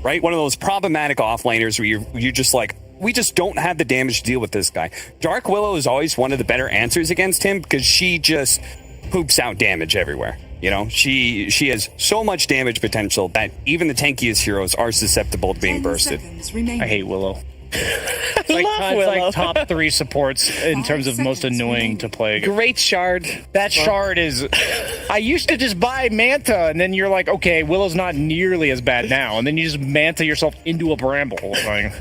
right? One of those problematic offlaners where you're just like, we just don't have the damage to deal with this guy. Dark Willow is always one of the better answers against him because she just poops out damage everywhere. You know, she has so much damage potential that even the tankiest heroes are susceptible to being bursted. I hate Willow. It's like top 3 supports in terms of most annoying to play. Great shard. That shard is... I used to just buy Manta, and then you're like, okay, Willow's not nearly as bad now, and then you just Manta yourself into a Bramble. Like,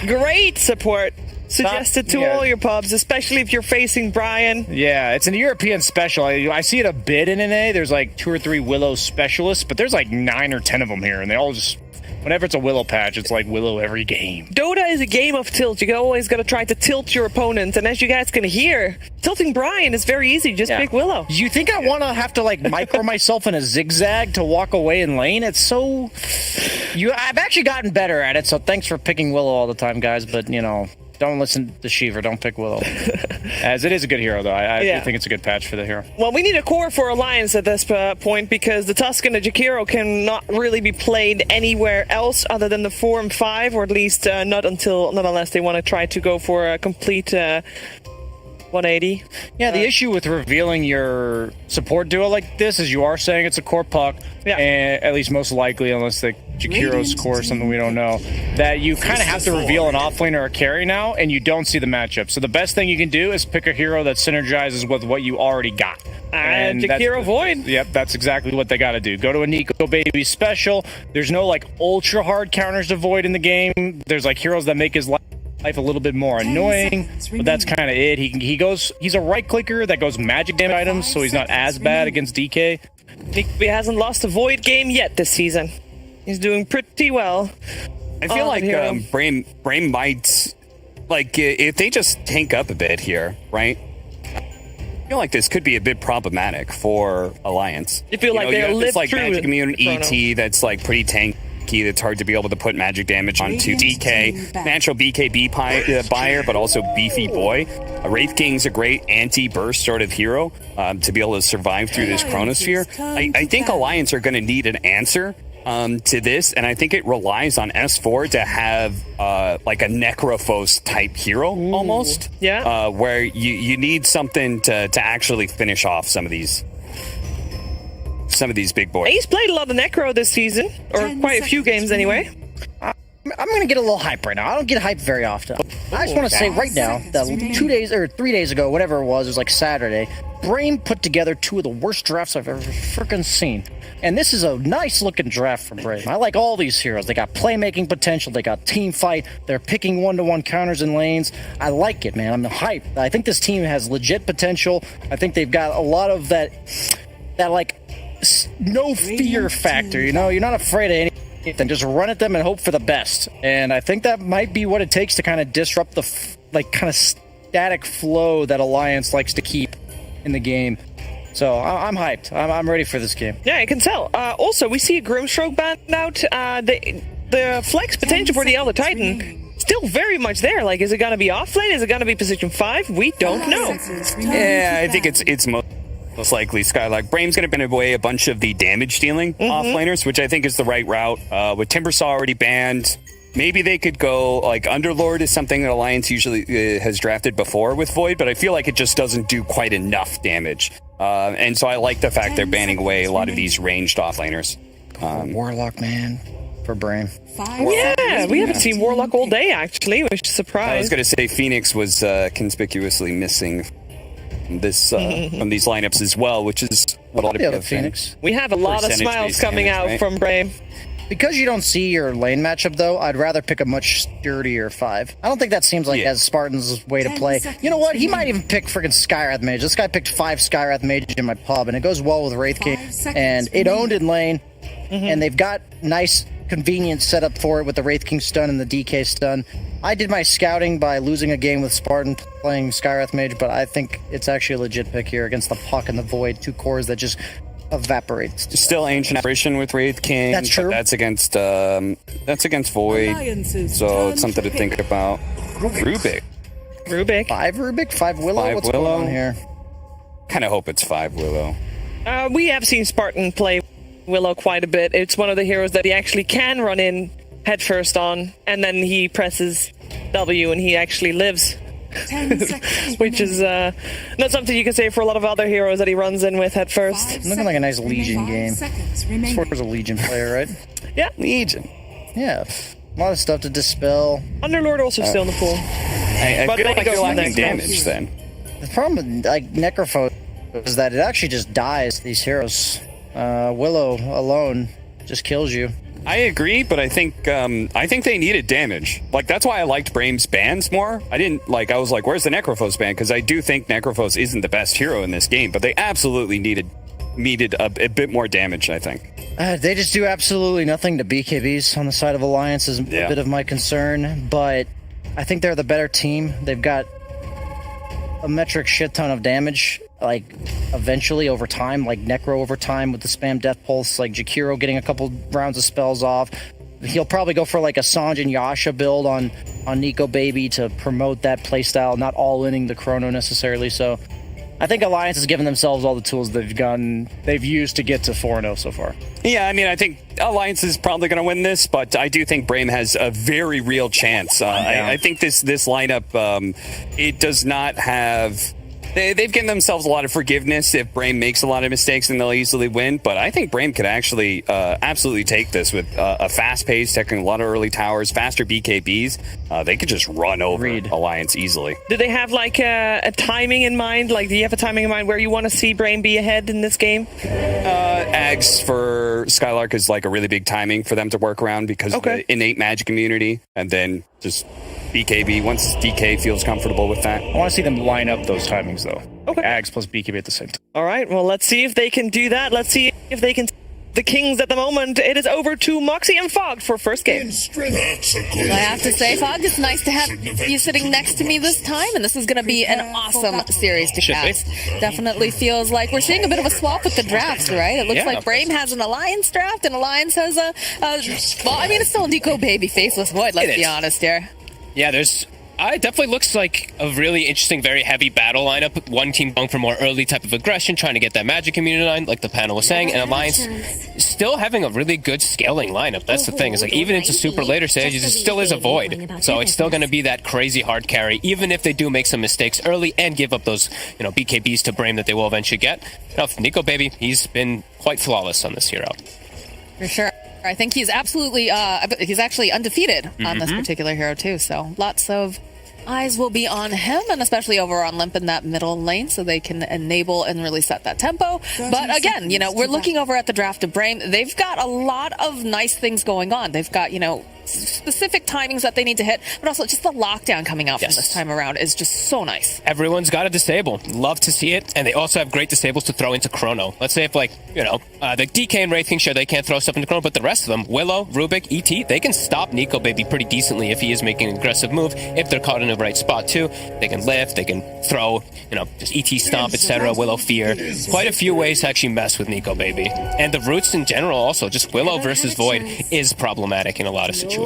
great support. Suggested to all your pubs, especially if you're facing Brian. Yeah, it's an European special. I see it a bit in NA. There's like 2 or 3 Willow specialists, but there's like 9 or 10 of them here, and they all just... Whenever it's a Willow patch, it's like Willow every game. Dota is a game of tilt. You always got to try to tilt your opponent. And as you guys can hear, tilting Brian is very easy. Just pick Willow. You think I want to have to like micro myself in a zigzag to walk away in lane? It's so... I've actually gotten better at it, so thanks for picking Willow all the time, guys. But, you know... Don't listen to Shiver. Don't pick Willow. As it is a good hero, though. I do think it's a good patch for the hero. Well, we need a core for Alliance at this point because the Tusk and the Jakiro cannot really be played anywhere else other than the 4 and 5, or at least not unless they want to try to go for a complete 180. Yeah, the issue with revealing your support duo like this is you are saying it's a core puck, and at least most likely, unless the Jakiro's core is something we don't know, that you kind of have to reveal an offlaner or a carry now, and you don't see the matchup. So the best thing you can do is pick a hero that synergizes with what you already got. And Jakiro Void. Yep, that's exactly what they got to do. Go to a Nico Baby special. There's no like ultra hard counters to Void in the game. There's like heroes that make his life a little bit more annoying, but that's kind of it. He's a right clicker that goes magic damage items, so he's not as bad against DK. He hasn't lost a Void game yet this season. He's doing pretty well. I feel like BRAME might, like, if they just tank up a bit here, right? I feel like this could be a bit problematic for Alliance. You feel like they'll live like through magic immune ET that's like pretty tanky. That's hard to be able to put magic damage onto DK. Natural BKB buyer, but also beefy boy. Wraith King's a great anti-burst sort of hero to be able to survive through this Chronosphere. I think Alliance are going to need an answer to this, and I think it relies on S4 to have like a Necrophos type hero almost. Yeah. Where you need something to actually finish off some of these big boys. He's played a lot of Necro this season, or quite a few games anyway. I'm going to get a little hype right now. I don't get hyped very often. I just want to say right now that 2 days or 3 days ago, whatever it was like Saturday, BRAME put together 2 of the worst drafts I've ever freaking seen. And this is a nice looking draft for BRAME. I like all these heroes. They got playmaking potential. They got team fight. They're picking 1-to-1 counters in lanes. I like it, man. I'm hyped. I think this team has legit potential. I think they've got a lot of that like no fear factor. You know, you're not afraid of anything. Just run at them and hope for the best. And I think that might be what it takes to kind of disrupt the kind of static flow that Alliance likes to keep in the game. So I'm hyped. I'm ready for this game. Yeah, I can tell. Also, we see a Grimstroke banned out. The flex potential for the Elder Titan still very much there. Like, is it going to be offlane? Is it going to be position 5? We don't know. Yeah, I think it's most likely Skylark. BRAME's going to ban away a bunch of the damage dealing offlaners, which I think is the right route. With Timbersaw already banned, maybe they could go, like, Underlord is something that Alliance usually has drafted before with Void, but I feel like it just doesn't do quite enough damage. And so I like the fact they're banning away a lot of these ranged offlaners. Warlock, man, for BRAME. Yeah, we haven't seen Warlock all day, actually, which is a surprise. I was going to say Phoenix was conspicuously missing this from these lineups as well, which is what a lot of people Phoenix. We have a lot of smiles coming out from BRAME. Because you don't see your lane matchup, though, I'd rather pick a much sturdier 5. I don't think that seems like as Spartan's way to play. You know what? He might even pick freaking Skywrath Mage. This guy picked 5 Skywrath Mage in my pub, and it goes well with Wraith King. And it owned in lane, and they've got nice, convenient setup for it with the Wraith King stun and the DK stun. I did my scouting by losing a game with Spartan playing Skywrath Mage, but I think it's actually a legit pick here against the Puck and the Void, 2 cores that just evaporates. Still Ancient Apparition with Wraith King. That's true. That's against Void, so it's something to think about. Rubik. 5 Rubik? 5 Willow? 5 What's Willow? going on here? Kind of hope it's 5 Willow. We have seen Spartan play Willow quite a bit. It's one of the heroes that he actually can run in head first on, and then he presses W and he actually lives. 10 seconds Which is not something you can say for a lot of other heroes that he runs in with head first. Looking like a nice Legion game. Swarper's a Legion player, right? Yeah. Legion. Yeah. A lot of stuff to dispel. Underlord also still in the pool. I But feel then like he goes you're for the lacking next damage then. The problem with like Necrophos is that it actually just dies these heroes. Willow alone just kills you. I agree, but I think they needed damage. Like, that's why I liked BRAME's bans more. I was like, where's the Necrophos ban? Because I do think Necrophos isn't the best hero in this game, but they absolutely needed a bit more damage, I think. They just do absolutely nothing to BKBs on the side of Alliance is a bit of my concern, but I think they're the better team. They've got a metric shit ton of damage, like eventually over time, like Necro over time with the spam death pulse, like Jakiro getting a couple rounds of spells off. He'll probably go for like a Sanj and Yasha build on Nico Baby to promote that playstyle, not all-inning the Chrono necessarily. So I think Alliance has given themselves all the tools they've used to get to 4-0 so far. Yeah, I mean, I think Alliance is probably going to win this, but I do think BRAME has a very real chance. I think this lineup, it does not have... They've given themselves a lot of forgiveness if BRAME makes a lot of mistakes, and they'll easily win. But I think BRAME could actually absolutely take this with a fast pace, taking a lot of early towers, faster BKBs. They could just run over Alliance easily. Do they have like a timing in mind? Like, do you have a timing in mind where you want to see BRAME be ahead in this game? Ags for Skylark is like a really big timing for them to work around because of the innate magic immunity, and then just BKB once DK feels comfortable with that. I want to see them line up those timings though. Okay. Ags plus BKB at the same time. All right, well, let's see if they can do that. Let's see if they can... The Kings at the moment. It is over to Moxie and Fog for first game. I have to say, Fog, it's nice to have you sitting next to me this time, and this is going to be an awesome series to cast. Definitely feels like we're seeing a bit of a swap with the drafts, right? It looks like BRAME has an Alliance draft, and Alliance has well, I mean, it's still a Deco Baby Faceless Void, let's be honest here. Yeah, it definitely looks like a really interesting, very heavy battle lineup. One team going for more early type of aggression, trying to get that magic immunity line, like the panel was saying, and Alliance still having a really good scaling lineup. That's the thing. It's like even into super later stages, it still is a void. So it's still going to be that crazy hard carry, even if they do make some mistakes early and give up those, BKBs to BRAME that they will eventually get. Nico Baby, he's been quite flawless on this hero. For sure. I think he's absolutely, he's actually undefeated on this particular hero too, so lots of eyes will be on him, and especially over on Limp in that middle lane, so they can enable and really set that tempo. But again, we're looking over at the draft of BRAME. They've got a lot of nice things going on. They've got, specific timings that they need to hit, but also just the lockdown coming out from this time around is just so nice. Everyone's got a disable. Love to see it, and they also have great disables to throw into Chrono. Let's say if, the DK and Wraith King, sure, they can't throw stuff into Chrono, but the rest of them, Willow, Rubik, ET, they can stop Nico Baby pretty decently if he is making an aggressive move, if they're caught in the right spot too. They can lift, they can throw, just ET Stomp, etc., Willow Fear. Quite a few ways to actually mess with Nico Baby. And the roots in general also, just Willow versus Void is problematic in a lot of situations.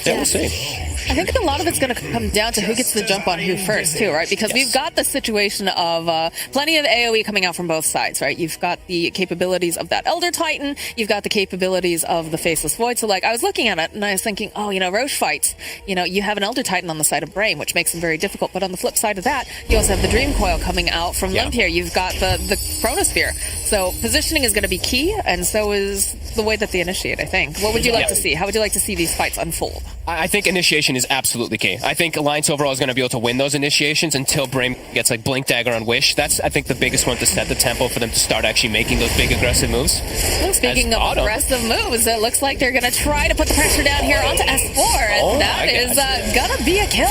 Yeah, we'll see. I think a lot of it's going to come down to who gets the jump on who first, too, right? Because we've got the situation of plenty of AoE coming out from both sides, right? You've got the capabilities of that Elder Titan, you've got the capabilities of the Faceless Void. So, I was looking at it and I was thinking, Roche fights. You have an Elder Titan on the side of BRAME, which makes them very difficult. But on the flip side of that, you also have the Dream Coil coming out from Limp here. You've got the Chronosphere. So positioning is going to be key, and so is the way that they initiate, I think. What would you like to see? How would you like to see these fights unfold? I think initiation is absolutely key. I think Alliance overall is going to be able to win those initiations until BRAME gets Blink Dagger on Wish. That's, I think, the biggest one to set the tempo for them to start actually making those big aggressive moves. Well, speaking of aggressive moves, it looks like they're going to try to put the pressure down here onto S4, and that is going to be a kill.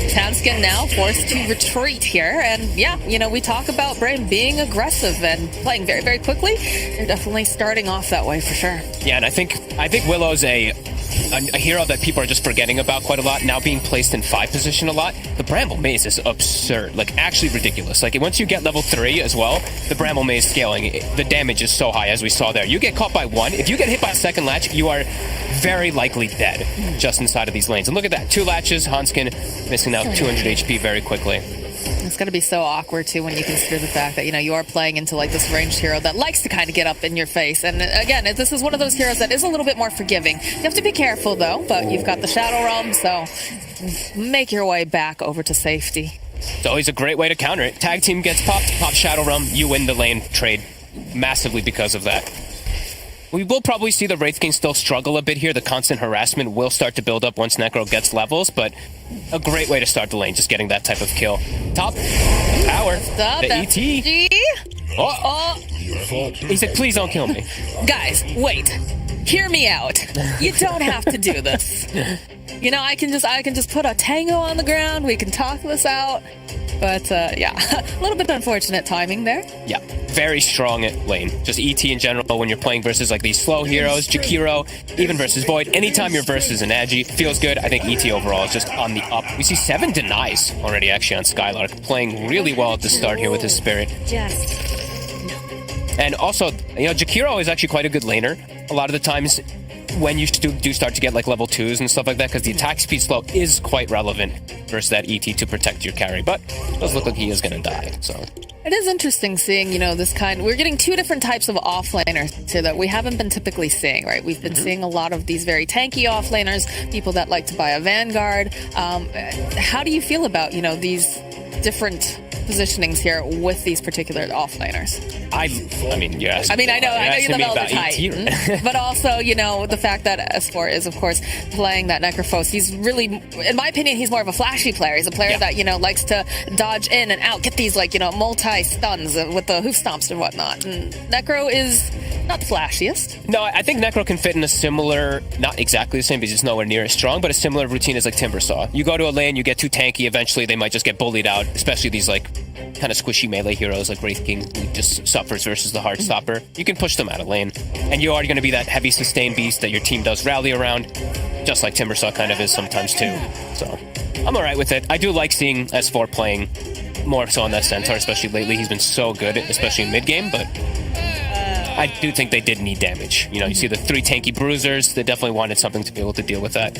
Townskin now forced to retreat here, and we talk about BRAME being aggressive and playing very, very quickly. They're definitely starting off that way for sure. Yeah, and I think Willow's a hero that people are just forgetting about quite a lot, now being placed in 5 position a lot. The Bramble Maze is absurd, actually ridiculous. Once you get level 3 as well, the Bramble Maze scaling, the damage is so high, as we saw there. You get caught by 1, if you get hit by a second latch, you are very likely dead just inside of these lanes. And look at that, 2 latches, Hanskin missing out 200 HP very quickly. It's going to be so awkward too when you consider the fact that you are playing into like this ranged hero that likes to kind of get up in your face. And again, this is one of those heroes that is a little bit more forgiving. You have to be careful though, but you've got the Shadow Realm, so make your way back over to safety. It's always a great way to counter it. Tag team gets popped, pop Shadow Realm, you win the lane trade massively because of that. We will probably see the Wraith King still struggle a bit here. The constant harassment will start to build up once Necro gets levels, but a great way to start the lane, just getting that type of kill. Top power, the ET. Oh. He said, please don't kill me. Guys, wait. Hear me out. You don't have to do this. I can just put a tango on the ground. We can talk this out. But yeah, a little bit unfortunate timing there. Yeah, very strong at lane. Just ET in general when you're playing versus like these slow heroes, Jakiro, even versus Void. Anytime you're versus an Agi, feels good. I think ET overall is just on the up. We see 7 denies already actually on Skylark, playing really well at the start here with his Spirit. Yes. And also, Jakiro is actually quite a good laner. A lot of the times when you do start to get like level 2s and stuff like that, because the attack speed slow is quite relevant versus that ET to protect your carry. But it does look like he is going to die, so... It is interesting seeing, this kind... We're getting 2 different types of offlaners too, that we haven't been typically seeing, right? We've been seeing a lot of these very tanky offlaners, people that like to buy a Vanguard. How do you feel about, these different positionings here with these particular offlaners? I mean, yes. I know you're the Velvet Titan, but also, the fact that S4 is, of course, playing that Necrophos. He's really, in my opinion, he's more of a flashy player. He's a player that, likes to dodge in and out, get these, multi-stuns with the hoof stomps and whatnot. And Necro is not the flashiest. No, I think Necro can fit in a similar, not exactly the same because it's nowhere near as strong, but a similar routine as like Timbersaw. You go to a lane, you get too tanky, eventually they might just get bullied out, especially these kind of squishy melee heroes like Wraith King, who just suffers versus the Heartstopper. You can push them out of lane, and you are going to be that heavy sustain beast that your team does rally around, just like Timbersaw kind of is sometimes too. So I'm alright with it. I do like seeing S4 playing more so on that Centaur, especially lately. He's been so good, especially in mid-game, but I do think they did need damage. You see the 3 tanky bruisers, they definitely wanted something to be able to deal with that.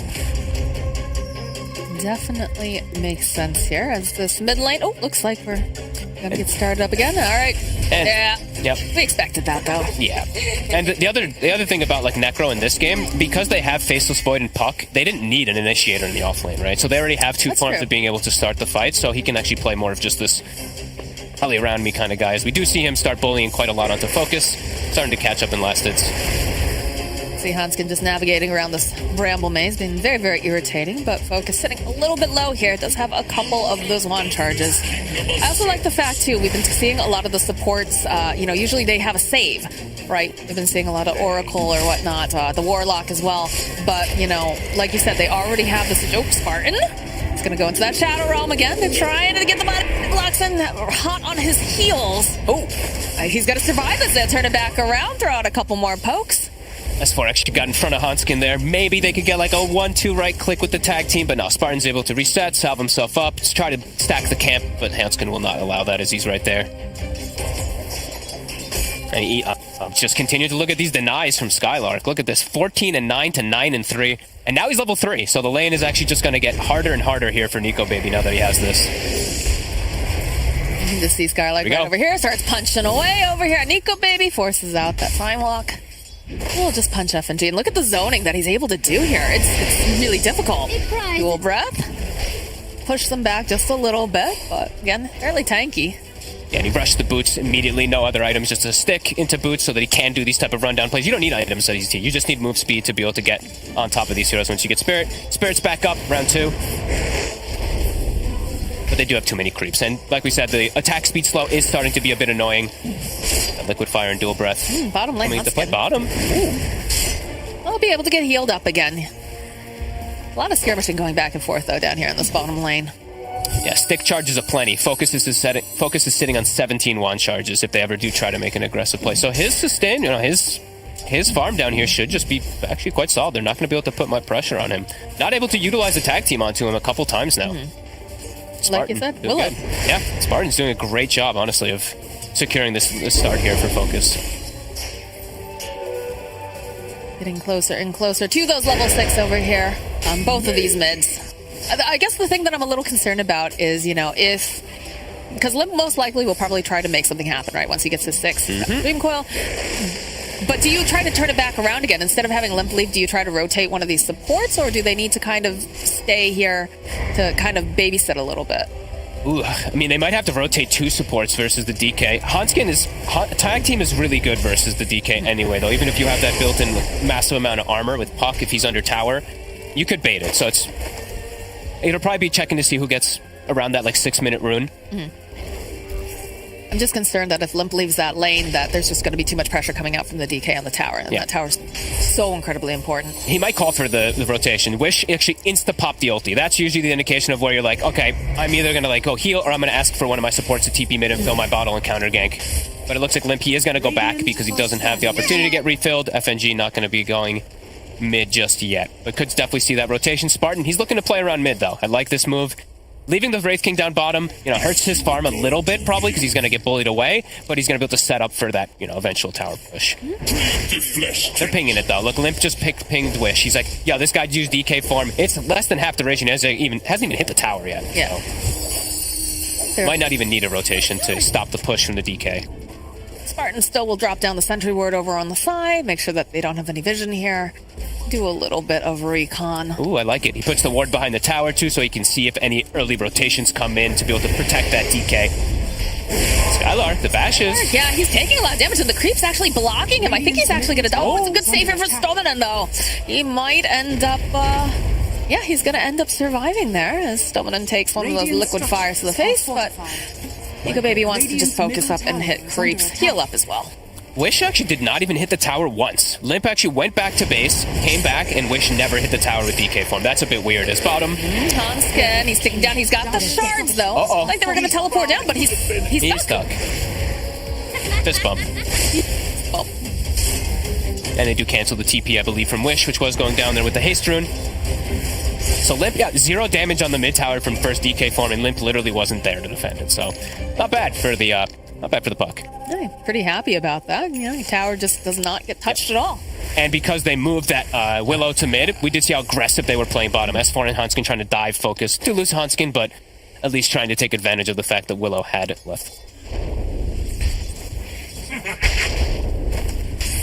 Definitely makes sense here as this mid lane. Oh, looks like we're gonna get started up again. All right. Yep. We expected that though. Yeah. And the other thing about Necro in this game, because they have Faceless Void and Puck, they didn't need an initiator in the offlane, right? So they already have 2 forms of being able to start the fight, so he can actually play more of just this rally around me kind of guys. We do see him start bullying quite a lot onto Focus, starting to catch up in last hits. See Hanskin just navigating around this bramble maze, being very, very irritating, but Focus sitting a little bit low here. It does have a couple of those wand charges. I also like the fact, too, we've been seeing a lot of the supports, usually they have a save, right? We've been seeing a lot of Oracle or whatnot, the Warlock as well. But, like you said, they already have this... Oh, Spartan. It's going to go into that Shadow Realm again. They're trying to get the body blocks in, hot on his heels. Oh, he's got to survive this. They'll turn it back around, throw out a couple more pokes. S4 actually got in front of Hanskin there. Maybe they could get like a 1-2 right click with the tag team, but no, Spartan's able to reset, salve himself up, try to stack the camp, but Hanskin will not allow that as he's right there. And he just continue to look at these denies from Skylark. Look at this, 14-9 to 9-3, and now he's level 3, so the lane is actually just going to get harder and harder here for Nico Baby now that he has this. You just see Skylark right over here, starts punching away over here. Nico Baby forces out that time walk. We'll just punch FNG and look at the zoning that he's able to do here. It's really difficult. Dual breath. Push them back just a little bit, but again, fairly tanky. Yeah, and he rushed the boots immediately. No other items, just a stick into boots so that he can do these type of rundown plays. You don't need items at ET. You just need move speed to be able to get on top of these heroes once you get Spirit. Spirit's back up, round 2. But they do have too many creeps. And like we said, the attack speed slow is starting to be a bit annoying. Liquid Fire and Dual Breath. Bottom lane. To play bottom. I'll be able to get healed up again. A lot of skirmishing going back and forth, though, down here in this bottom lane. Yeah, stick charges aplenty. Focus is sitting on 17 wand charges if they ever do try to make an aggressive play. So his sustain, his farm down here should just be actually quite solid. They're not going to be able to put much pressure on him. Not able to utilize the tag team onto him a couple times now. Spartan, like you said, will it? Yeah, Spartan's doing a great job, honestly, of securing this start here for Focus. Getting closer and closer to those level 6 over here on both of these mids. I guess the thing that I'm a little concerned about is, if because Limp most likely will probably try to make something happen, right, once he gets his 6 Dream Coil. But do you try to turn it back around again? Instead of having Limp leave, do you try to rotate one of these supports, or do they need to kind of stay here to kind of babysit a little bit? Ooh, I mean, they might have to rotate 2 supports versus the DK. Tag team is really good versus the DK anyway, though. Even if you have that built-in massive amount of armor with Puck, if he's under tower, you could bait it. So it'll probably be checking to see who gets around that, like, 6-minute rune. I'm just concerned that if Limp leaves that lane, that there's just going to be too much pressure coming out from the DK on the tower, and that tower's so incredibly important. He might call for the rotation. Wish actually insta-pop the ulti. That's usually the indication of where you're like, okay, I'm either going to like go heal, or I'm going to ask for one of my supports to TP mid and fill my bottle and counter gank. But it looks like Limp, he is going to go back because he doesn't have the opportunity to get refilled. FNG not going to be going mid just yet, but could definitely see that rotation. Spartan, he's looking to play around mid, though. I like this move. Leaving the Wraith King down bottom, hurts his farm a little bit, probably, because he's going to get bullied away, but he's going to be able to set up for that, eventual tower push. They're pinging it, though. Look, Limp just pinged Wish. He's like, yeah, this guy used DK farm. It's less than half duration. He hasn't even hit the tower yet. Yeah. So. Might not even need a rotation to stop the push from the DK. Spartan still will drop down the sentry ward over on the side, make sure that they don't have any vision here. Do a little bit of recon. Ooh, I like it. He puts the ward behind the tower, too, so he can see if any early rotations come in to be able to protect that DK. Skylar, the bashes. Yeah, he's taking a lot of damage, and the creep's actually blocking him. I think he's actually going to die. Oh, it's a good save here for Stomanen, though. He might end up... he's going to end up surviving there, as Stomanen takes one of those liquid fires to the face, but Nico Baby wants to just focus up and hit creeps. Heal up as well. Wish actually did not even hit the tower once. Limp actually went back to base, came back, and Wish never hit the tower with DK form. That's a bit weird. His bottom. Hanskin, he's sticking down. He's got the shards, though. Like they were going to teleport down, but he's stuck. Fist bump. And they do cancel the TP, I believe, from Wish, which was going down there with the haste rune. So Limp got 0 damage on the mid tower from first DK form, and Limp literally wasn't there to defend it. So not bad for the puck. I'm pretty happy about that. Tower just does not get touched at all. And because they moved that Willow to mid, we did see how aggressive they were playing bottom. S4 and Hanskin trying to dive focus to lose Hanskin, but at least trying to take advantage of the fact that Willow had left.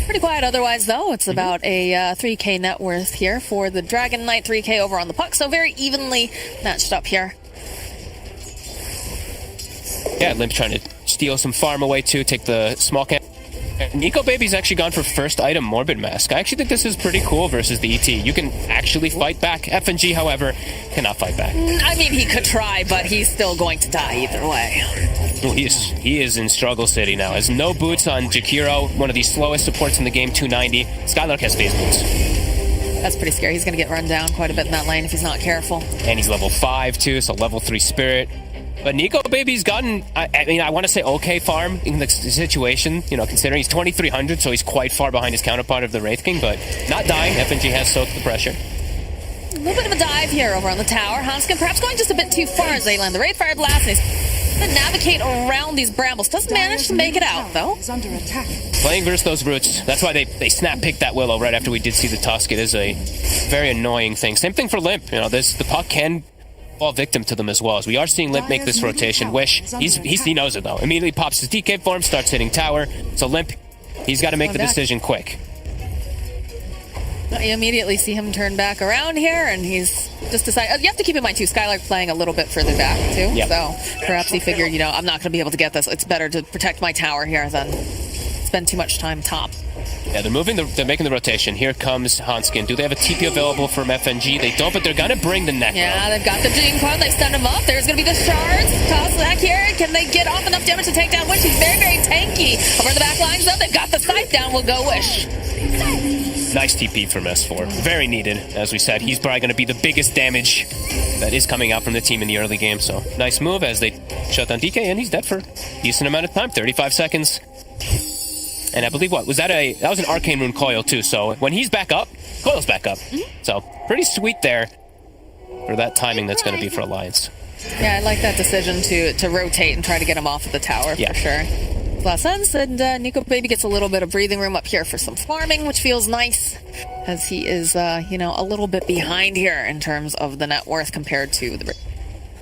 Pretty quiet otherwise, though. It's about a 3k net worth here for the Dragon Knight, 3k over on the puck, so very evenly matched up here. Yeah, Limp's trying to steal some farm away, too, take the small camp. Nico Baby's actually gone for first item Morbid Mask. I actually think this is pretty cool versus the ET. You can actually fight back. FNG, however, cannot fight back. I mean, he could try, but he's still going to die either way. Well, he is in Struggle City now. Has no boots on Jakiro, one of the slowest supports in the game, 290. Skylark has phase boots. That's pretty scary. He's going to get run down quite a bit in that lane if he's not careful. And he's level 5, too, so level 3 Spirit. But Nico Baby's gotten, I want to say okay farm in the situation, considering he's 2,300, so he's quite far behind his counterpart of the Wraith King, but not dying. FNG has soaked the pressure. A little bit of a dive here over on the tower. Hanskin perhaps going just a bit too far as they land the Wraith Fire Blast, and he's going to navigate around these brambles. Doesn't manage to make it out, though. Playing versus those roots, that's why they snap-picked that Willow right after we did see the Tusk. It is a very annoying thing. Same thing for Limp. The puck can fall victim to them as well, as we are seeing Limp make this rotation. Wish, he knows it, though. Immediately pops his DK form, starts hitting tower. So Limp, he's got to make the decision quick. You immediately see him turn back around here, and he's just decided. You have to keep in mind, too, Skylark playing a little bit further back, too. Yep. So perhaps he figured, I'm not going to be able to get this. It's better to protect my tower here than spend too much time top. Yeah, they're making the rotation. Here comes Hanskin. Do they have a TP available from FNG? They don't, but they're going to bring the Necro. Yeah, they've got the Dream Coil. They've sent him up. There's going to be the shards. Toss back here. Can they get off enough damage to take down Wish? He's very, very tanky. Over the back lines, though, they've got the sight down. We'll go Wish. Nice TP from S4. Very needed. As we said, he's probably going to be the biggest damage that is coming out from the team in the early game. So nice move as they shut down DK, and he's dead for a decent amount of time, 35 seconds. And I believe that was an Arcane Rune Coil too, so when he's back up, Coil's back up. So pretty sweet there for that timing that's going to be for Alliance. Yeah, I like that decision to rotate and try to get him off of the tower, for sure. Last sense, and Nico Baby gets a little bit of breathing room up here for some farming, which feels nice, as he is, a little bit behind here in terms of the net worth compared to the...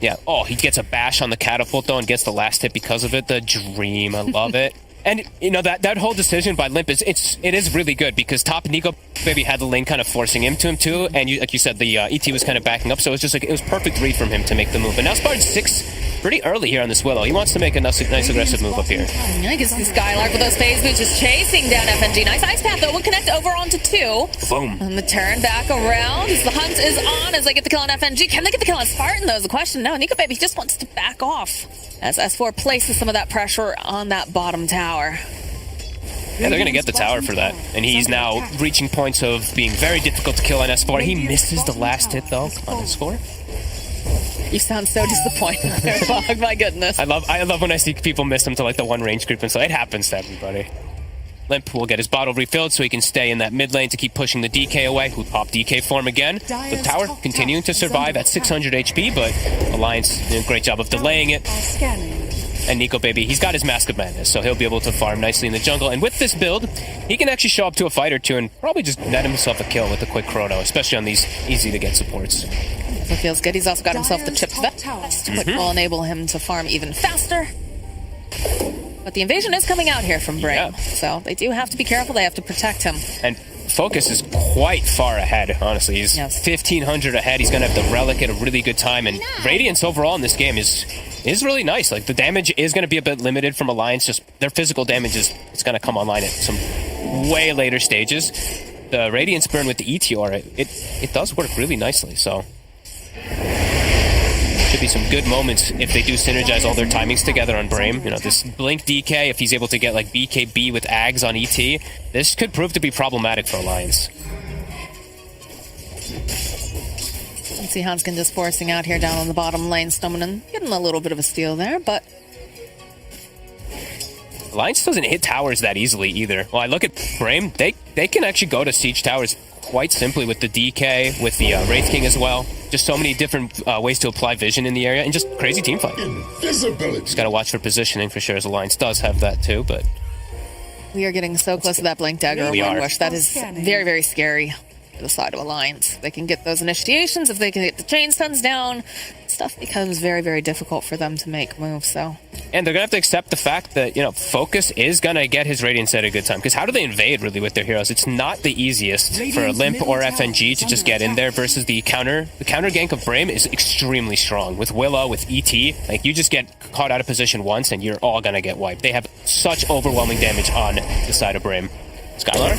Yeah. Oh, he gets a bash on the catapult, though, and gets the last hit because of it. The dream. I love it. And, you know, that whole decision by Limp it is really good because top Nico Baby had the lane kind of forcing him to him, too. And, like you said, the ET was kind of backing up. So it was just like, it was perfect read from him to make the move. And now Spartan's 6 pretty early here on this Willow. He wants to make a nice aggressive move up here. I guess the Skylark with those phase boots just chasing down FNG. Nice ice path, though. Will connect over onto 2. Boom. And the turn back around. The hunt is on as they get the kill on FNG. Can they get the kill on Spartan, though, is the question. No, Nico Baby just wants to back off as S4 places some of that pressure on that bottom tower. Yeah, they're going to get the tower for that. And he's now reaching points of being very difficult to kill on S4. He misses the last hit, though, on S4. You sound so disappointed there, Fog. My goodness. I love when I see people miss him to like the one range creep, and so it happens to everybody. Limp will get his bottle refilled so he can stay in that mid lane to keep pushing the DK away, who pop DK form again. The tower continuing to survive at 600 HP, but Alliance doing a great job of delaying it. And Nico Baby, he's got his Mask of Madness, so he'll be able to farm nicely in the jungle. And with this build, he can actually show up to a fight or two and probably just net himself a kill with a quick chrono, especially on these easy-to-get supports. So feels good. He's also got himself the chip vest, which will enable him to farm even faster. But the invasion is coming out here from BRAME, so they do have to be careful. They have to protect him. And Focus is quite far ahead, honestly. He's 1,500 ahead. He's going to have the Relic at a really good time. And Radiance overall in this game is really nice. Like, the damage is going to be a bit limited from Alliance. Just their physical damage is going to come online at some way later stages. The Radiance burn with the ETR, it does work really nicely, so... Should be some good moments if they do synergize all their timings together on BRAME. You know, this Blink DK, if he's able to get like BKB with Ags on ET, this could prove to be problematic for Alliance. Let's see Hanskin just forcing out here down on the bottom lane. Snowman getting a little bit of a steal there, but... Alliance doesn't hit towers that easily either. Well, I look at BRAME, they can actually go to siege towers quite simply with the DK, with the Wraith King as well. Just so many different ways to apply vision in the area, and just crazy teamfight. Just gotta watch for positioning for sure, as Alliance does have that too, but... We are getting so close to that Blink Dagger We are. Wish. That is very, very scary to the side of Alliance. They can get those initiations, if they can get the chain stuns down, stuff becomes very, very difficult for them to make moves, so... And they're going to have to accept the fact that, you know, Focus is going to get his Radiance at a good time. Because how do they invade, really, with their heroes? It's not the easiest for a Limp or FNG to just get in there versus the counter. The counter gank of BRAME is extremely strong. With Willow, with ET, like, you just get caught out of position once and you're all going to get wiped. They have such overwhelming damage on the side of BRAME. Skylar?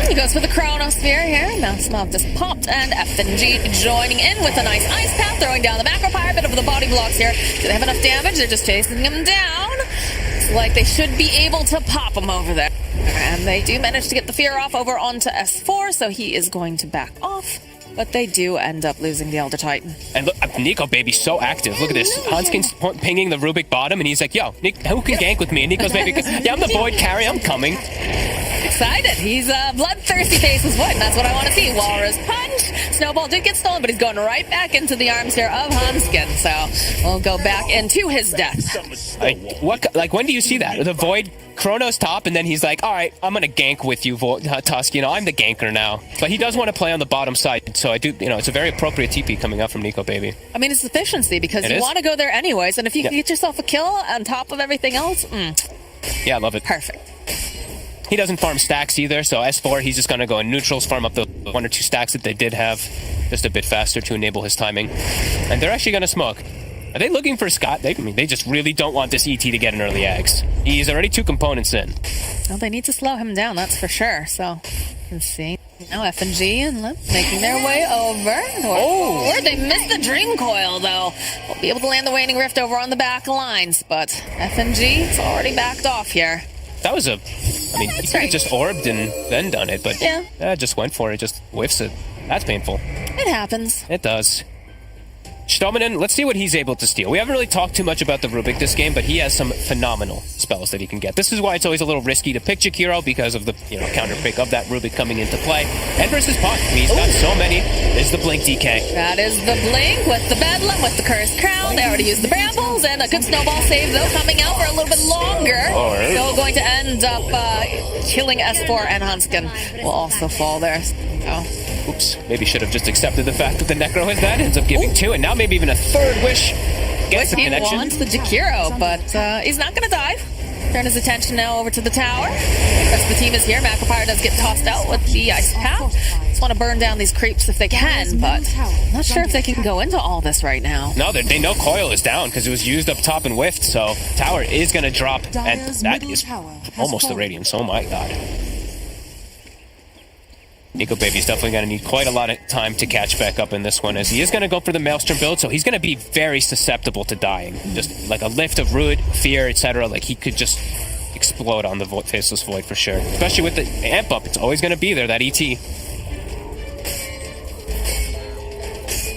He goes for the Chronosphere here. Now Smob just popped, and FNG joining in with a nice ice path, throwing down the macro fire, bit of the body blocks here. Do they have enough damage? They're just chasing him down. It's like they should be able to pop him over there. And they do manage to get the fear off over onto S4, so he is going to back off. But they do end up losing the Elder Titan. And look, Nico Baby's so active. Look at this. Hanskin's pinging the Rubik bottom, and he's like, yo, Nick, who can gank with me? And Nico's Baby, yeah, I'm the Void carry, I'm coming. Excited. He's bloodthirsty faces Void, and that's what I want to see. Walrus punch. Snowball did get stolen, but he's going right back into the arms here of Hanskin. So we'll go back into his death. When do you see that? The Void Chrono's top, and then he's like, all right, I'm going to gank with you, Tusk. You know, I'm the ganker now. But he does want to play on the bottom side, so I do, you know, it's a very appropriate TP coming out from Nico Baby. I mean, it's efficiency, because you want to go there anyways, and if you can get yourself a kill on top of everything else, yeah, I love it. Perfect. He doesn't farm stacks either, so S4, he's just going to go in neutrals, farm up the 1 or 2 stacks that they did have, just a bit faster to enable his timing. And they're actually going to smoke. Are they looking for Scott? They just really don't want this ET to get an early Ags. He's already 2 components in. Well, they need to slow him down, that's for sure. So, let's see. Now F&G and Limp making their way over. Or they missed the Dream Coil, though. We'll be able to land the Waning Rift over on the back lines, but F&G is already backed off here. That was he could have just orbed and then done it, but just went for it, just whiffs it. That's painful. It happens. It does. Stominen, let's see what he's able to steal. We haven't really talked too much about the Rubik this game, but he has some phenomenal spells that he can get. This is why it's always a little risky to pick Jakiro, because of the counter pick of that Rubik coming into play. And versus Puck, he's got so many. There's the Blink DK. That is the Blink with the Bedlam, with the Cursed Crown. They already used the Brambles, and a good snowball save, though, coming out for a little bit longer. Still going to end up killing S4, and Hanskin will also fall there. Oops, maybe should have just accepted the fact that the Necro is dead. Ends up giving 2, and now maybe even a 3rd wish. gets the He connection. wants the Jakiro, but he's not going to dive. Turn his attention now over to the tower. The rest of the team is here. Macropyre does get tossed out with the ice path. Just want to burn down these creeps if they can, but I'm not sure if they can go into all this right now. No, they know coil is down because it was used up top and whiffed, so tower is going to drop, and that is almost the Radiance. Oh my god. Nico Baby's definitely going to need quite a lot of time to catch back up in this one, as he is going to go for the Maelstrom build, so he's going to be very susceptible to dying. Just like a lift of Root, Fear, etc. Like, he could just explode on the Faceless Void for sure. Especially with the amp up, it's always going to be there, that ET.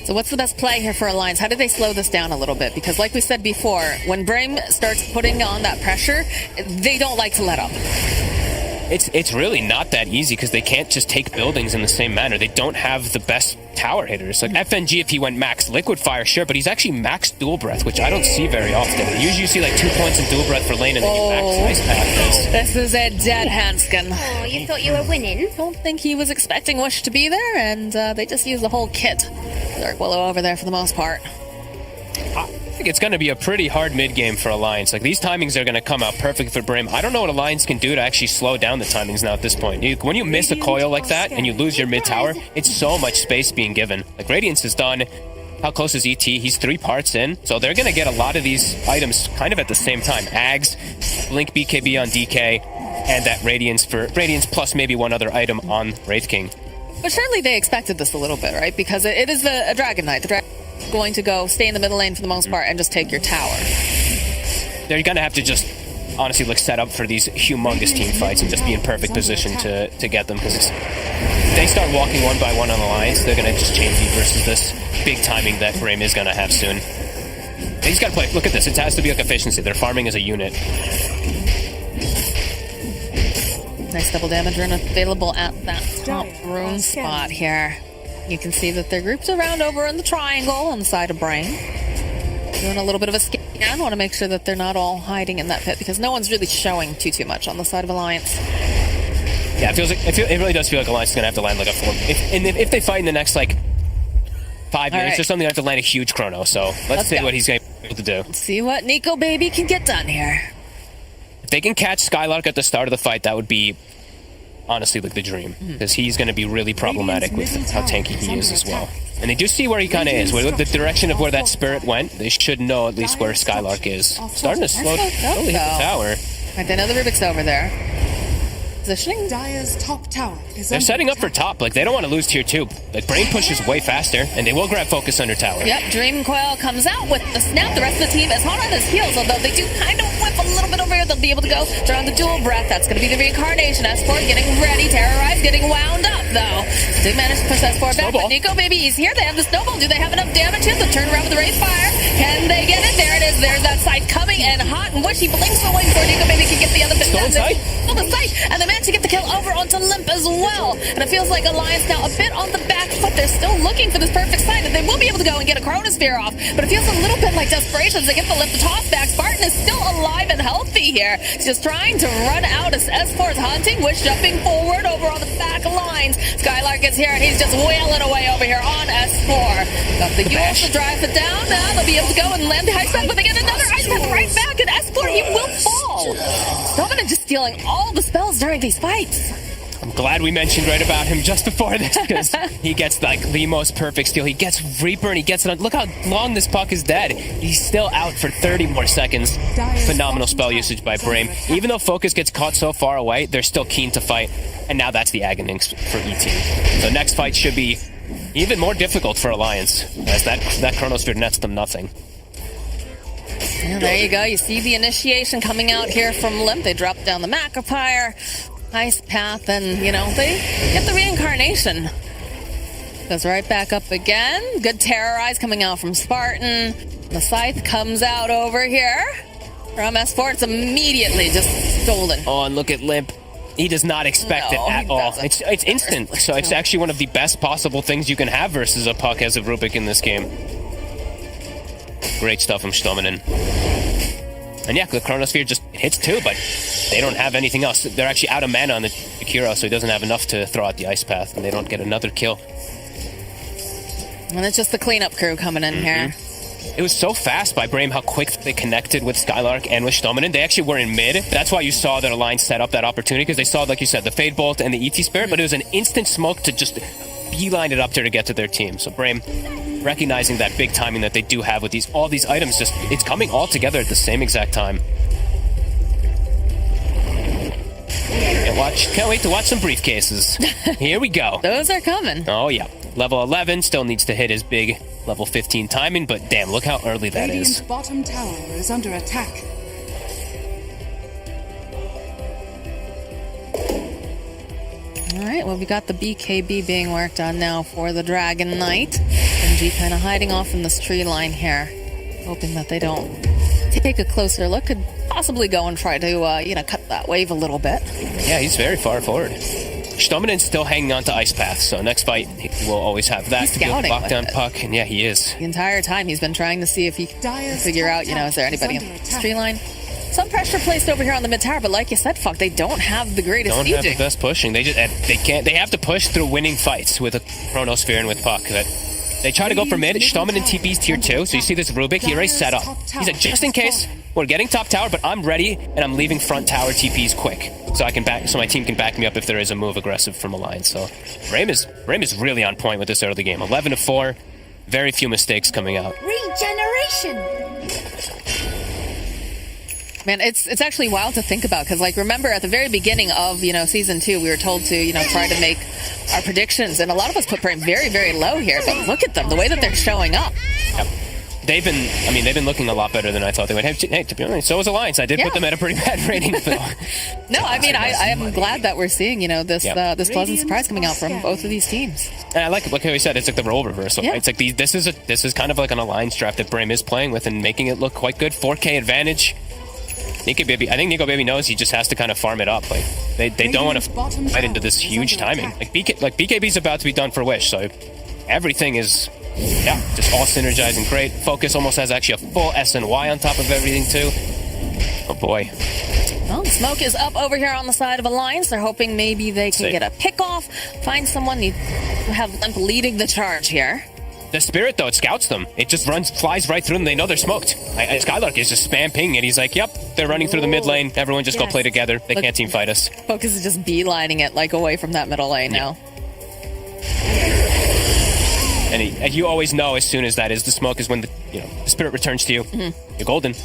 So what's the best play here for Alliance? How do they slow this down a little bit? Because like we said before, when BRAME starts putting on that pressure, they don't like to let up. It's really not that easy because they can't just take buildings in the same manner. They don't have the best tower hitters. Like FNG, if he went max Liquid Fire, sure, but he's actually max Dual Breath, which I don't see very often. Usually you see like 2 points in Dual Breath for lane and then you max Ice Path. This is a dead Hanskin. Oh, you thought you were winning? Don't think he was expecting Wish to be there, and they just used the whole kit. Dark Willow over there for the most part. I think it's going to be a pretty hard mid game for Alliance. Like, these timings are going to come out perfect for BRAME. I don't know what Alliance can do to actually slow down the timings now at this point. When you miss a coil like that and you lose your mid tower, it's so much space being given. Like, Radiance is done. How close is ET? He's 3 parts in, so they're going to get a lot of these items kind of at the same time. Ags, Blink BKB on DK, and that Radiance for Radiance plus maybe one other item on Wraith King. But surely they expected this a little bit, right? Because it is a Dragon Knight. The Dragon going to go stay in the middle lane for the most part and just take your tower. They're going to have to just honestly look set up for these humongous team fights and just be in perfect position to get them, because if they start walking one by one on Alliance, they're going to just chain beat versus this big timing that BRAME is going to have soon. He's got to play. Look at this. It has to be like efficiency. They're farming as a unit. Nice double damage rune available at that top rune spot here. You can see that they're grouped around over in the triangle on the side of BRAME. Doing a little bit of a scan. Want to make sure that they're not all hiding in that pit, because no one's really showing too much on the side of Alliance. Yeah, it feels like it really does feel like Alliance is going to have to land like a 4. If they fight in the next like 5 minutes or something, they have to land a huge chrono. So let's see what he's going to be able to do. Let's see what Nico Baby can get done here. If they can catch Skylark at the start of the fight, that would be honestly like the dream, because he's going to be really problematic with how tanky he is as well. And they do see where he kind of is. With the direction of where that spirit went, they should know at least where Skylark is. Starting to slowly hit the tower. Right, they know the Rubik's over there. Positioning. Dire's top tower is They're setting up for top. Like, they don't want to lose tier 2. Like, BRAME pushes way faster, and they will grab focus under tower. Yep, Dream Coil comes out with the snap. The rest of the team is hot on his heels, although they do kind of whip a little bit over here. They'll be able to go around the dual breath. That's going to be the reincarnation. S4 getting ready. Terrorize getting wound up, though. Did manage to push S4 back, but Nico Baby is here. They have the snowball. Do they have enough damage here? They'll turn around with the Wraith Fire. Can they get it? There it is. There's that sight coming and hot. And Wish, he blinks for one before Nico Baby can get the other bit done. Still the sight, and they manage to get the kill over onto Limp as well. And it feels like Alliance now a bit on the back foot. They're still looking for this perfect sight, and they will be able to go and get a Chronosphere off. But it feels a little bit like desperation as they get the lift the toss back. Spartan is still alive and healthy here. He's just trying to run out as S4 is hunting. Wish jumping forward over on the back lines. Skylark is here, and he's just wailing away over here on S4. Got the Yules to drive it down. Now they'll be able to go and land the Ice Path, but they get another Ice Path right back, and S4, he will fall. Dominant just stealing all the spells during these fights. I'm glad we mentioned right about him just before this, because he gets like the most perfect steal. He gets Reaper and he gets it on. Look how long this puck is dead. He's still out for 30 more seconds. Phenomenal spell usage by BRAME. Even though Focus gets caught so far away, they're still keen to fight. And now that's the Aghaninx for ET. So next fight should be even more difficult for Alliance, as that Chronosphere nets them nothing. And there you go. You see the initiation coming out here from Limp. They drop down the Macropyre. Ice Path, and, you know, they get the reincarnation. Goes right back up again. Good Terrorize coming out from Spartan. The Scythe comes out over here from S4. It's immediately just stolen. Oh, and look at Limp. He does not expect it at all. It's instant. So it's actually one of the best possible things you can have versus a puck as a Rubik in this game. Great stuff from Stominen. And yeah, the Chronosphere just hits 2, but they don't have anything else. They're actually out of mana on the Jakiro, so he doesn't have enough to throw out the Ice Path, and they don't get another kill. And it's just the cleanup crew coming in here. it was so fast by BRAME how quick they connected with Skylark and with Stoneman. They actually were in mid. That's why you saw that Alliance set up that opportunity, because they saw, like you said, the Fade Bolt and the ET Spirit, but it was an instant smoke to just beeline it up there to get to their team. So BRAME recognizing that big timing that they do have with all these items, just it's coming all together at the same exact time. Can't wait to watch some briefcases. Here we go. Those are coming. Oh yeah. Level 11 still needs to hit his big level 15 timing, but damn, look how early that is. Radiant bottom tower is under attack. All right, well, we got the BKB being worked on now for the Dragon Knight. NG kind of hiding off in this tree line here, hoping that they don't take a closer look. Could possibly go and try to, cut that wave a little bit. Yeah, he's very far forward. Stoneman's still hanging on to Ice Path, so next fight he will always have that He's to be able to scouting lock with down it. Puck, and yeah, he is. The entire time he's been trying to see if he can Dire's figure top out, is there tower is anybody on under the attack. tree line? Some pressure placed over here on the mid tower, but like you said, fuck, they don't have the greatest Don't have the sieging. best pushing. They have to push through winning fights with a Chronosphere and with Puck. They try to go for mid. Stoneman and TP's tier 2, so you see this Rubik, he already set up. He's like, just in case, we're getting top tower, but I'm ready, and I'm leaving front tower TPs quick. So my team can back me up if there is a move aggressive from Alliance. So BRAME is really on point with this early game. 11-4, very few mistakes coming out. Regeneration. Man, it's actually wild to think about, because remember at the very beginning of season 2, we were told to try to make our predictions, and a lot of us put BRAME very, very low here. But look at them, the way that they're showing up. Yep. They've been looking a lot better than I thought they would. Hey, to be honest, so was Alliance. I did put them at a pretty bad rating. No, I am glad that we're seeing this pleasant surprise coming out from both of these teams. And I like how you said, it's like the role reversal. Yeah. It's like this is kind of like an Alliance draft that BRAME is playing with and making it look quite good. 4K advantage. Nico Baby, I think Nico Baby knows he just has to kind of farm it up. Like they don't want to fight into this huge timing. Like BKB's about to be done for Wish, so everything is just all synergizing great. Focus almost has actually a full SNY on top of everything too. Oh boy. Well, smoke is up over here on the side of Alliance. They're hoping maybe they can get a pick off, find someone who have Limp leading the charge here. The Spirit, though, it scouts them. It just flies right through them. They know they're smoked. Skylark is just spam pinging it. He's like, yep, they're running through the mid lane. Everyone just go play together. They can't team fight us. Focus is just beelining it away from that middle lane now. And you always know as soon as that is the smoke is when the Spirit returns to you. You're golden.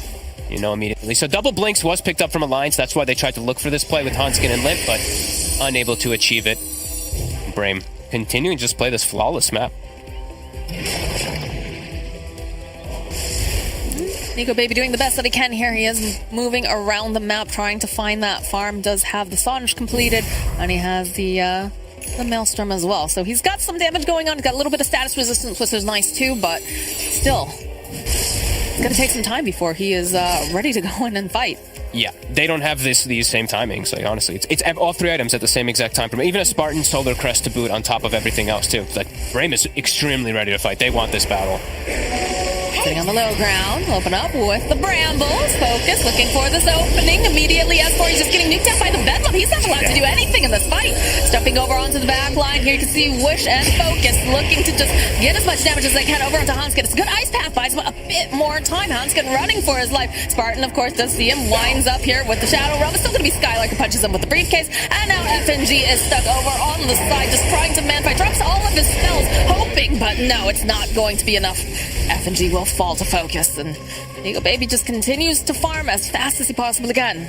You know immediately. So double blinks was picked up from Alliance. That's why they tried to look for this play with Hanskin and Limp, but unable to achieve it. BRAME continuing to just play this flawless map. Nico Baby doing the best that he can here. He is moving around the map, trying to find that farm. Does have the Songe completed, and he has the Maelstrom as well. So he's got some damage going on. He's got a little bit of status resistance, which is nice too, but still, it's going to take some time before he is ready to go in and fight. Yeah, they don't have these same timings. Like honestly, it's all 3 items at the same exact time. Even a Spartan Solar Crest to boot on top of everything else too. Like BRAME is extremely ready to fight. They want this battle. Sitting on the low ground, open up with the Brambles. Focus, looking for this opening. Immediately, S4 is just getting nuked out by the Bedlam. He's not allowed to do anything in this fight. Stepping over onto the back line. Here you can see Wish and Focus looking to just get as much damage as they can over onto Hanskin. It's a good ice path, buys him a bit more time. Hanskin running for his life. Spartan, of course, does see him. Winds up here with the Shadow Realm. It's still going to be Skylark who punches him with the briefcase. And now FNG is stuck over on the side, just trying to man fight. Drops all of his spells, hoping, but no, it's not going to be enough. FNG will fall to Focus, and Nico Baby just continues to farm as fast as he possibly can.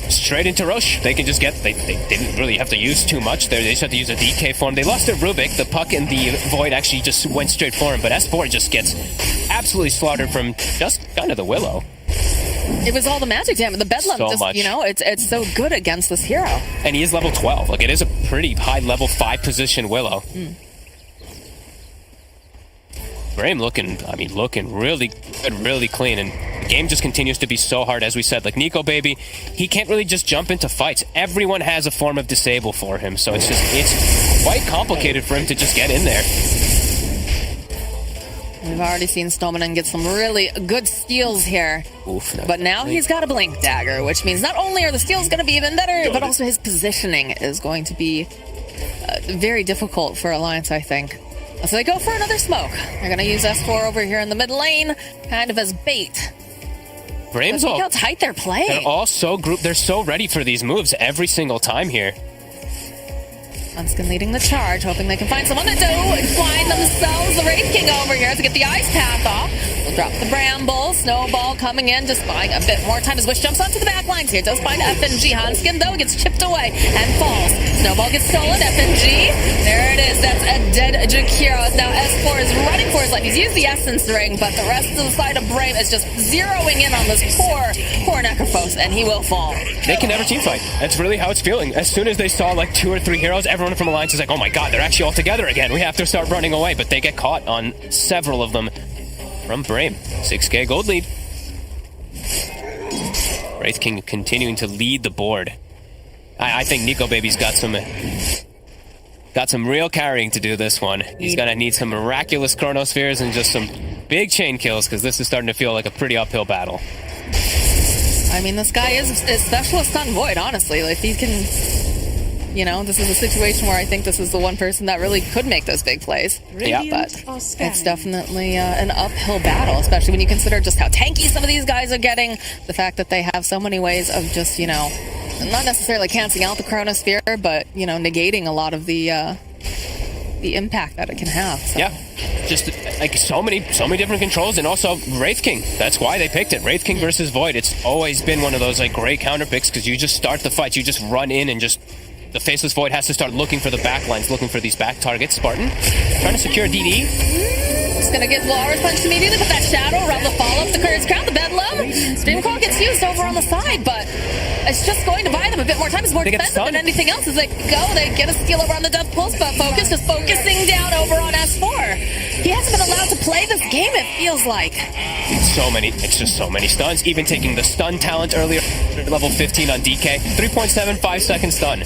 Straight into Roche. They can just get... They didn't really have to use too much there. They just had to use a DK form. They lost their Rubik. The Puck and the Void actually just went straight for him, but S4 just gets absolutely slaughtered from just kind of the Willow. It was all the magic damage. The Bedlam So just, much. it's so good against this hero. And he is level 12. Like, it is a pretty high level 5 position Willow. BRAME looking really good, really clean, and the game just continues to be so hard, as we said. Like, Nico Baby, he can't really just jump into fights. Everyone has a form of disable for him, so it's quite complicated for him to just get in there. We've already seen Stoneman get some really good steals here. Oof, But now he's got a Blink Dagger, which means not only are the steals going to be even better, but also his positioning is going to be very difficult for Alliance, I think. So they go for another smoke. They're going to use S4 over here in the mid lane, kind of as bait. BRAME's Look all, how tight they're playing. they're all so grouped. They're so ready for these moves every single time here. Hunskin leading the charge, hoping they can find someone to find themselves the Wraith King over here to get the ice path off. We'll drop the Bramble. Snowball coming in, just buying a bit more time as Wish jumps onto the back lines here. Does find FNG. Hunskin, though, gets chipped away and falls. Snowball gets stolen. FNG. There it is. That's a dead Jakiro. Now S4 is running for his life. He's used the Essence Ring, but the rest of the side of BRAME is just zeroing in on this poor Necrophos, and he will fall. They can never teamfight. That's really how it's feeling. As soon as they saw like 2 or 3 heroes, everyone from Alliance is like, oh my god, they're actually all together again. We have to start running away. But they get caught on several of them from BRAME. 6k gold lead. Wraith King continuing to lead the board. I think Nico Baby's got some real carrying to do this one. He's gonna need some miraculous Chronospheres and just some big chain kills, because this is starting to feel like a pretty uphill battle. I mean, this guy is a specialist on Void, honestly. Like, he can, you know, this is a situation where I think this is the one person that really could make those big plays. Yeah. But it's definitely an uphill battle, especially when you consider just how tanky some of these guys are getting. The fact that they have so many ways of just, you know, not necessarily canceling out the Chronosphere, but, you know, negating a lot of the impact that it can have. So. Yeah, just like so many different controls, and also Wraith King. That's why they picked it. Wraith King versus Void. It's always been one of those like great counter picks, because you just start the fight, you just run in and just the Faceless Void has to start looking for the back lines, looking for these back targets. Spartan trying to secure DD. Just gonna get Walrus Punch immediately, put that shadow around the follow-up, the Courage Crown, the Bedlam. Dreamcall gets used over on the side, but it's just going to buy them a bit more time. It's more expensive than anything else as they go. They get a steal over on the Death Pulse, but Focus just focusing down over on S4. He hasn't been allowed to play this game, it feels like. It's just so many stuns. Even taking the stun talent earlier, level 15 on DK. 3.75 second stun.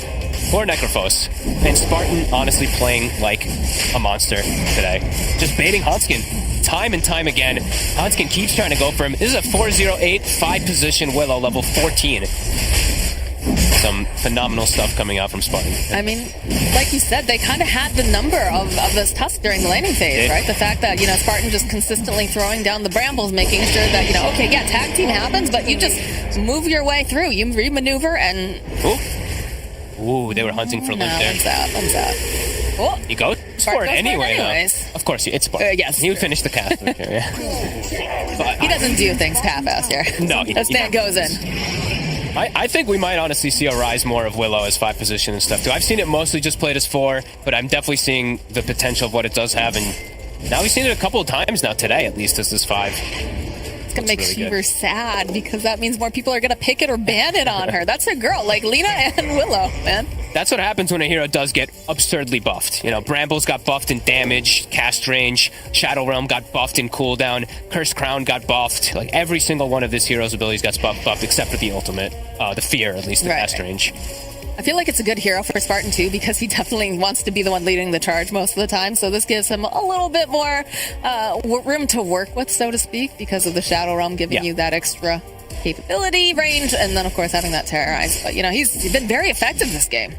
Poor Necrophos. And Spartan honestly playing like a monster today. Just baiting Hanskin time and time again. Hanskin keeps trying to go for him. This is a 408, 5 position Willow, level 14. Some phenomenal stuff coming out from Spartan. I mean, like you said, they kind of had the number of this Tusk during the laning phase, right? The fact that, you know, Spartan just consistently throwing down the Brambles, making sure that, you know, okay, yeah, tag team happens, but you just move your way through. You remaneuver and... Ooh, they were hunting for loot there. One's out. Oh, He goes for it anyway, anyways. though. Of course, it's Spartan. Yes. He would finish the cast. Yeah. But, He doesn't do things half-assed here. No, This man goes in. I think we might honestly see a rise more of Willow as 5 position and stuff too. I've seen it mostly just played as 4, but I'm definitely seeing the potential of what it does have, and now we've seen it a couple of times now today, at least as this 5. It's gonna make Sheever sad, because that means more people are gonna pick it or ban it on her. That's her girl, like Lena and Willow, man. That's what happens when a hero does get absurdly buffed. You know, Brambles got buffed in damage, cast range, Shadow Realm got buffed in cooldown, Cursed Crown got buffed. Like, every single one of this hero's abilities got buffed except for the ultimate, the Fear, at least the cast range. I feel like it's a good hero for Spartan too, because he definitely wants to be the one leading the charge most of the time. So this gives him a little bit more room to work with, so to speak, because of the Shadow Realm giving you that extra capability, range, and then of course having that Terrorize. But you know, he's been very effective this game.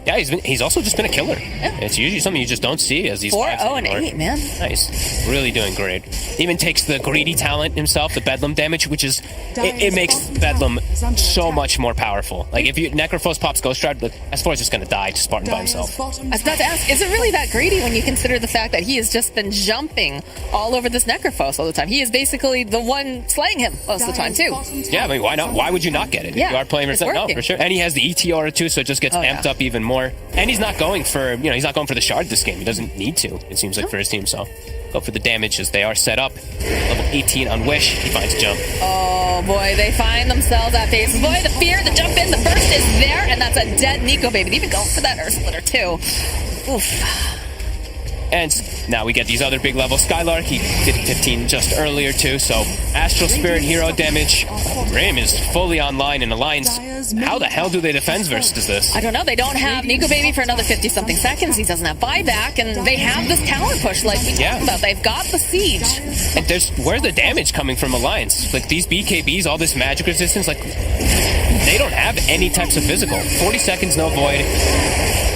Yeah, he's also just been a killer. Yeah. It's usually something you just don't see as these 4-0-8, man. Nice. Really doing great. Even takes the greedy talent himself, the Bedlam damage, which is it makes Bedlam so much more powerful. Like, if Necrophos pops Ghost Stride, S4 is just gonna die to Spartan by himself. I was about to ask, is it really that greedy when you consider the fact that he has just been jumping all over this Necrophos all the time? He is basically the one slaying him most of the time too. Yeah, I mean, why not? Why would you not get it? Yeah, if you are playing for no, for sure. And he has the ET aura too, so it just gets amped up even more. And he's not going for, he's not going for the shard this game. He doesn't need to, it seems like, for his team. So go for the damage as they are set up. Level 18 on Wish. He finds a jump. Oh boy, they find themselves at Faces. Boy, the fear, the jump in, the burst is there, and that's a dead Nico Baby. They even go for that Earth Splitter too. Oof. And now we get these other big levels. Skylark, he did 15 just earlier too, so Astral Spirit hero damage. BRAME is fully online in Alliance. how the hell do they defend versus this? I don't know. They don't have Nico Baby for another 50-something seconds. He doesn't have buyback, and they have this tower push like we talked about. They've got the siege. And where's the damage coming from Alliance? Like, these BKBs, all this magic resistance, like, they don't have any types of physical. 40 seconds, no void.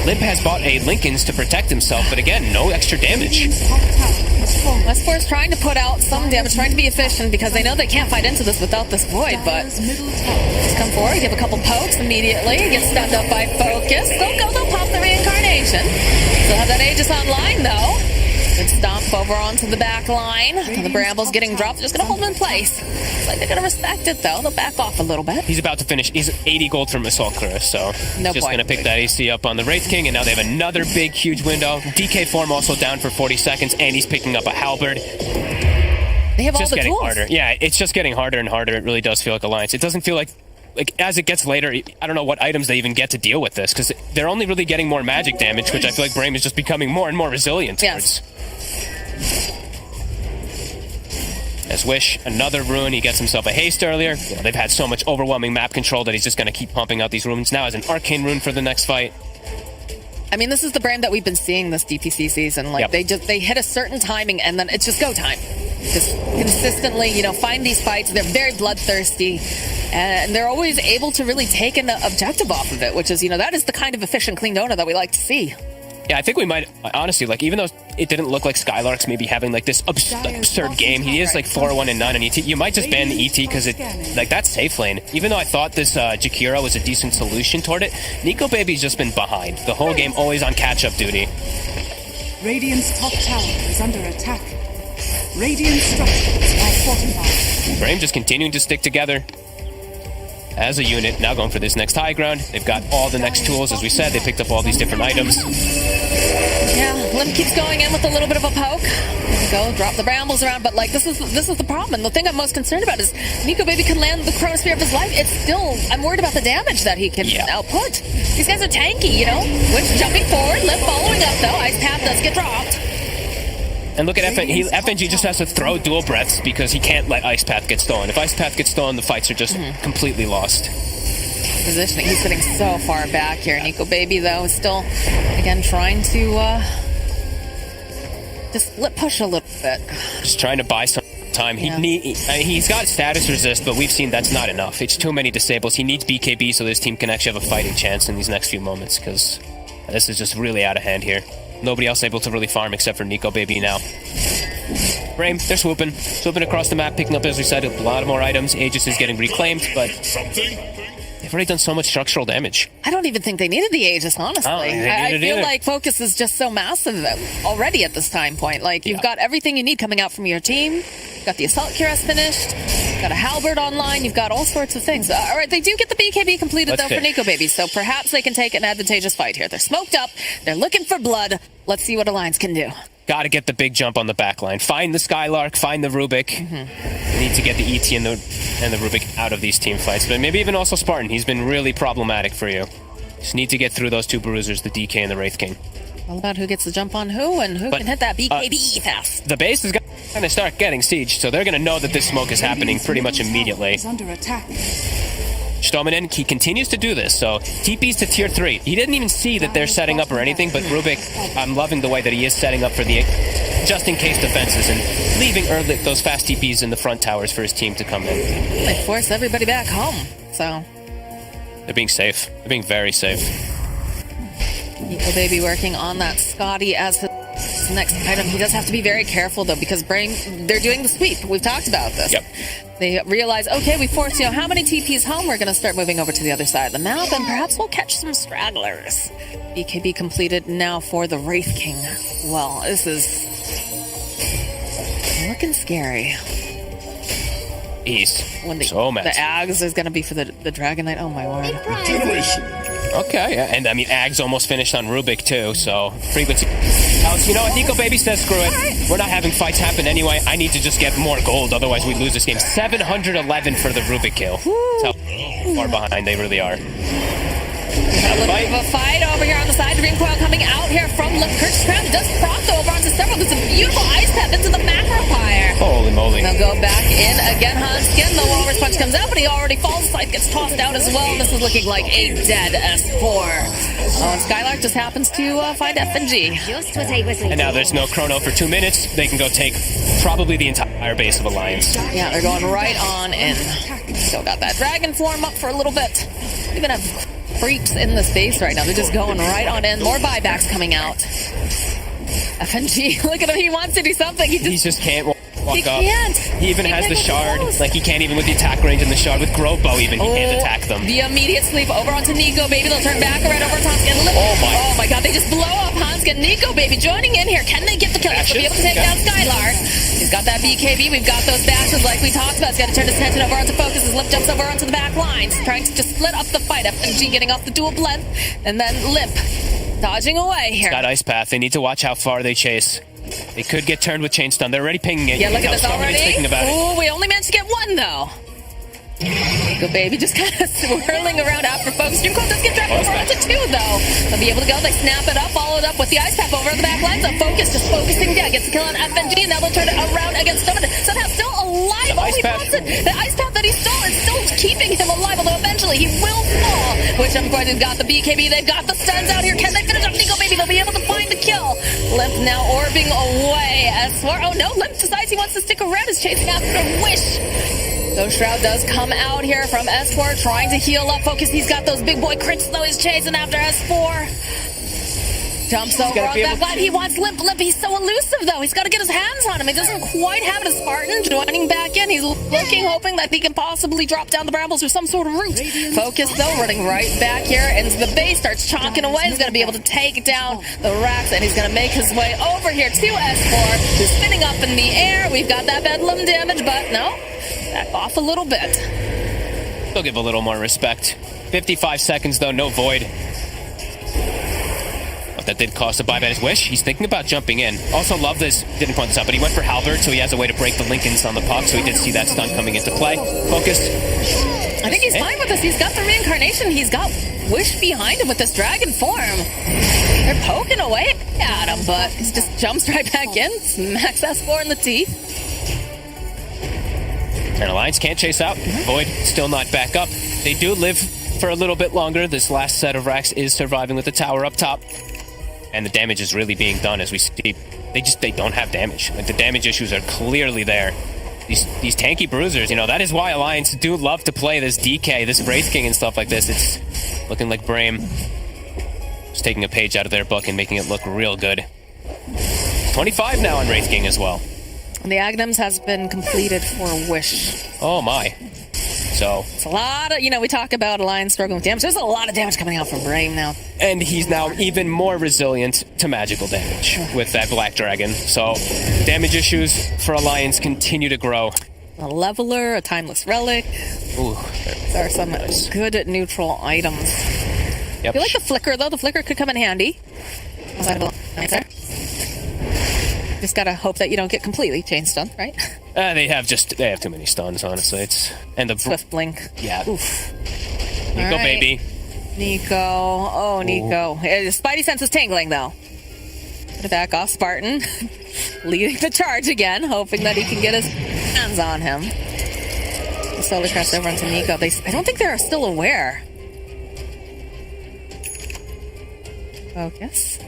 Limp has bought a Lincoln's to protect himself, but again, no extra damage. West4 is trying to put out some damage, trying to be efficient, because they know they can't fight into this without this void, but just come forward, give a couple pokes immediately, get stunned up by Focus. They'll pop the reincarnation. Still have that Aegis online, though. Good stomp over onto the back line. The Bramble's getting dropped. Just going to hold him in place. Looks like they're going to respect it, though. They'll back off a little bit. He's about to finish. He's 80 gold from Assault Cuirass, so no just going to pick that AC up on the Wraith King, and now they have another big, huge window. DK form also down for 40 seconds, and he's picking up a Halberd. They have all the getting tools. Harder. Yeah, it's just getting harder and harder. It really does feel like Alliance. It doesn't feel like as it gets later, I don't know what items they even get to deal with this, because they're only really getting more magic damage, which I feel like BRAME is just becoming more and more resilient towards. As Wish, another rune. He gets himself a haste earlier. You know, they've had so much overwhelming map control that he's just going to keep pumping out these runes. Now has an arcane rune for the next fight. I mean, this is the BRAME that we've been seeing this DPC season. Like, they hit a certain timing, and then it's just go time. Just consistently, find these fights. They're very bloodthirsty, and they're always able to really take an objective off of it, which is, that is the kind of efficient, clean Dota that we like to see. Yeah, I think we might, honestly, like, even though it didn't look like Skylark's maybe having, like, this absurd game, he is, like, 4-1 and 9 on ET. You might just ban the ET because that's safe lane. Even though I thought this Jakiro was a decent solution toward it, Nico Baby's just been behind. The whole game always on catch-up duty. Radiant's top tower is under attack. Radiant structures are fortified. BRAME just continuing to stick together as a unit, now going for this next high ground. They've got all the next tools, as we said. They picked up all these different items. Yeah, Limp keeps going in with a little bit of a poke. Go, drop the brambles around, but like this is the problem. And the thing I'm most concerned about is Nico Baby can land the Chronosphere of his life. It's still, I'm worried about the damage that he can output. These guys are tanky, Witch jumping forward, Limp following up though. Ice Path does get dropped. And look at FNG just has to throw dual breaths because he can't let Ice Path get stolen. If Ice Path gets stolen, the fights are just completely lost. Positioning, he's sitting so far back here. Nico Baby, though, is still, again, trying to just push a little bit. Just trying to buy some time. He's got status resist, but we've seen that's not enough. It's too many disables. He needs BKB so this team can actually have a fighting chance in these next few moments, because this is just really out of hand here. Nobody else able to really farm except for Nico Baby now. BRAME, they're swooping across the map, picking up, as we said, a lot of more items. Aegis is getting reclaimed, but they've already done so much structural damage. I don't even think they needed the Aegis, honestly. I feel like Focus is just so massive already at this time point. Like, you've got everything you need coming out from your team. You've got the Assault Cuirass finished. You've got a Halberd online. You've got all sorts of things. All right, they do get the BKB completed, though, for Nico Baby, so perhaps they can take an advantageous fight here. They're smoked up. They're looking for blood. Let's see what Alliance can do. Got to get the big jump on the back line. Find the Skylark, find the Rubik. Need to get the ET and the Rubik out of these team fights. But maybe even also Spartan. He's been really problematic for you. Just need to get through those two bruisers, the DK and the Wraith King. All about who gets the jump on who and who can hit that BKB fast. The base is going to start getting sieged, so they're going to know that this smoke is happening pretty much immediately. Under attack. Stominen, he continues to do this, so TP's to tier 3. He didn't even see that they're setting up or anything, but Rubik, I'm loving the way that he is setting up for the just-in-case defenses and leaving early those fast TPs in the front towers for his team to come in. They force everybody back home, so... They're being safe. They're being very safe. Nico Baby working on that Scotty as his next item. He does have to be very careful, though, because BRAME, they're doing the sweep. We've talked about this. Yep. They realize, okay, we forced, how many TPs home? We're going to start moving over to the other side of the map, and perhaps we'll catch some stragglers. BKB completed now for the Wraith King. Well, this is looking scary. He's so mad. The Ags is going to be for the Dragon Knight. Oh, my word. Okay, yeah. And I mean, Ag's almost finished on Rubik too, so frequency. You know what? Nico Baby says, screw it. We're not having fights happen anyway. I need to just get more gold, otherwise we lose this game. 711 for the Rubik kill. That's how far behind they really are. A little bit of a fight over here on the side. Dream Coil coming out here from Limp. Kurtz's Crown does proc though over onto several. There's a beautiful ice path into the macro fire. Holy moly. they'll go back in again. Hanskin, the Walrus Punch comes out, but he already falls. Scythe gets tossed out as well. This is looking like a dead S4. Oh, and Skylark just happens to find FNG. Just what I was And now there's no chrono for 2 minutes. They can go take probably the entire base of Alliance. Yeah, they're going right on in. Still got that dragon form up for a little bit. Even have creeps in the space right now. They're just going right on in. More buybacks coming out. FNG, look at him. He wants to do something. He just can't walk He up. can't. He even has the shard. Like, he can't even with the attack range in the shard. With Grove Bow even, he can't attack them. The immediate sleep over onto Nico, baby. They'll turn back around over to Hanskin. Oh my god, they just blow up Hanskin. Nico, baby, joining in here. Can they get the kill? He'll be able to take down Skylark. He's got that BKB. We've got those dashes like we talked about. He's got to turn his attention over onto Focus. His Lip jumps over onto the back lines. Trying to just split up the fight. FNG getting off the dual blend. And then Lip dodging away here. Got Ice Path. They need to watch how far they chase. They could get turned with Chain Stun. They're already pinging it. Yeah, look at this already. Thinking about it. Ooh, we only managed to get one, though. Nico, baby, just kind of swirling around after Focus. Dream Cold does get dropped over onto 2, though. They'll be able to go. They snap it up, followed up with the Ice Path over the back line. So Focus just focusing down. Gets the kill on FNG, and now they'll turn it around against Stomach. Somehow still alive. Oh, he pops it. The Ice Path that he stole is still keeping him alive, although eventually he will fall. Which, of course, they've got the BKB. They've got the stuns out here. Can they finish up Nico, baby? They'll be able to find the kill. Limp now orbing away. S4. Oh, no. Limp decides he wants to stick around. Is chasing after Wish. Ghost Shroud does come out here from S4, trying to heal up Focus. He's got those big boy crits, though. He's chasing after S4. Jumps over on that line. He wants Limp. Limp, he's so elusive, though. He's got to get his hands on him. He doesn't quite have it. A Spartan joining back in. He's looking, hoping that he can possibly drop down the brambles through some sort of route. Focus, though, running right back here into the base. Starts chalking away. He's going to be able to take down the racks, and he's going to make his way over here to S4, who's spinning up in the air. We've got that bedlam damage, but no. Back off a little bit. They'll give a little more respect. 55 seconds, though. No Void. That did cost a buyback his Wish. He's thinking about jumping in. Also, love this. Didn't point this out, but he went for Halberd, so he has a way to break the Lincolns on the puck, so he did see that stun coming into play. Focus. I think he's fine with this. He's got the reincarnation. He's got Wish behind him with this dragon form. They're poking away at him, but he just jumps right back in. Smacks S4 in the teeth. And Alliance can't chase out. Void still not back up. They do live for a little bit longer. This last set of racks is surviving with the tower up top. And the damage is really being done as we see. They don't have damage. Like, the damage issues are clearly there. These tanky bruisers, you know, that is why Alliance do love to play this DK, this Wraith King and stuff like this. It's looking like BRAME is taking a page out of their book and making it look real good. 25 now on Wraith King as well. The Agnems has been completed for Wish. Oh my. So it's a lot of, we talk about Alliance struggling with damage. There's a lot of damage coming out from BRAME now. And he's now even more resilient to magical damage with that Black Dragon. So damage issues for Alliance continue to grow. A Leveler, a Timeless Relic. Ooh, there are some good neutral items. Yep. I feel like the Flicker, though. The Flicker could come in handy. Just gotta hope that you don't get completely chain stunned, right? They have too many stuns, honestly. And the Swift Blink. Yeah. Oof. Nico, baby. Nico. Oh, Nico. His Spidey sense is tingling, though. Gonna back off Spartan. Leading the charge again, hoping that he can get his hands on him. The Solar Crest over onto Nico. I don't think they're still aware. Focus.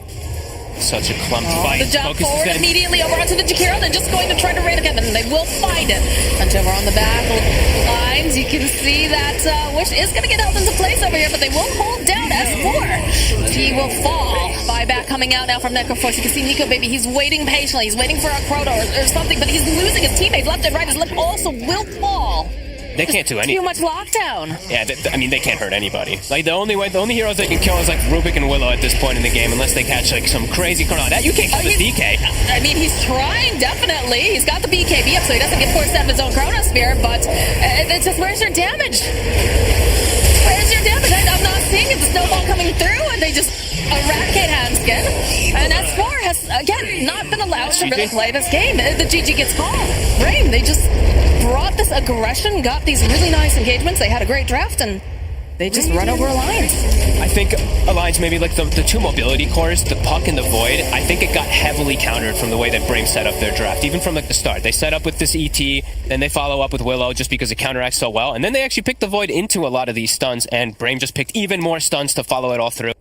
Such a clumped fight. The jump forward immediately over onto the Jakiro. They're just going to try to raid again, and they will find it. Punch over on the back lines. You can see that Wish is going to get held into place over here, but they will hold down S4. He will fall. Buyback coming out now from Necroforce. You can see Nico, baby. He's waiting patiently. He's waiting for a Crota or something, but he's losing his teammates left and right. His Lip also will fall. They can't do anything. Too much lockdown. Yeah, they can't hurt anybody. Like, the only heroes they can kill is like Rubik and Willow at this point in the game, unless they catch like some crazy chrono. That you can't kill this DK. I mean, he's trying, definitely. He's got the BKB up, so he doesn't get forced out of his own Chrono Spear, but it's just, where's your damage? Where's your damage? I'm not seeing it. The snowball coming through, and they just eradicate Hanskin. And S4 has, again, not been allowed to really play this game. The GG gets called. BRAME, they just brought this aggression, got these really nice engagements. They had a great draft, and they just run over Alliance. I think Alliance, maybe like the two mobility cores, the Puck and the Void, I think it got heavily countered from the way that BRAME set up their draft, even from like the start. They set up with this ET, then they follow up with Willow just because it counteracts so well, and then they actually picked the Void into a lot of these stuns, and BRAME just picked even more stuns to follow it all through.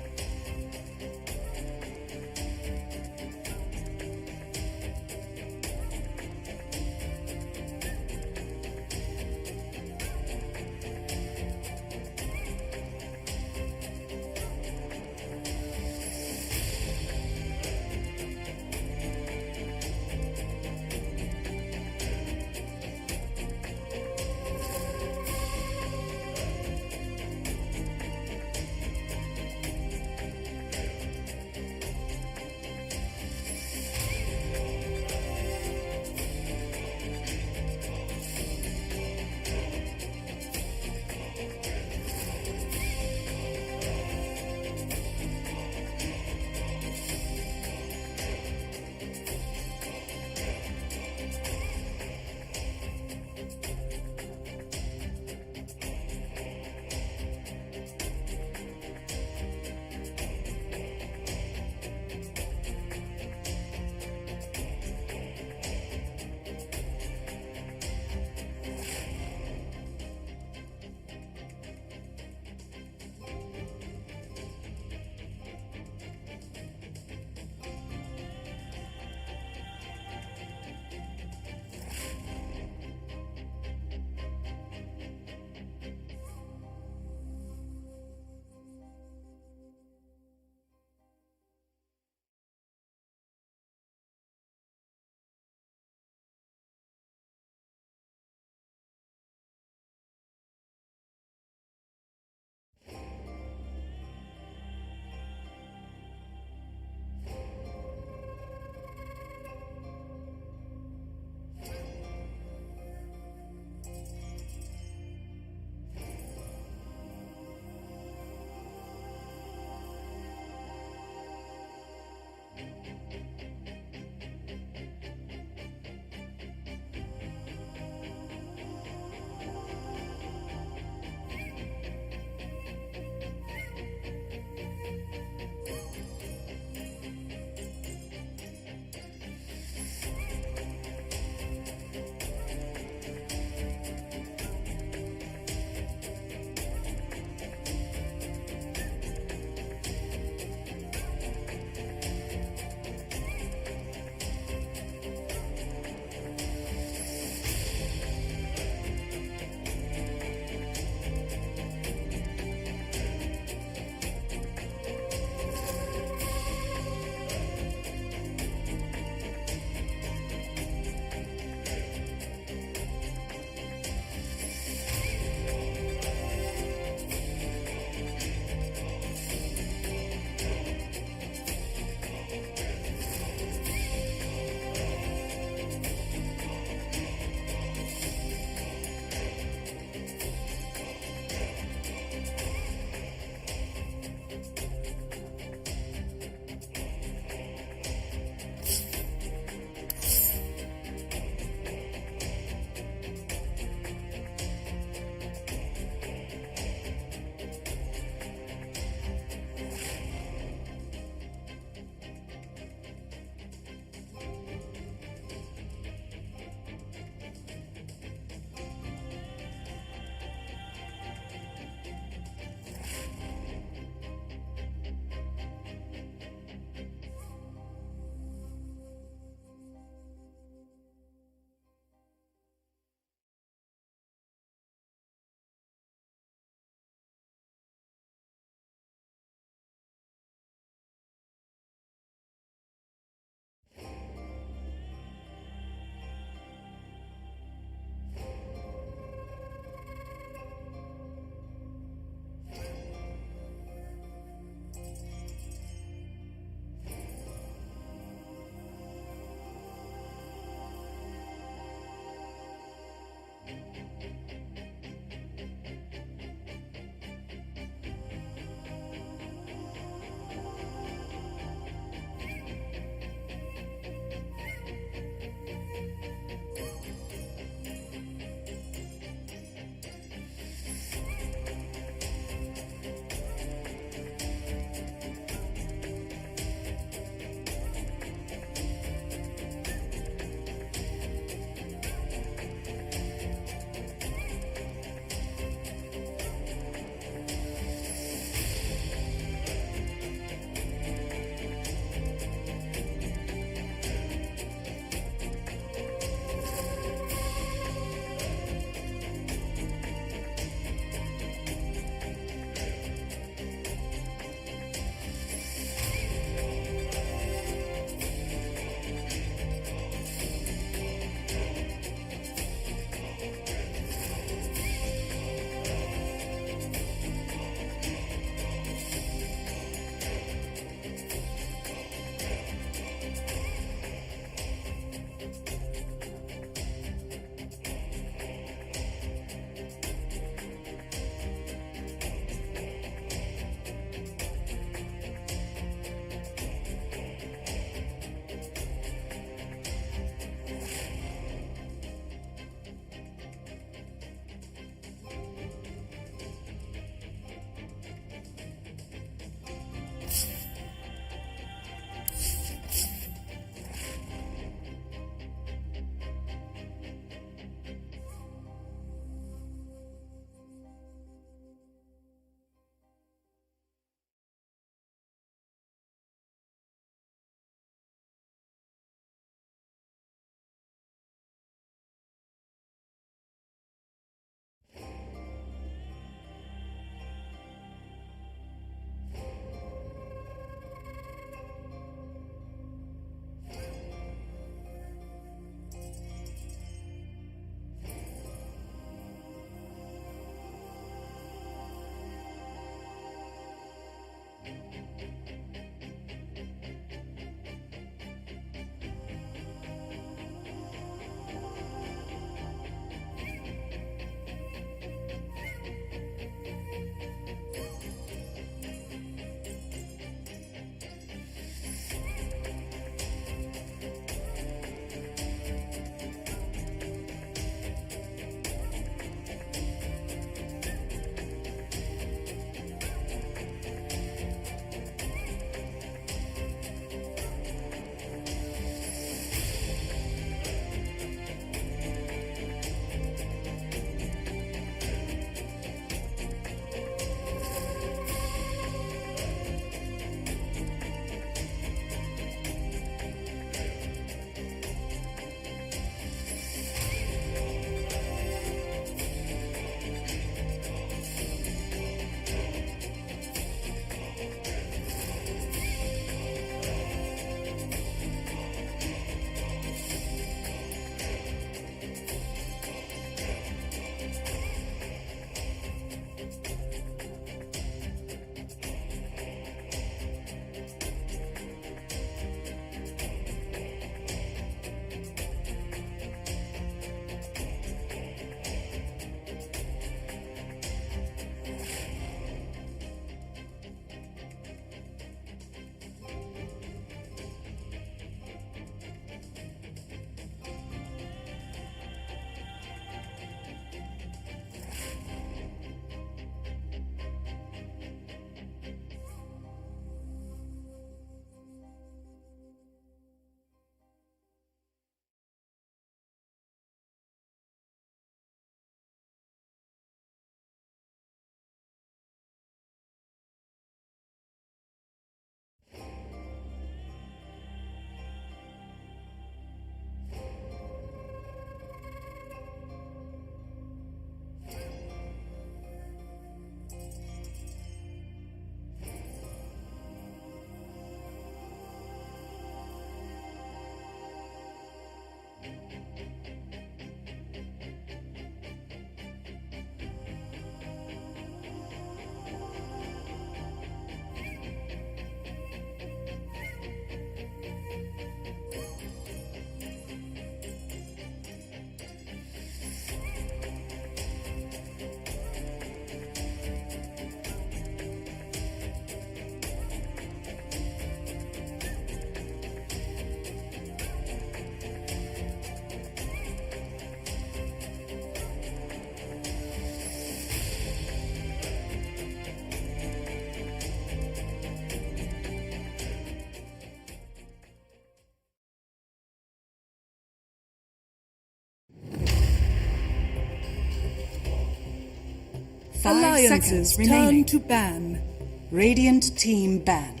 5 Alliances seconds remaining. turn to ban. Radiant team ban.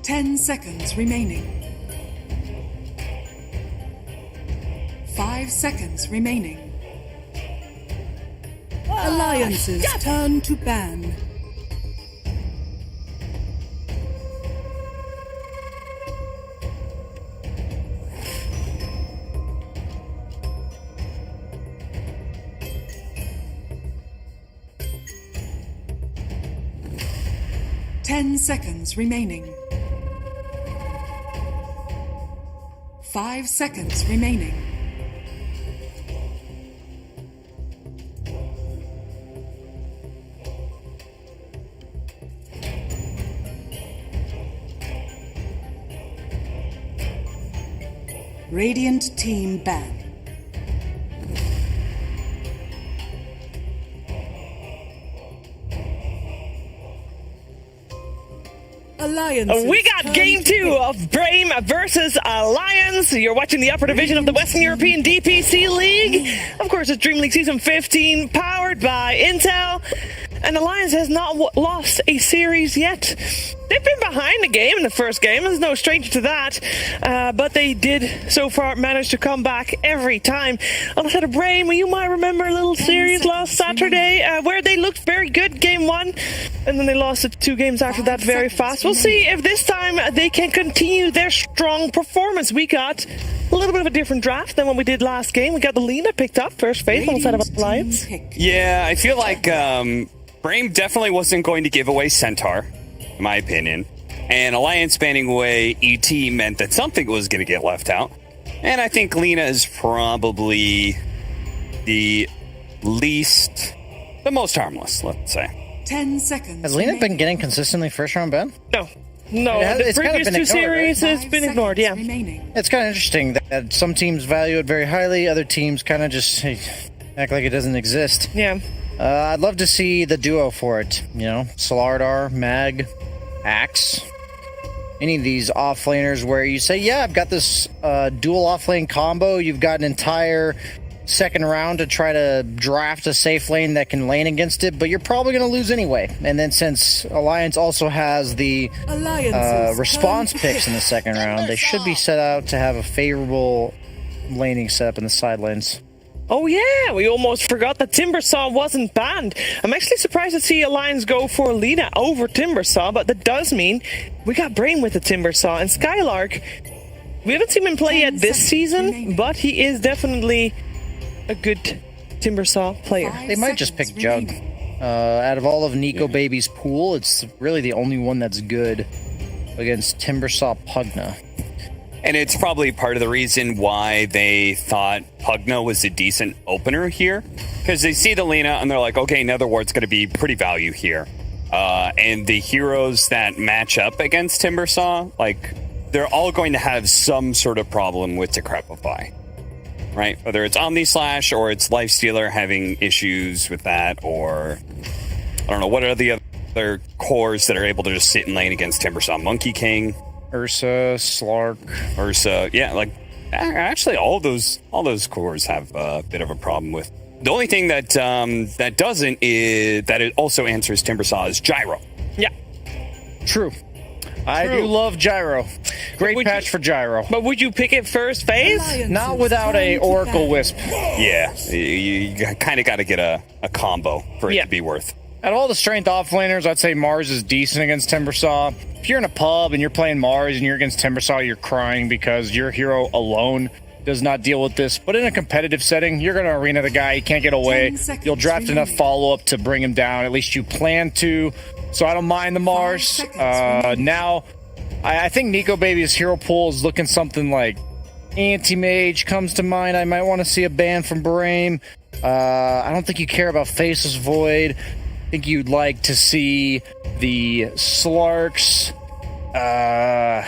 Ten seconds remaining. 5 seconds remaining. Alliances turn to ban. Ten seconds remaining. 5 seconds remaining. Radiant team ban. Alliances We got turn game to 2 of BRAME versus Alliance. You're watching the upper division of the Western European DPC League. Of course, it's DreamLeague Season 15, powered by Intel. And Alliance has not lost a series yet. They've been behind the game in the first game. There's no stranger to that. But they did, so far, manage to come back every time. On the side of BRAME, you might remember a little series last Saturday where they looked very good game 1. And then they lost the 2 games after that very fast. We'll see if this time they can continue their strong performance. We got a little bit of a different draft than what we did last game. We got the Lina picked up, first phase on the side of Alliance. Yeah, I feel like BRAME definitely wasn't going to give away Centaur, in my opinion. And Alliance banning away ET meant that something was going to get left out. And I think Lina is probably the most harmless, let's say. 10 seconds. Has Lena been getting consistently first round ban? No, It's the kind of previous been 2 ignored, series has been ignored, yeah. It's kind of interesting that some teams value it very highly, other teams kind of just act like it doesn't exist. Yeah. I'd love to see the duo for it. You know, Solardar, Mag, Axe. Any of these offlaners where you say, yeah, I've got this dual offlane combo. You've got an entire second round to try to draft a safe lane that can lane against it, but you're probably going to lose anyway. And then since Alliance also has the response picks in the second round, they should be set out to have a favorable laning setup in the side lanes. Oh yeah, we almost forgot that Timbersaw wasn't banned. I'm actually surprised to see Alliance go for Lina over Timbersaw, but that does mean we got BRAME with the Timbersaw. And Skylark, we haven't seen him play yet this season, but he is definitely a good Timbersaw player. They might just pick Jug. Out of all of Nico Baby's pool, it's really the only one that's good against Timbersaw Pugna. And it's probably part of the reason why they thought Pugna was a decent opener here. Because they see the Lina and they're like, okay, Netherwart's going to be pretty value here. And the heroes that match up against Timbersaw, like, they're all going to have some sort of problem with Decrepify. Right? Whether it's Omni Slash or it's Lifestealer having issues with that, or I don't know, what are the other cores that are able to just sit in lane against Timbersaw? Monkey King, Ursa, Slark. Ursa, yeah, like actually all those cores have a bit of a problem with. The only thing that that doesn't is that it also answers Timbersaw is Gyro. Yeah. True. I do love Gyro. Great patch for Gyro. But would you pick it first phase? Not without a Oracle Wisp. Yeah, you kind of got to get a combo for it to be worth. Out of all the strength offlaners, I'd say Mars is decent against Timbersaw. If you're in a pub and you're playing Mars and you're against Timbersaw, you're crying because your hero alone does not deal with this. But in a competitive setting, you're going to arena the guy. He can't get away. You'll draft enough follow-up to bring him down. At least you plan to. So I don't mind the Mars. Now, I think Nico Baby's hero pool is looking something like Anti-Mage comes to mind. I might want to see a ban from BRAME. I don't think you care about Faceless Void. I think you'd like to see the Slarks. I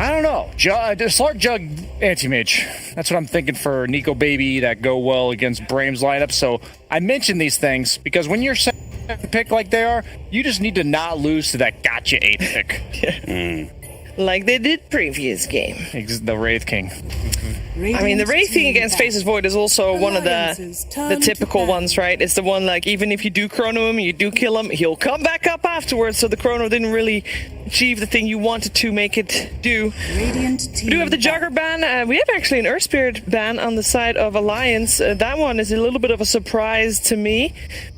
I don't know. Slark Jug Anti-Mage. That's what I'm thinking for Nico Baby that go well against BRAME's lineup. So I mention these things because when you're second pick like they are, you just need to not lose to that gotcha 8th pick. Like they did previous game. The Wraith King. I mean, the Wraith King against Faces Void is also one of the typical ones, right? It's the one, like, even if you do chrono him, you do kill him, he'll come back up afterwards, so the chrono didn't really achieve the thing you wanted to make it do. We do have the Jugger ban. We have actually an Earth Spirit ban on the side of Alliance. That one is a little bit of a surprise to me,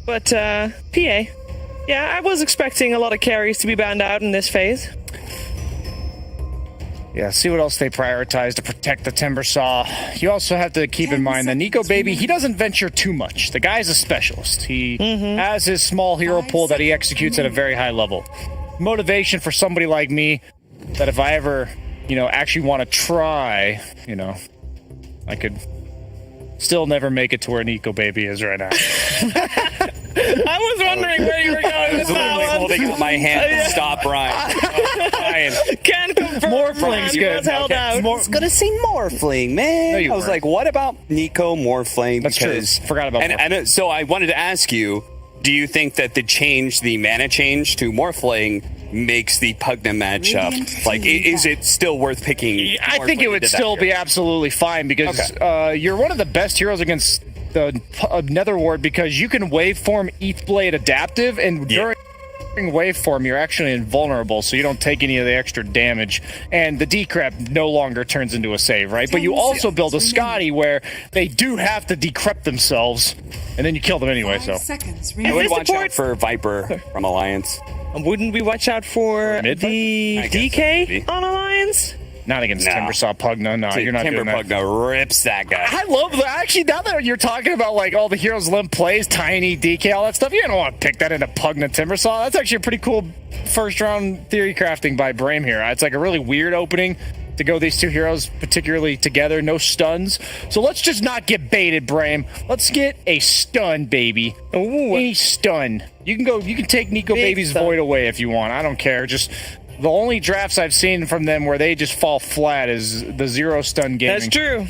but PA. Yeah, I was expecting a lot of carries to be banned out in this phase. Yeah, see what else they prioritize to protect the Timber Saw. You also have to keep in mind that Nico Baby, he doesn't venture too much. The guy's a specialist. He has his small hero pool that he executes at a very high level. Motivation for somebody like me, that if I ever, actually want to try, I could still never make it to where Nico Baby is right now. I was wondering where you were going with that one. Holding up my hand to stop Ryan. Ryan. Can confirm Morphling's good. was held out. I was gonna say Morphling, man. No, I was like, what about Nico Morphling? That's true. Forgot about Morphling. And so I wanted to ask you, do you think that the mana change to Morphling makes the Pugna matchup, like, is it still worth picking? I think it would still be absolutely fine because you're one of the best heroes against the Nether Ward because you can waveform ETH Blade adaptive, and during waveform you're actually invulnerable, so you don't take any of the extra damage, and the decrep no longer turns into a save, right? But you also build a Scotty where they do have to decrep themselves, and then you kill them anyway. So I would watch out for Viper from Alliance. Wouldn't we watch out for the DK on Alliance? Not against Timbersaw Pugna. No, you're not doing that. Pugna rips that guy. I love that. Actually, now that you're talking about like all the heroes Limp plays, Tiny, DK, all that stuff, you don't want to pick that into Pugna Timbersaw. That's actually a pretty cool first round theory crafting by BRAME here. It's like a really weird opening to go these two heroes particularly together. No stuns. So let's just not get baited, BRAME. Let's get a stun, baby. Ooh. A stun. You can take Nico Baby's Void away if you want. I don't care. Just the only drafts I've seen from them where they just fall flat is the zero stun gaming. That's true.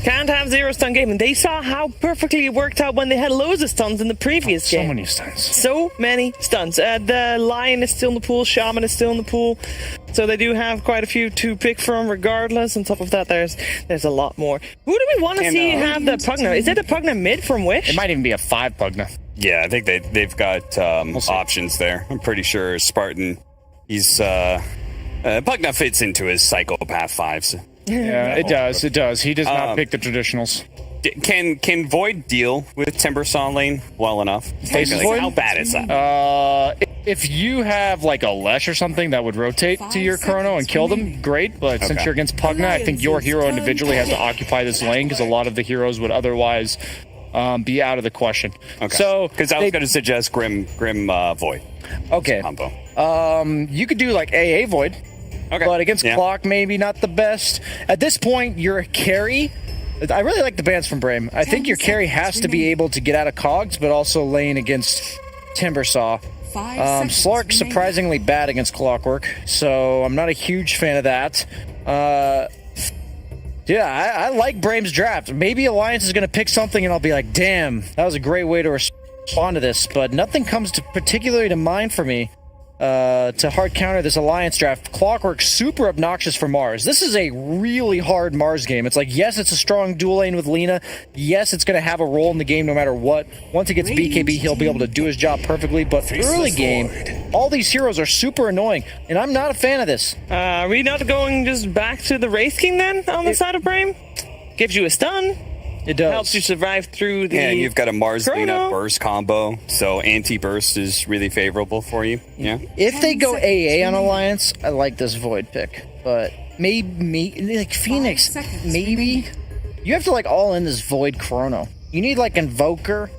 Can't have zero stun gaming. They saw how perfectly it worked out when they had loads of stuns in the previous game. So many stuns. So many stuns. The Lion is still in the pool. Shaman is still in the pool. So they do have quite a few to pick from regardless. On top of that, there's a lot more. Who do we want to see have the Pugna? Is it a Pugna mid from Wish? It might even be a 5 Pugna. Yeah, I think they've got options there. I'm pretty sure Spartan, he's Pugna fits into his Psychopath 5s. Yeah, it does. He does not pick the traditionals. Can Void deal with Timbersaw lane well enough? Faces Void? How bad is that? If you have like a Lesh or something that would rotate to your Chrono and kill them, great. But since you're against Pugna, I think your hero individually has to occupy this lane because a lot of the heroes would otherwise be out of the question. Okay. So because I was going to suggest Grim Void. Okay. Combo. You could do like AA Void. Okay. But against Clock, maybe not the best. At this point, your carry... I really like the bans from BRAME. I think your carry has to be able to get out of cogs, but also lane against Timbersaw. Slark surprisingly bad against Clockwork, so I'm not a huge fan of that. I like BRAME's draft. Maybe Alliance is going to pick something and I'll be like, damn, that was a great way to respond to this, but nothing comes particularly to mind for me. To hard counter this Alliance draft. Clockwork's super obnoxious for Mars. This is a really hard Mars game. It's like, yes, it's a strong dual lane with Lina. Yes, it's going to have a role in the game no matter what. Once he gets BKB, he'll be able to do his job perfectly. But early game, all these heroes are super annoying, and I'm not a fan of this. Are we not going just back to the Wraith King then on the side of BRAME? Gives you a stun. It does. Helps you survive through the you've got a Mars Lina burst combo, so anti-burst is really favorable for you. Yeah. If they go AA on Alliance, I like this Void pick. But maybe like Phoenix, maybe you have to like all in this Void Chrono. You need like Invoker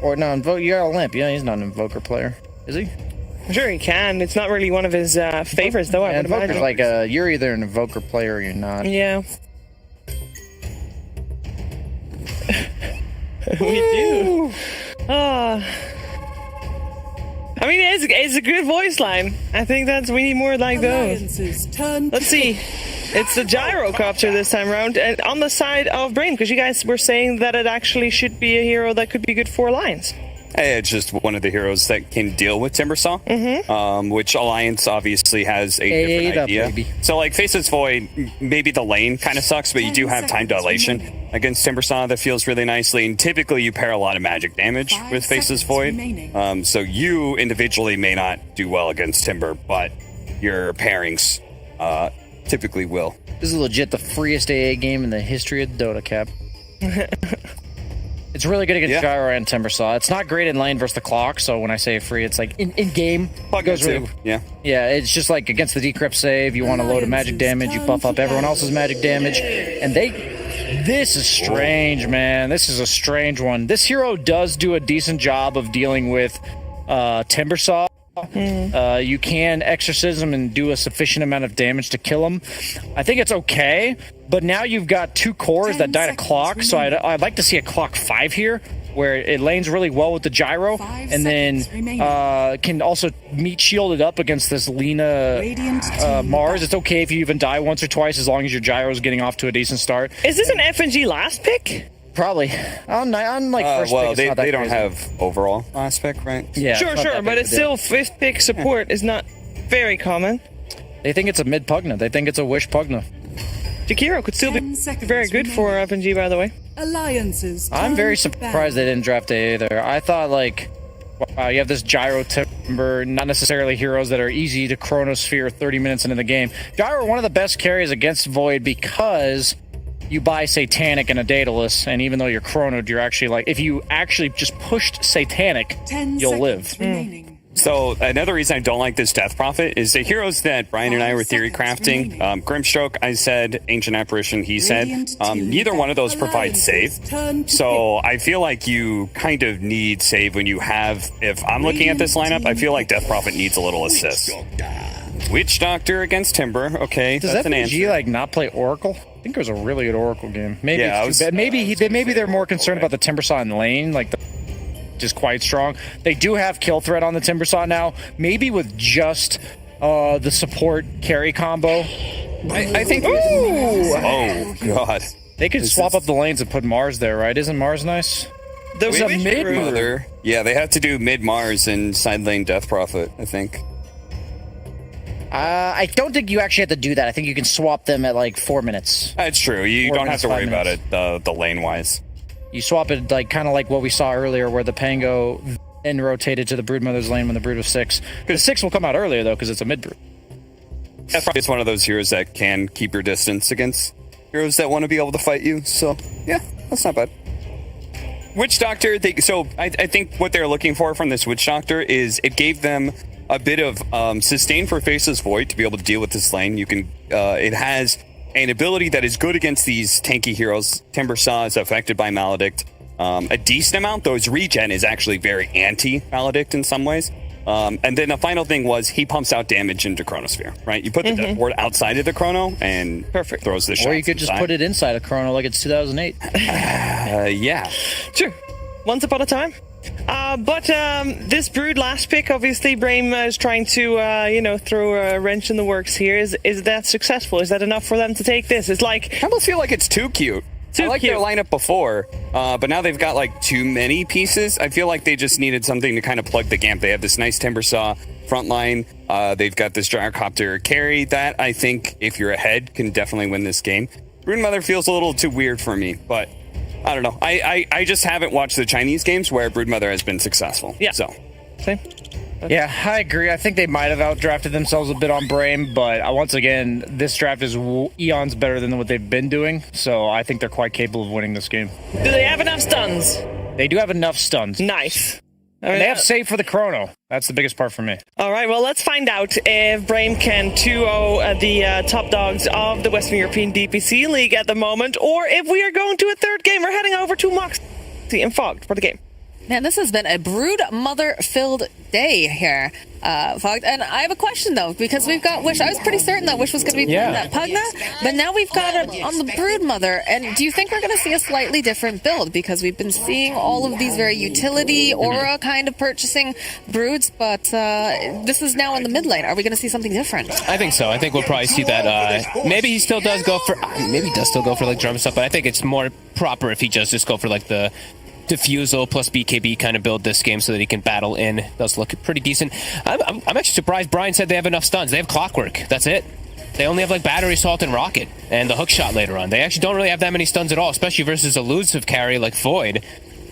or no Invoker. You got a Limp. Yeah, he's not an Invoker player, is he? I'm sure he can. It's not really one of his favorites, though. I would Invoker's imagine. like you're either an Invoker player or you're not. Yeah. We do. I mean, it's a good voice line. I think we need more like those. Let's see. It's the gyrocopter this time around, and on the side of BRAME, because you guys were saying that it actually should be a hero that could be good for Alliance. It's just one of the heroes that can deal with Timbersaw, which Alliance obviously has a different idea. Baby. So, like, Faceless Void, maybe the lane kind of sucks, but you do have time dilation against Timbersaw that feels really nicely, and typically you pair a lot of magic damage with Faceless Void. So you individually may not do well against Timber, but your pairings typically will. This is legit the freest AA game in the history of Dota, Cap. It's really good against Gyro and Timbersaw. It's not great in lane versus the clock, so when I say free, it's like in game. It goes really, yeah, it's just like against the decrypt save, you want a load of magic damage, you buff up everyone else's magic damage, and this is strange, man. This is a strange one. This hero does do a decent job of dealing with Timbersaw. You can exorcism and do a sufficient amount of damage to kill him. I think it's okay, but now you've got 2 cores that die to clock, so I'd like to see a clock 5 here, where it lanes really well with the gyro, and then can also meet shielded up against this Lina Mars. It's okay if you even die once or twice, as long as your gyro is getting off to a decent start. Is this an FNG last pick? Probably. Unlike first well, pick, they don't crazy. have overall last pick, right? Yeah, Sure, but it's still 5th pick support is not very common. They think it's a mid Pugna. They think it's a Wish Pugna. Jakiro could still be very good for FNG, by the way. Alliances. I'm very turn to ban. surprised they didn't draft A either. I thought, like, wow, you have this Gyro Timber, not necessarily heroes that are easy to Chronosphere 30 minutes into the game. Gyro, one of the best carries against Void because you buy Satanic and a Daedalus, and even though you're chronoed, you're actually like, if you actually just pushed Satanic, 10 you'll live. seconds remaining. So another reason I don't like this Death Prophet is the heroes that Brian and I were theory crafting. Grimstroke, I said. Ancient Apparition, he said. Neither one of those provides save. So I feel like you kind of need save when you have. If I'm looking at this lineup, I feel like Death Prophet needs a little assist. Witch Doctor against Timber. Okay, Does that's an answer. FNG like not play Oracle? I think it was a really good Oracle game. Maybe Yeah, it's too bad. Maybe they're more concerned about the Timbersaw in lane, like the is quite strong. They do have kill threat on the Timbersaw now. Maybe with just the support carry combo. I think. Oh God. They could swap up the lanes and put Mars there, right? Isn't Mars nice? There's a mid Mother. Yeah, they have to do mid Mars and side lane Death Prophet, I think. I don't think you actually have to do that. I think you can swap them at like 4 minutes. That's true. You 4 don't have minutes, to worry 5 about minutes. it the lane wise. You swap it like kind of like what we saw earlier, where the Pango then rotated to the Broodmother's lane when the Brood was 6. Because 6 will come out earlier though, because it's a mid Brood. Death Prophet is one of those heroes that can keep your distance against heroes that want to be able to fight you. So yeah, that's not bad. Witch Doctor. I think what they're looking for from this Witch Doctor is it gave them a bit of sustain for Faceless Void to be able to deal with this lane. You can. It has an ability that is good against these tanky heroes. Timbersaw is affected by Maledict a decent amount, though his regen is actually very anti-Maledict in some ways. And then the final thing was he pumps out damage into Chronosphere, right? You put the Death Ward outside of the Chrono and throws the shot. Or you could just put it inside a Chrono like it's 2008. Yeah. Sure. Once upon a time. But this Brood last pick, obviously, BRAME is trying to, throw a wrench in the works here. Is that successful? Is that enough for them to take this? It's like... I almost feel like it's too cute. I like their lineup before, but now they've got like too many pieces. I feel like they just needed something to kind of plug the gap. They have this nice Timbersaw front line. They've got this Gyrocopter carry that I think, if you're ahead, can definitely win this game. Broodmother feels a little too weird for me, but I don't know. I just haven't watched the Chinese games where Broodmother has been successful. Yeah. So. Same. Yeah, I agree. I think they might have outdrafted themselves a bit on BRAME, but once again, this draft is eons better than what they've been doing, so I think they're quite capable of winning this game. Do they have enough stuns? They do have enough stuns. Nice. And they have save for the Chrono. That's the biggest part for me. All right, well, let's find out if BRAME can 2-0 the top dogs of the Western European DPC League at the moment, or if we are going to a third game. We're heading over to Moxie and Fogged for the game. Man, this has been a brood mother-filled day here, Fogg. And I have a question, though, because we've got Wish. I was pretty certain that Wish was going to be playing that Pugna, but now we've got it on the brood mother. And do you think we're going to see a slightly different build? Because we've been seeing all of these very utility, aura kind of purchasing broods, but this is now in the mid lane. Are we going to see something different? I think so. I think we'll probably see that. Maybe he still does go for... maybe he does still go for, like, drum stuff, but I think it's more proper if he just go for, like, the Diffusal plus BKB kind of build this game so that he can battle in. Does look pretty decent. I'm actually surprised Brian said they have enough stuns. They have Clockwork. That's it. They only have like Battery Assault and Rocket and the hook shot later on. They actually don't really have that many stuns at all, especially versus elusive carry like Void.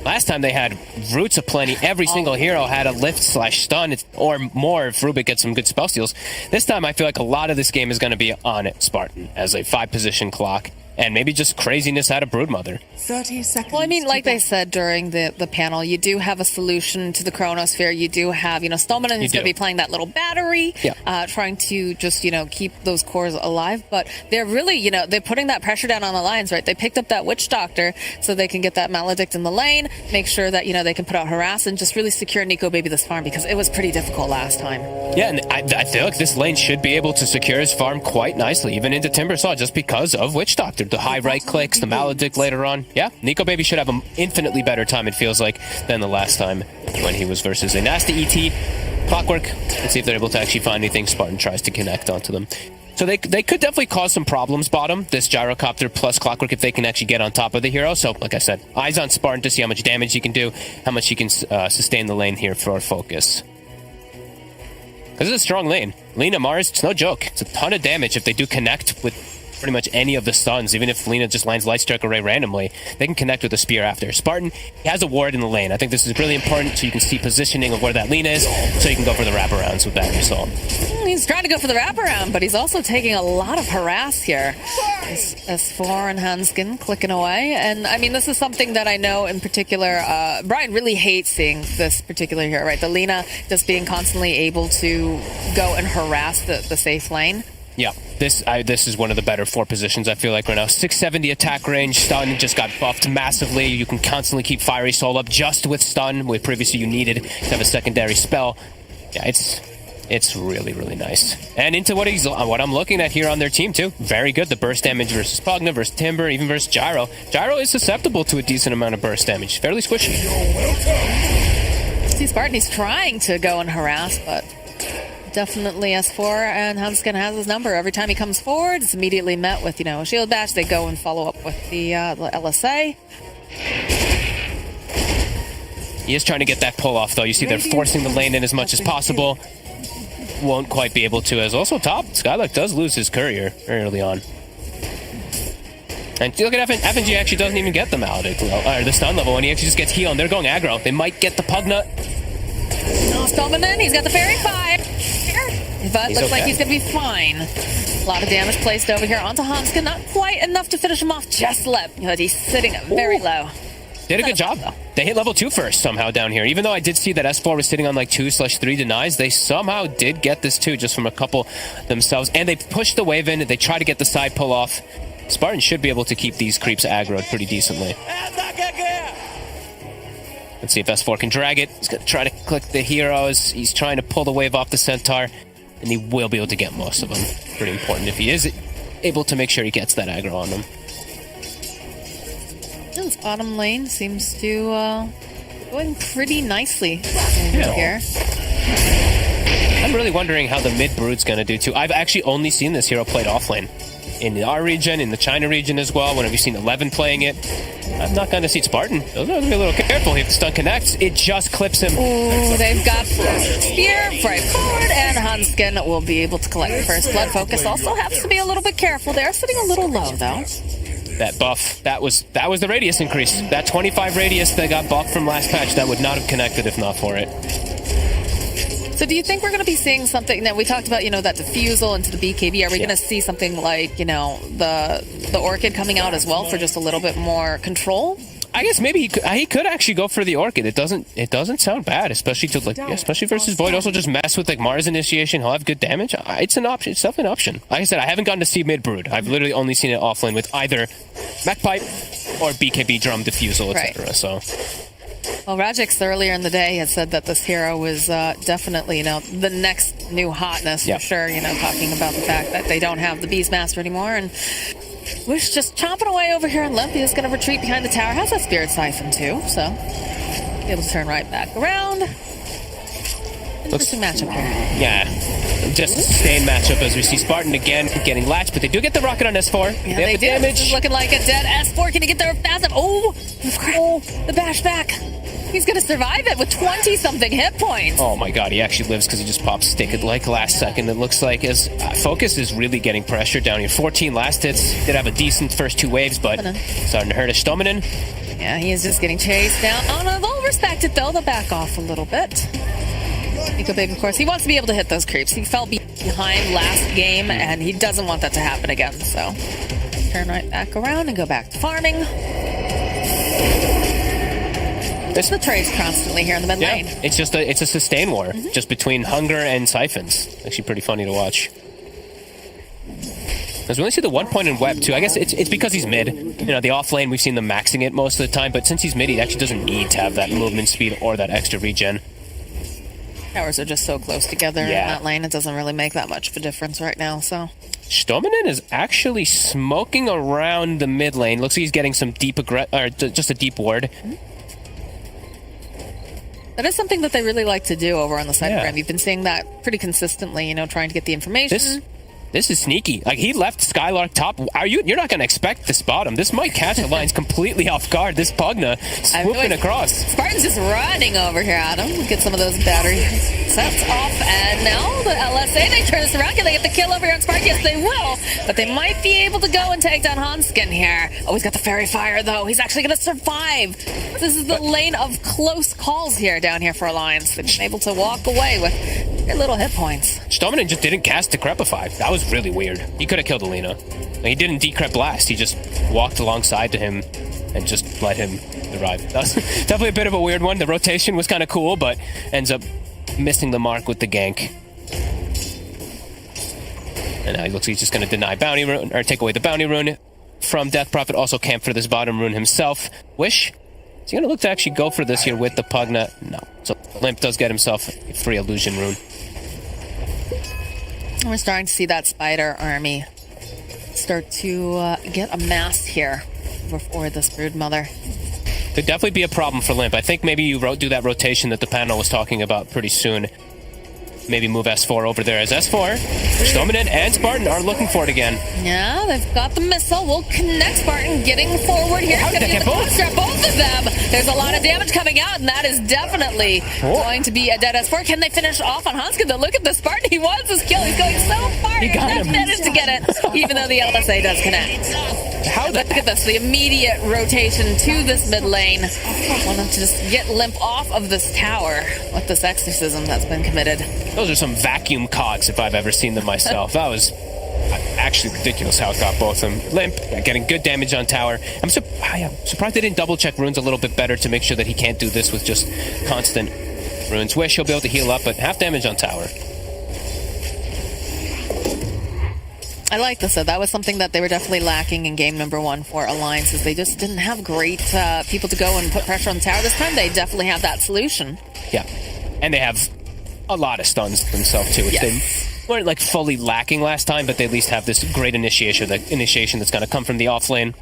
Last time they had Roots aplenty. Every single hero had a lift/stun or more if Rubik gets some good spell steals. This time I feel like a lot of this game is going to be on Spartan as a 5-position clock. And maybe just craziness out of Broodmother. 30 seconds. Well, I mean, like they said during the panel, you do have a solution to the Chronosphere. You do have, Stoneman who's going to be playing that little battery, trying to just, keep those cores alive. But they're really, they're putting that pressure down on Alliance, right? They picked up that Witch Doctor so they can get that Maledict in the lane, make sure that, they can put out Harass and just really secure Nico Baby this farm because it was pretty difficult last time. Yeah, and I feel like this lane should be able to secure his farm quite nicely, even into Timbersaw, just because of Witch Doctor. The high right clicks, the Maledict later on. Yeah, Nico Baby should have an infinitely better time, it feels like, than the last time when he was versus a nasty ET. Clockwork, let's see if they're able to actually find anything. Spartan tries to connect onto them. So they could definitely cause some problems bottom, this Gyrocopter plus Clockwork, if they can actually get on top of the hero. So, like I said, eyes on Spartan to see how much damage he can do, how much he can sustain the lane here for our focus. This is a strong lane. Lina Mars, it's no joke. It's a ton of damage if they do connect with pretty much any of the stuns. Even if Lina just lands Light Strike Array randomly, they can connect with the Spear after. Spartan, he has a ward in the lane. I think this is really important so you can see positioning of where that Lina is, so you can go for the wraparounds with that result. He's trying to go for the wraparound, but he's also taking a lot of harass here. S4 and Hanskin clicking away. And I mean, this is something that I know in particular, Brian really hates seeing this particular hero, right? The Lina just being constantly able to go and harass the safe lane. Yeah, this is one of the better 4 positions, I feel like, right now. 670 attack range, stun just got buffed massively. You can constantly keep Fiery Soul up just with stun, where previously you needed to have a secondary spell. Yeah, it's really, really nice. And into what I'm looking at here on their team, too. Very good. The burst damage versus Pugna, versus Timber, even versus Gyro. Gyro is susceptible to a decent amount of burst damage. Fairly squishy. See, Spartan, he's trying to go and harass, but definitely S4 and Hanskin has his number. Every time he comes forward, it's immediately met with, a shield bash. They go and follow up with the LSA. He is trying to get that pull off, though. You see they're forcing the lane in as much as possible. Won't quite be able to, as also top. Skylark does lose his courier very early on. And look at FNG actually doesn't even get the Maledict, or the stun level, and he actually just gets healed, and they're going aggro. They might get the Pugna. No, Stallman in. He's got the Fairy Fire. But looks like he's going to be fine. A lot of damage placed over here onto Hanskin. Not quite enough to finish him off just yet, but he's sitting very low. Did a good job. They hit level 2 first somehow down here. Even though I did see that S4 was sitting on like 2/3 denies, they somehow did get this too, just from a couple themselves. And they pushed the wave in. They try to get the side pull off. Spartan should be able to keep these creeps aggroed pretty decently. Let's see if S4 can drag it. He's going to try to click the heroes. He's trying to pull the wave off the Centaur. And he will be able to get most of them. Pretty important if he is able to make sure he gets that aggro on them. This bottom lane seems to going pretty nicely here. I'm really wondering how the mid brood's going to do too. I've actually only seen this hero played offlane. In our region, in the China region as well. When have you seen 11 playing it? I'm not going to see Spartan. They're going to be a little careful if the stun connects. It just clips him. Ooh, they've got Spear right forward, and Hanskin will be able to collect the first blood. Focus also has to be a little bit careful. They're sitting a little low, though. That buff, that was the radius increase. That 25 radius that got buffed from last patch, that would not have connected if not for it. So do you think we're going to be seeing something that we talked about, that diffusal into the BKB? Are we going to see something like, the Orchid coming out as well for just a little bit more control? I guess maybe he could actually go for the Orchid. It doesn't sound bad, especially especially versus Void. Also just mess with Mars initiation. He'll have good damage. It's an option. It's definitely an option. Like I said, I haven't gotten to see mid brood. I've literally only seen it offlane with either Mech Pipe or BKB drum diffusal, etc. Right. So Well, Rajix earlier in the day had said that this hero was definitely, the next new hotness for sure. Talking about the fact that they don't have the Beastmaster anymore, and Wish just chomping away over here, and Limpy is going to retreat behind the tower. Has that Spirit Siphon too, so be able to turn right back around. Interesting matchup here. Yeah, just a sustained matchup as we see Spartan again getting latched, but they do get the rocket on S4. Yeah, they have the damage. This is looking like a dead S4. Can he get there fast enough? Oh, the bash back. He's going to survive it with 20-something hit points. Oh my god, he actually lives because he just popped stick at like last second. It looks like as Focus is really getting pressure down here. 14 last hits. Did have a decent first 2 waves, but starting to hurt his Stominen. Yeah, he is just getting chased down. Oh no, they'll respect it though. They'll back off a little bit. Nico Babe, of course, he wants to be able to hit those creeps. He fell behind last game, and he doesn't want that to happen again. So, turn right back around and go back to farming. The trades constantly here in the mid lane. It's just it's a sustain war, just between Hunger and Siphons. Actually, pretty funny to watch. As we only see the 1 point in web too. I guess it's because he's mid. The off lane we've seen them maxing it most of the time, but since he's mid, he actually doesn't need to have that movement speed or that extra regen. Towers are just so close together in that lane, it doesn't really make that much of a difference right now, so... Stominen is actually smoking around the mid lane. Looks like he's getting some deep just a deep ward. That is something that they really like to do over on the side of BRAME. You've been seeing that pretty consistently, trying to get the information. This is sneaky. Like, he left Skylark top. You're not going to expect this bottom. This might catch Alliance completely off guard. This Pugna swooping across. Spartan's just running over here at him. Get some of those battery sets off. And now the LSA, they turn this around. Can they get the kill over here on Spartan? Yes, they will. But they might be able to go and take down Hanskin here. Oh, he's got the Fairy Fire, though. He's actually going to survive. This is the lane of close calls here down here for Alliance. They've been able to walk away with their little hit points. Stominen just didn't cast Decrepify. That was really weird. He could have killed Alina. He didn't decrep blast. He just walked alongside to him and just let him arrive. That was definitely a bit of a weird one. The rotation was kind of cool, but ends up missing the mark with the gank. And now he looks like he's just going to deny bounty rune, or take away the bounty rune from Death Prophet. Also camp for this bottom rune himself. Wish. Is he going to look to actually go for this here with the Pugna? No. So Limp does get himself a free illusion rune. We're starting to see that spider army start to get amassed here before this Brood Mother. Could definitely be a problem for Limp. I think maybe you do that rotation that the panel was talking about pretty soon. Maybe move S4 over there as S4. Stominen and Spartan are looking for it again. Yeah, they've got the missile. We'll connect Spartan getting forward here. How did they get both of them. There's a lot of damage coming out, and that is definitely going to be a dead S4. Can they finish off on Hanskin? Though, look at the Spartan. He wants his kill. He's going so far. He managed to get it, even though the LSA does connect. Look at this, the immediate rotation to this mid lane. Wanted to just get Limp off of this tower with this exorcism that's been committed. Those are some vacuum cogs if I've ever seen them myself. That was actually ridiculous how it got both of them. Limp getting good damage on tower. I'm surprised they didn't double check runes a little bit better to make sure that he can't do this with just constant runes. Wish he'll be able to heal up, but half damage on tower. I like this, though. That was something that they were definitely lacking in game number 1 for Alliances. They just didn't have great people to go and put pressure on the tower. This time, they definitely have that solution. Yeah. And they have a lot of stuns themselves, too, which they weren't, like, fully lacking last time, but they at least have this great initiation that's going to come from the offlane.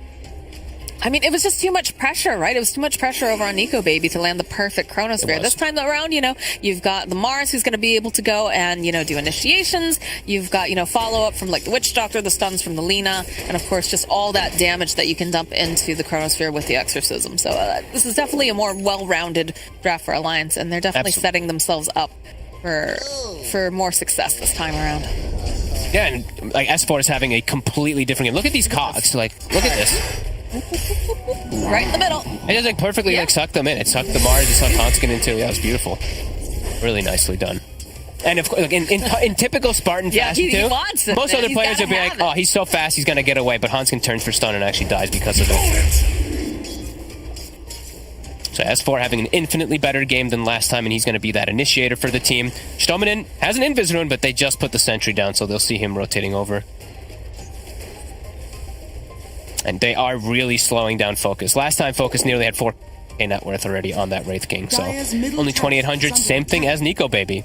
I mean, it was just too much pressure, right? It was too much pressure over on Nico Baby to land the perfect Chronosphere. This time around, you've got the Mars who's going to be able to go and, do initiations. You've got, follow-up from, like, the Witch Doctor, the stuns from the Lina, and, of course, just all that damage that you can dump into the Chronosphere with the Exorcism. So this is definitely a more well-rounded draft for Alliance, and they're definitely setting themselves up for more success this time around. Yeah, and, like, S4 is having a completely different game. Look at these cogs. Like, look at this. Right in the middle. It just like perfectly like sucked them in. It sucked the Mars, it sucked Hanskin into. Yeah, it was beautiful. Really nicely done. And of course, like in typical Spartan fashion he too, wants it, most other players would be like, "Oh, he's so fast, he's gonna get away," but Hanskin turns for stun and actually dies because of it. So S4 having an infinitely better game than last time, and he's going to be that initiator for the team. Stominen has an Invis rune, but they just put the sentry down, so they'll see him rotating over. And they are really slowing down Focus. Last time, Focus nearly had 4 net worth already on that Wraith King. So Dire's middle only tower 2,800, is same under thing attack. as Nico Baby.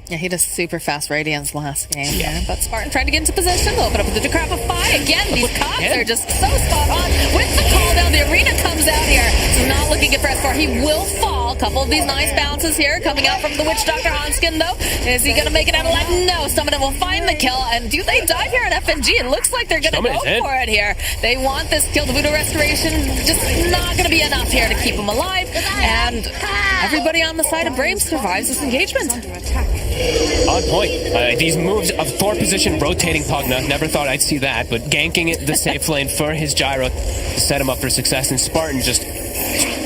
Yeah, he does super fast Radiance last game. Yeah. But Spartan trying to get into position. They'll open up with the Decrepify. Again, these cogs Again? are just so spot on. With the call down, the arena comes out here. So not looking good for S4. He will fall. A couple of these nice bounces here coming out from the Witch Doctor Hanskin, though. Is he going to make it out alive? No. Summoner will find the kill. And do they dive here on FNG? It looks like they're going to go Summoner's for it here. They want this kill. The Voodoo Restoration just not going to be enough here to keep him alive. And everybody on the side of BRAME survives this engagement. Under attack. On point. These moves of 4 position rotating Pugna, never thought I'd see that, but ganking it the safe lane for his gyro to set him up for success, and Spartan just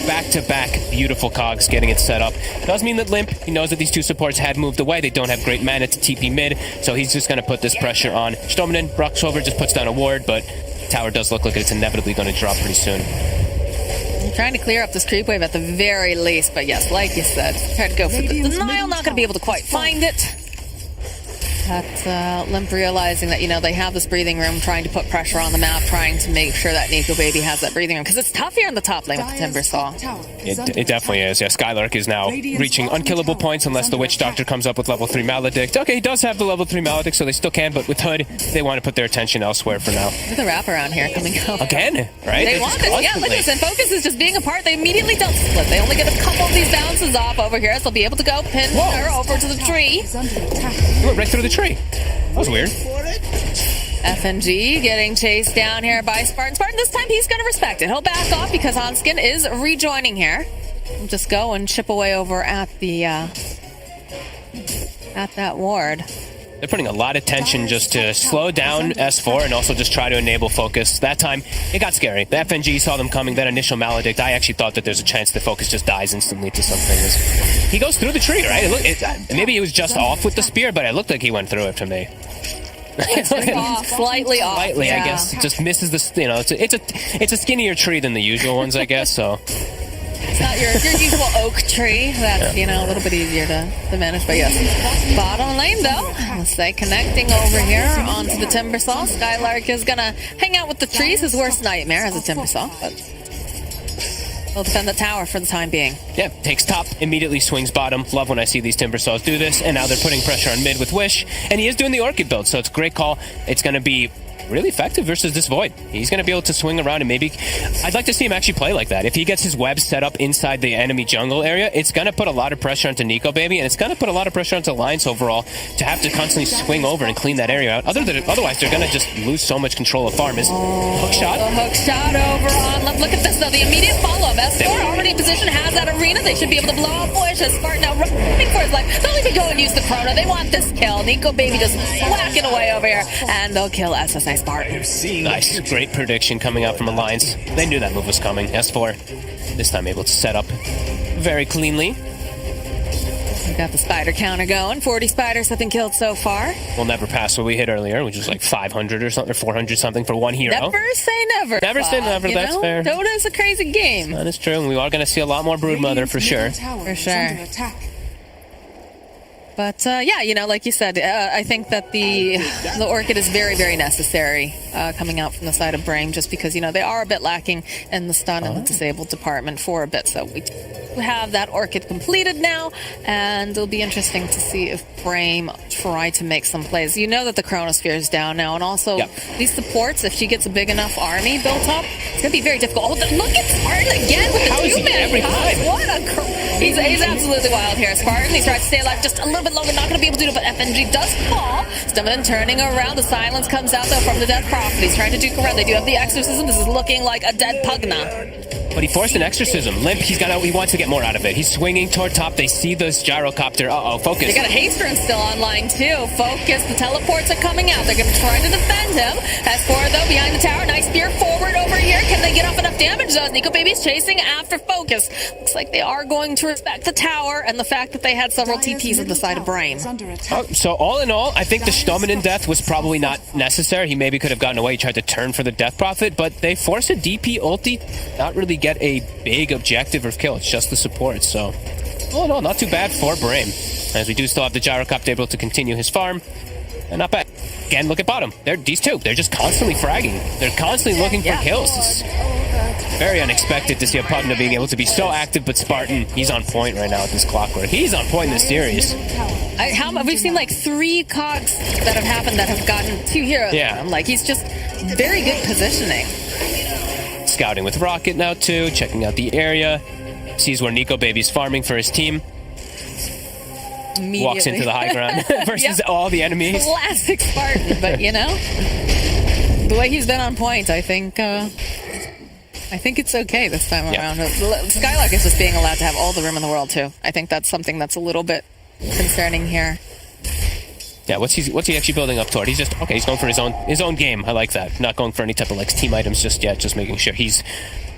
back-to-back beautiful cogs getting it set up. Does mean that Limp, he knows that these 2 supports had moved away. They don't have great mana to TP mid, so he's just going to put this pressure on Stominen. Bruxover just puts down a ward, but tower does look like it's inevitably going to drop pretty soon. Trying to clear up this creep wave at the very least, but yes, like you said, try to go for the denial, not going to be able to quite find it. But Limp realizing that, you know, they have this breathing room, trying to put pressure on the map, trying to make sure that Nico Baby has that breathing room, because it's tough here in the top lane with the Timber Saw. It definitely is. Yeah, Skylark is now reaching unkillable points unless the Witch Doctor comes up with level 3 Maledict. Okay, he does have the level 3 Maledict, so they still can, but with Hood, they want to put their attention elsewhere for now. Look at the wraparound here coming up. Again, right? They want this. Yeah, look at this. And Focus is just being apart. They immediately don't split. They only get a couple of these bounces off over here, so they'll be able to go pin her over to the tree. Is under attack. He went right through the tree. That was weird. FNG getting chased down here by Spartan. Spartan, this time he's going to respect it. He'll back off because Hanskin is rejoining here. We'll just go and chip away over at the at that ward. They're putting a lot of tension just to slow down S4 and also just try to enable Focus. That time, it got scary. The FNG saw them coming, that initial Maledict. I actually thought that there's a chance that Focus just dies instantly to something. He goes through the tree, right? Maybe he was just off with the spear, but it looked like he went through it to me. Off, slightly off. Slightly, yeah. I guess. It just misses the, you know, it's a skinnier tree than the usual ones, I guess, so. It's not your usual oak tree. That's, you know, a little bit easier to manage. But yes, bottom lane though, let's say connecting over here onto the Timbersaw. Skylark is gonna hang out with the trees. His worst nightmare as a Timbersaw, but he'll defend the tower for the time being. Yeah, takes top, immediately swings bottom. Love when I see these Timbersaws do this, and now they're putting pressure on mid with Wish, and he is doing the Orchid build, so it's a great call. It's gonna be really effective versus this Void. He's going to be able to swing around and maybe... I'd like to see him actually play like that. If he gets his web set up inside the enemy jungle area, it's going to put a lot of pressure onto Nico Baby, and it's going to put a lot of pressure onto Alliance overall to have to constantly swing over and clean that area out. Otherwise, they're going to just lose so much control of farm. Is hook shot? The hook shot over on left. Look at this, though. The immediate follow-up. S4 already in position, has that arena. They should be able to blow up Wish. As Spartan now running for his life. They'll even go and use the Chrono. They want this kill. Nico Baby just whacking away over here, and they'll kill SSI Spartan. Nice. Great prediction coming out from Alliance. They knew that move was coming. S4 this time able to set up very cleanly. We've got the spider counter going. 40 spiders have been killed so far. We'll never pass what we hit earlier, which was like 500 or something, or 400 something for one hero. Never say never. Never say never, that's fair. Dota is a crazy game. That is true, and we are going to see a lot more Broodmother for sure. For sure. But yeah, you know, like you said, I think that the Orchid is very, very necessary coming out from the side of BRAME, just because, you know, they are a bit lacking in the stun and the disabled department for a bit. So we have that Orchid completed now, and it'll be interesting to see if BRAME try to make some plays. You know that the Chronosphere is down now, and also these supports, if she gets a big enough army built up, it's going to be very difficult. Oh, look at Spartan again with the two-man. What a... He's absolutely wild here. Spartan, he's trying to stay alive just a little bit longer, not going to be able to do it, but FNG does fall. Stomach turning around. The silence comes out, though, from the Dead Prophet. He's trying to duke around. They do have the Exorcism. This is looking like a dead Pugna. But he forced an Exorcism. Limp, he wants to get more out of it. He's swinging toward top. They see this gyrocopter. Uh-oh, Focus. They got a Hasterin still online, too. Focus. The teleports are coming out. They're going to try to defend him. S4, though, behind the tower. Nice spear forward over here. Can they get off enough damage, though? Nico Baby's chasing after Focus. Looks like they are going to respect the tower and the fact that they had several TPs at the side of BRAME. So all in all, I think the Stominen death was probably not necessary. He maybe could have gotten away. He tried to turn for the Death Prophet, but they forced a DP ulti, not really get a big objective or kill. It's just the support. So all in all, not too bad for BRAME, as we do still have the Gyrocopter able to continue his farm, and not bad. again, look at bottom. These two, they're just constantly fragging. They're constantly looking for kills. It's very unexpected to see a Pugna being able to be so active, but Spartan, he's on point right now with this Clockwork. He's on point in this series. We've seen like 3 cogs that have happened that have gotten 2 heroes. Yeah. Like, he's just very good positioning. Scouting with Rocket now too, checking out the area. Sees where Nico Baby's farming for his team. Walks into the high ground versus all the enemies. Classic Spartan, but you know, the way he's been on point, I think it's okay this time around. Skylark is just being allowed to have all the room in the world too. I think that's something that's a little bit concerning here. Yeah, what's he actually building up toward? He's just he's going for his own game. I like that. Not going for any type of like team items just yet, just making sure he's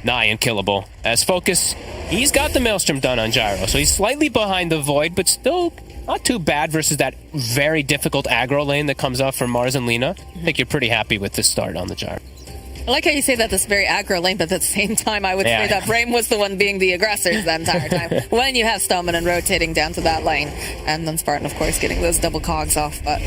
nigh unkillable. As Focus, he's got the Maelstrom done on Gyro, so he's slightly behind the Void, but still not too bad versus that very difficult aggro lane that comes up from Mars and Lina. I think you're pretty happy with this start on the Gyro. I like how you say that this very aggro lane, but at the same time, I would say that BRAME was the one being the aggressors that entire time. When you have Stoneman and rotating down to that lane, and then Spartan, of course, getting those double cogs off. But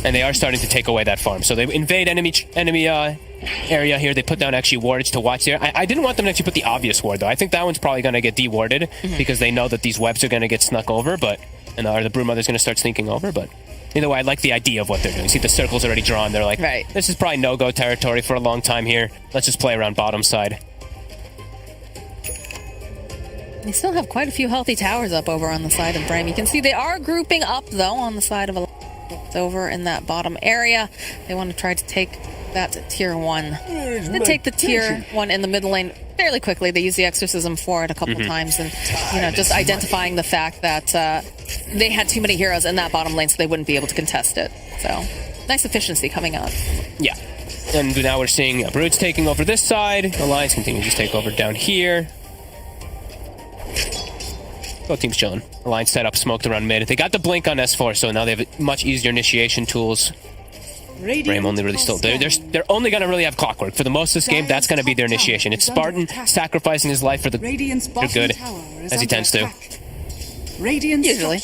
and they are starting to take away that farm, so they invade enemy area here. They put down actually wardage to watch there. I didn't want them to actually put the obvious ward though. I think that one's probably going to get dewarded because they know that these webs are going to get snuck over, or the Brewmother's going to start sneaking over, but. Either way, I like the idea of what they're doing. See, the circle's already drawn. They're like, this is probably no-go territory for a long time here. Let's just play around bottom side. They still have quite a few healthy towers up over on the side of BRAME. You can see they are grouping up, though, on the side of over in that bottom area. They want to try to take that tier 1. Then take the tier 1 in the mid lane fairly quickly. They use the Exorcism for it a couple times, and just identifying the fact that they had too many heroes in that bottom lane, so they wouldn't be able to contest it. So nice efficiency coming out. Yeah, and now we're seeing Brood's taking over this side. Alliance continues to take over down here. Both teams chilling. Alliance set up, smoked around mid. They got the blink on S4, so now they have much easier initiation tools. BRAME only really still. They're only going to really have Clockwork. For the most of this game, that's going to be their initiation. It's Spartan sacrificing his life for the good, as he tends to. Usually.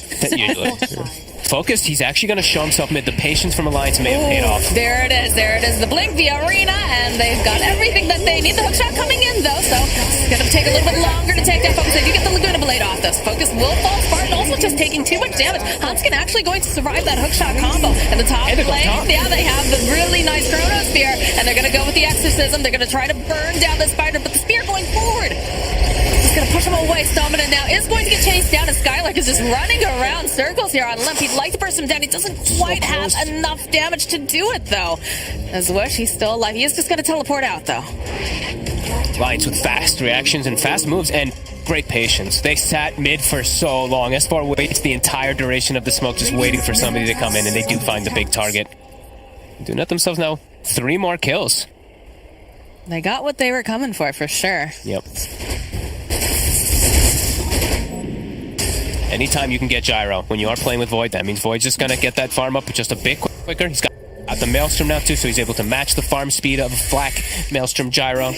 Focused, he's actually going to show himself mid. The patience from Alliance may have paid off. There it is. The blink, the arena, and they've got everything that they need. The hookshot coming in, though, so it's going to take a little bit longer to take that Focus. They do get the Laguna Blade off this. Focus will fall. Spartan also just taking too much damage. Hanskin actually going to survive that hookshot combo. And the top lane, they have the really nice Chrono Spear, and they're going to go with the Exorcism. They're going to try to burn down the spider, but the spear going forward. He's going to push him away. Stamina now is going to get chased down, and Skylark is just running around circles here on Limp. He'd like to burst him down. He doesn't quite have enough damage to do it, though. As Wish, he's still alive. He is just going to teleport out, though. Alliance with fast reactions and fast moves and great patience. They sat mid for so long. S4 waits the entire duration of the smoke, just waiting for somebody to come in, and they do find the big target. Do net themselves now 3 more kills. They got what they were coming for sure. Yep. Anytime you can get Gyro when you are playing with Void, that means Void's just going to get that farm up just a bit quicker. He's got the Maelstrom now too, so he's able to match the farm speed of a Flak Maelstrom Gyro.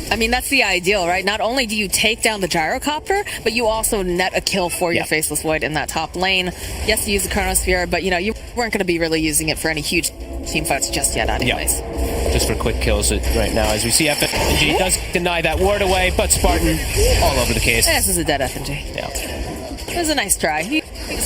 I mean, that's the ideal, right? Not only do you take down the Gyrocopter, but you also net a kill for your Faceless Void in that top lane. Yes, you use the Chronosphere, but you weren't going to be really using it for any huge team fights just yet anyways. Just for quick kills right now, as we see FNG does deny that ward away, but Spartan all over the case. This is a dead FNG. Yeah. It was a nice try. He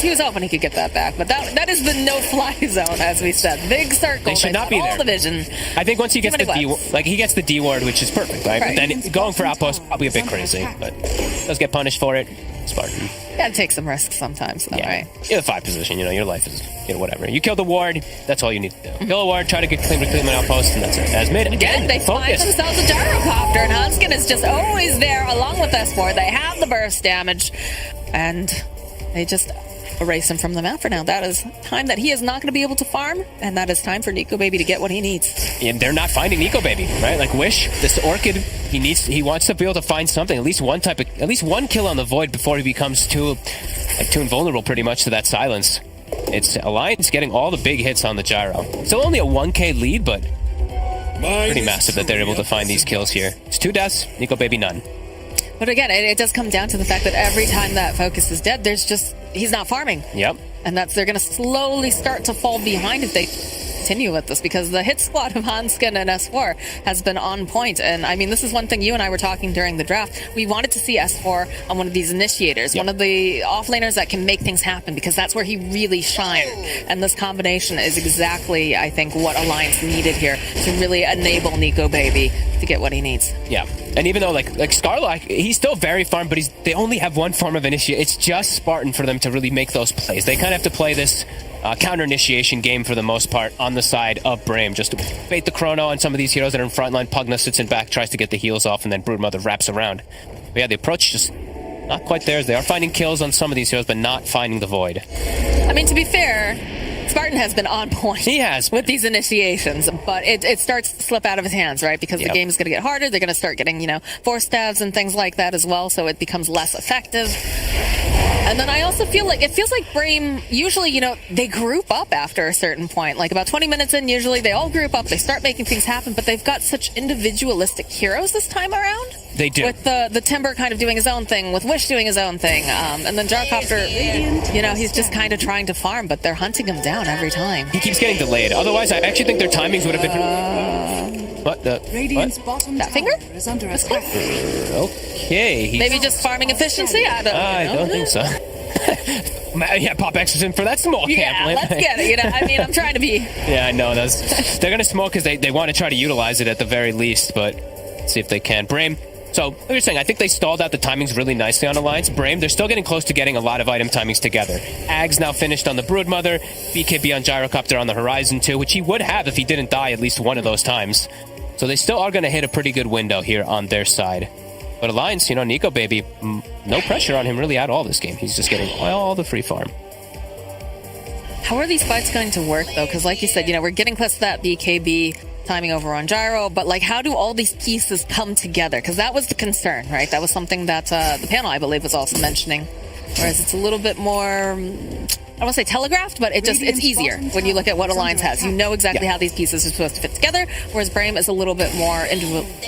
was hoping he could get that back, but that is the no-fly zone, as we said. Big circle. They should not be there. All the vision. I think once he gets he gets the D ward, which is perfect, right? But then going for outpost probably a bit crazy, but does get punished for it. Spartan. Gotta take some risks sometimes, though, right? You're the 5 position. Your life is whatever. You kill the ward. That's all you need to do. Kill a ward. Try to get clean with outpost, and that's it. As mid again, they find themselves a Gyrocopter, and Hanskin is just always there along with S4. They have the burst damage, and they just erase him from the map for now. That is time that he is not going to be able to farm, and that is time for Nico Baby to get what he needs. And they're not finding Nico Baby, right? Like Wish, this Orchid, he wants to be able to find something, at least one kill on the Void before he becomes too invulnerable pretty much to that silence. It's Alliance getting all the big hits on the Gyro. Still only a 1k lead, but pretty massive that they're able to find these kills here. It's 2 deaths, Nico Baby none. But again, it does come down to the fact that every time that focus is dead, he's not farming. Yep. And they're going to slowly start to fall behind if they continue with this, because the hit squad of Hanskin and S4 has been on point. And I mean, this is one thing you and I were talking during the draft. We wanted to see S4 on one of these initiators, one of the offlaners that can make things happen, because that's where he really shined. And this combination is exactly, I think, what Alliance needed here to really enable Nico Baby to get what he needs. Yeah. And even though like Scarlet, he's still very farmed, but they only have one form of initiate. It's just Spartan for them to really make those plays. They kind of have to play this counter initiation game for the most part on the side of BRAME, just to bait the chrono on some of these heroes that are in front line. Pugna sits in back, tries to get the heals off, and then Broodmother wraps around. But yeah, the approach just not quite there. They are finding kills on some of these heroes, but not finding the void. I mean, to be fair, Spartan has been on point. He has with these initiations, but it starts to slip out of his hands, right? Because the game is going to get harder. They're going to start getting, force stabs and things like that as well, so it becomes less effective. And then I also feel like it feels like BRAME usually, they group up after a certain point. Like about 20 minutes in, usually they all group up, they start making things happen, but they've got such individualistic heroes this time around. They do. With the Timber kind of doing his own thing, with Wish doing his own thing, and then Gyrocopter, he's just kind of trying to farm, but they're hunting him down every time. He keeps getting delayed. Otherwise, I actually think their timings would have been... Radiant's bottom that finger? Is under attack. Okay. Maybe just farming efficiency? I don't think so. Yeah, pop X is in for that smoke. Yeah, let's get it. I mean, I'm trying to be... Yeah, I know. They're going to smoke because they want to try to utilize it at the very least, but let's see if they can. BRAME. So, like you're saying, I think they stalled out the timings really nicely on Alliance. BRAME, they're still getting close to getting a lot of item timings together. Ag's now finished on the Broodmother, BKB on Gyrocopter on the horizon too, which he would have if he didn't die at least one of those times. So they still are going to hit a pretty good window here on their side. But Alliance, Nico Baby, no pressure on him really at all this game. He's just getting all the free farm. How are these fights going to work, though? Because like you said, we're getting close to that BKB timing over on Gyro, but how do all these pieces come together? Because that was the concern, right? That was something that the panel, I believe, was also mentioning. Whereas it's a little bit more... I don't want to say telegraphed, but it's easier when you look at what Alliance has. You know exactly how these pieces are supposed to fit together, whereas BRAME is a little bit more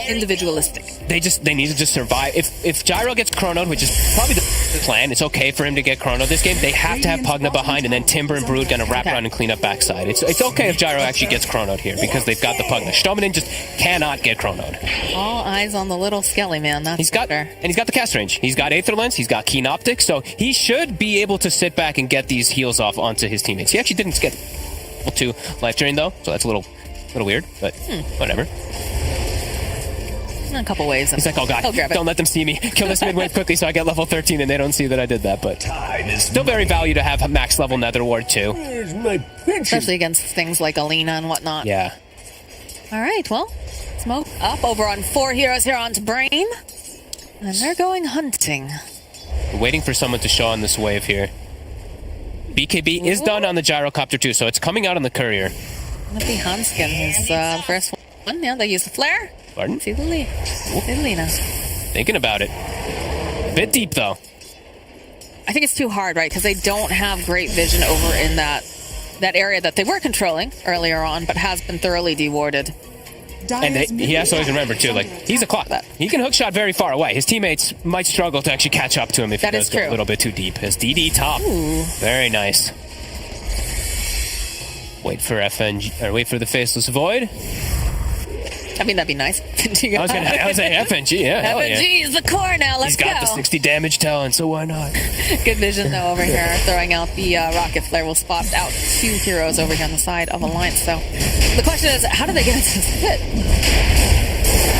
individualistic. They need to just survive. If Gyro gets chronoed, which is probably the plan, it's okay for him to get chronoed this game. They have to have Pugna behind, and then Timber and Brood gonna wrap around and clean up backside. It's okay if Gyro actually gets chronoed here, because they've got the Pugna. Stominen just cannot get chronoed. All eyes on the little Skelly, man. He's got the cast range. He's got Aether Lens, he's got Keen Optics, so he should be able to sit back and get these heals off onto his teammates. He actually didn't get 2 life drain though, so that's a little weird, but whatever. In a couple ways. He's like, oh god, don't let them see me. Kill this mid wave quickly so I get level 13 and they don't see that I did that, but still very value to have max level Nether Ward too. Especially against things like Alina and whatnot. Yeah. Alright, well, smoke up over on 4 heroes here onto BRAME. And they're going hunting. We're waiting for someone to show on this wave here. BKB is done on the Gyrocopter too, so it's coming out on the Courier. Gonna be Hanskin, his first one. Yeah, they use the flare. Pardon? See the Lina. Thinking about it. Bit deep though. I think it's too hard, right? Because they don't have great vision over in that area that they were controlling earlier on, but has been thoroughly dewarded. And he has to always remember too, he's a clock. He can hookshot very far away. His teammates might struggle to actually catch up to him if he does go a little bit too deep. His DD top. Ooh. Very nice. Wait for FNG, or wait for the Faceless Void. I mean, that'd be nice. I was saying FNG, yeah. FNG is the core now. Let's go. He's got the 60 damage talent, so why not? Good vision, though, over here. Throwing out the rocket flare will spot out 2 heroes over here on the side of Alliance. So the question is, how do they get into this pit?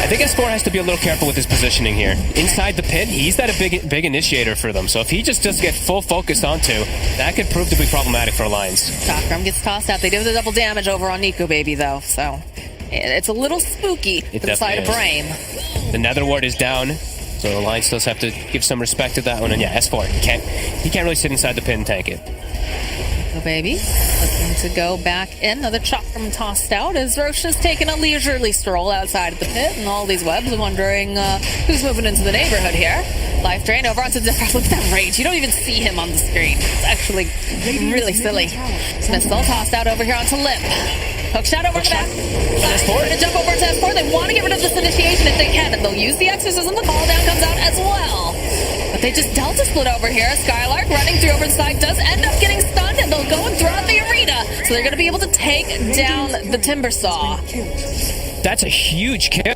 I think S4 has to be a little careful with his positioning here. Inside the pit, he's that a big initiator for them. So if he just gets full focus onto, that could prove to be problematic for Alliance. Chakram gets tossed out. They do the double damage over on Nico Baby, though, so it's a little spooky for the side of BRAME. The Nether Ward is down, so Alliance does have to give some respect to that one. And yeah, S4, he can't really sit inside the pit and tank it. Nico Baby looking to go back in. Another Chakram tossed out as Roshan's taking a leisurely stroll outside of the pit, and all these webs wondering who's moving into the neighborhood here. Life drain over onto Zephyr. Look at that range. You don't even see him on the screen. It's actually really silly. Missile tossed out over here onto Limp. Hook shot over the back. Trying to jump over to S4. They want to get rid of this initiation if they can, and they'll use the exorcism. The call down comes out as well. But they just Delta split over here. Skylark running through over the side does end up getting stunned, and they'll go and throw out the arena. So they're going to be able to take down the Timbersaw. That's a huge kill.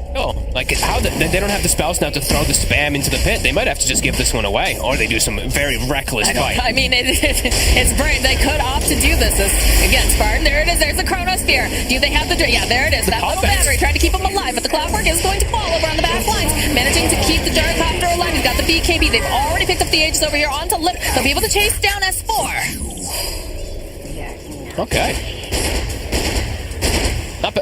Like, how they don't have the spells now to throw the spam into the pit. They might have to just give this one away, or they do some very reckless fight. I mean, it's brave. They could opt to do this. Again, Spartan, there it is. There's the Chronosphere. Do they have the... Yeah, there it is. That little battery trying to keep them alive, but the Clockwork is going to fall over on the back lines, managing to keep the Gyrocopter alive. He's got the BKB. They've already picked up the Aegis over here onto Lip. They'll be able to chase down S4. Okay.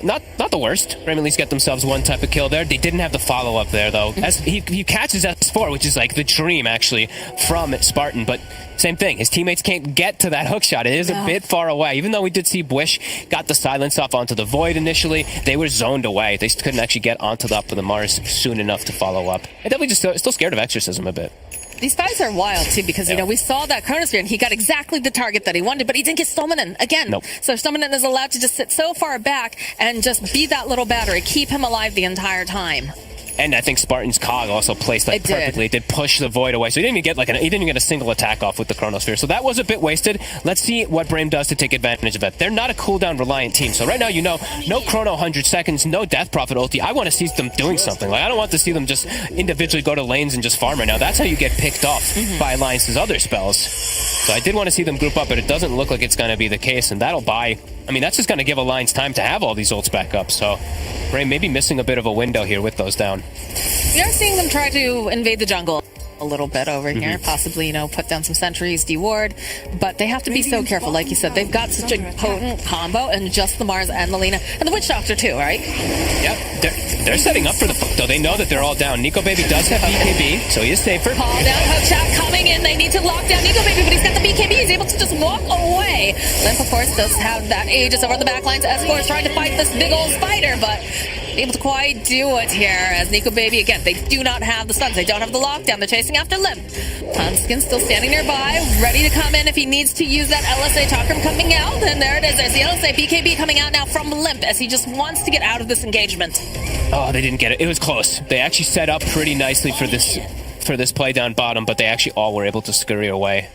Not the worst. BRAME at least get themselves one type of kill there. They didn't have the follow-up there, though. As he catches S4, which is like the dream, actually, from Spartan. But same thing. His teammates can't get to that hook shot. It is a bit far away. Even though we did see Bush got the silence off onto the Void initially, they were zoned away. They couldn't actually get onto the up of the Mars soon enough to follow up. And definitely just still scared of Exorcism a bit. These fights are wild, too, because, you know, we saw that Chronosphere, and he got exactly the target that he wanted, but he didn't get Stominen again. Nope. So Stominen is allowed to just sit so far back and just be that little battery, keep him alive the entire time. And I think Spartan's cog also placed that perfectly. It did push the Void away, so he didn't even get he didn't even get a single attack off with the Chronosphere. So that was a bit wasted. Let's see what BRAME does to take advantage of that. They're not a cooldown reliant team, so right now, you know, no Chrono 100 seconds, no Death Prophet ulti. I want to see them doing something. Like, I don't want to see them just individually go to lanes and just farm right now. That's how you get picked off by Alliance's other spells. So I did want to see them group up, but it doesn't look like it's going to be the case, and that'll buy... I mean, that's just going to give Alliance time to have all these ults back up, so BRAME may be missing a bit of a window here with those down. We are seeing them try to invade the jungle a little bit over here, possibly, you know, put down some sentries, deward, but they have to be so careful. Like you said, they've got such a potent combo, and just the Mars and the Lina, and the Witch Doctor too, right? Yep, they're setting up for the though. They know that they're all down. Nico Baby does have BKB, so he is safer. Call down, hook shot coming in. They need to lock down Nico Baby, but he's got the BKB. He's able to just walk away. Limp, of course, does have that Aegis over the back lines. S4 is trying to fight this big old spider, but able to quite do it here as Nico Baby, again, they do not have the stuns. They don't have the lockdown. They're chasing after Limp. Hanskin still standing nearby, ready to come in if he needs to use that LSA Chakram coming out. And there it is. There's the LSA BKB coming out now from Limp as he just wants to get out of this engagement. Oh, they didn't get it. It was close. They actually set up pretty nicely for this play down bottom, but they actually all were able to scurry away.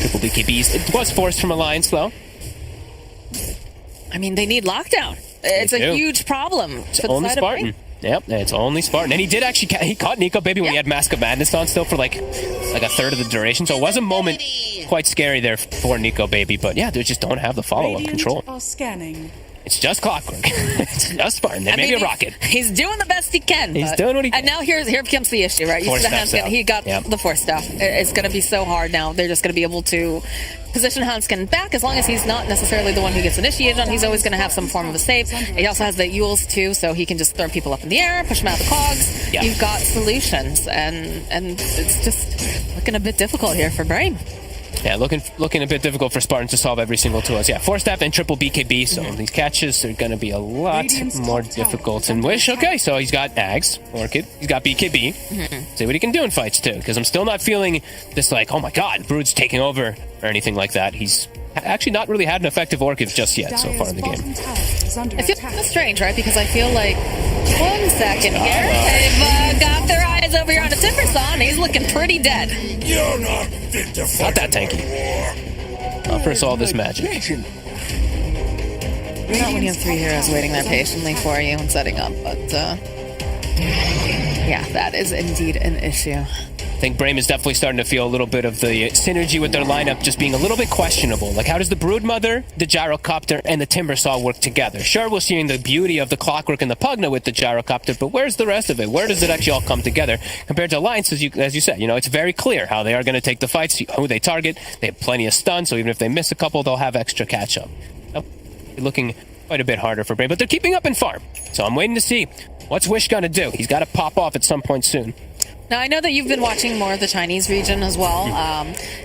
Triple BKBs. It was forced from Alliance, though. I mean, they need lockdown. It's a huge problem. It's only Spartan. Yep, it's only Spartan. And he did actually... He caught Nico Baby when he had Mask of Madness on still for like a third of the duration. So it was a moment quite scary there for Nico Baby. But yeah, they just don't have the follow-up control. Are scanning. It's just Clockwork. It's just Spartan. They may be a rocket. He's doing the best he can. He's doing what he can. And now here comes the issue, right? You see the Hanskin. He got the Force Staff. It's going to be so hard now. They're just going to be able to position Hanskin back as long as he's not necessarily the one who gets initiated on. He's always going to have some form of a save. He also has the Yules too, so he can just throw people up in the air, push them out of the cogs. Yeah. You've got solutions, and it's just looking a bit difficult here for BRAME. Yeah, looking a bit difficult for Spartans to solve every single to us. Yeah, Force Staff and triple BKB, so these catches are going to be a lot more difficult. And Wish, okay, so he's got Ags, Orchid, he's got BKB. See what he can do in fights too, because I'm still not feeling this like, oh my god, Brood's taking over or anything like that. He's actually not really had an effective Orchid just yet so far in the game. It feels kind of strange, right? Because I feel like, 1 second here, they've got their eyes over here on the Timbersaw, and he's looking pretty dead. You're not fit to fight. Not that tanky. Not for us all this magic. Not when you have 3 heroes waiting there patiently for you and setting up, but yeah, that is indeed an issue. I think BRAME is definitely starting to feel a little bit of the synergy with their lineup just being a little bit questionable. Like, how does the Broodmother, the Gyrocopter, and the Timbersaw work together? Sure, we're seeing the beauty of the Clockwork and the Pugna with the Gyrocopter, but where's the rest of it? Where does it actually all come together? Compared to Alliance, as you said, you know, it's very clear how they are going to take the fights, who they target. They have plenty of stun, so even if they miss a couple, they'll have extra catch-up. Looking quite a bit harder for BRAME, but they're keeping up in farm. So I'm waiting to see what's Wish going to do. He's got to pop off at some point soon. Now, I know that you've been watching more of the Chinese region as well.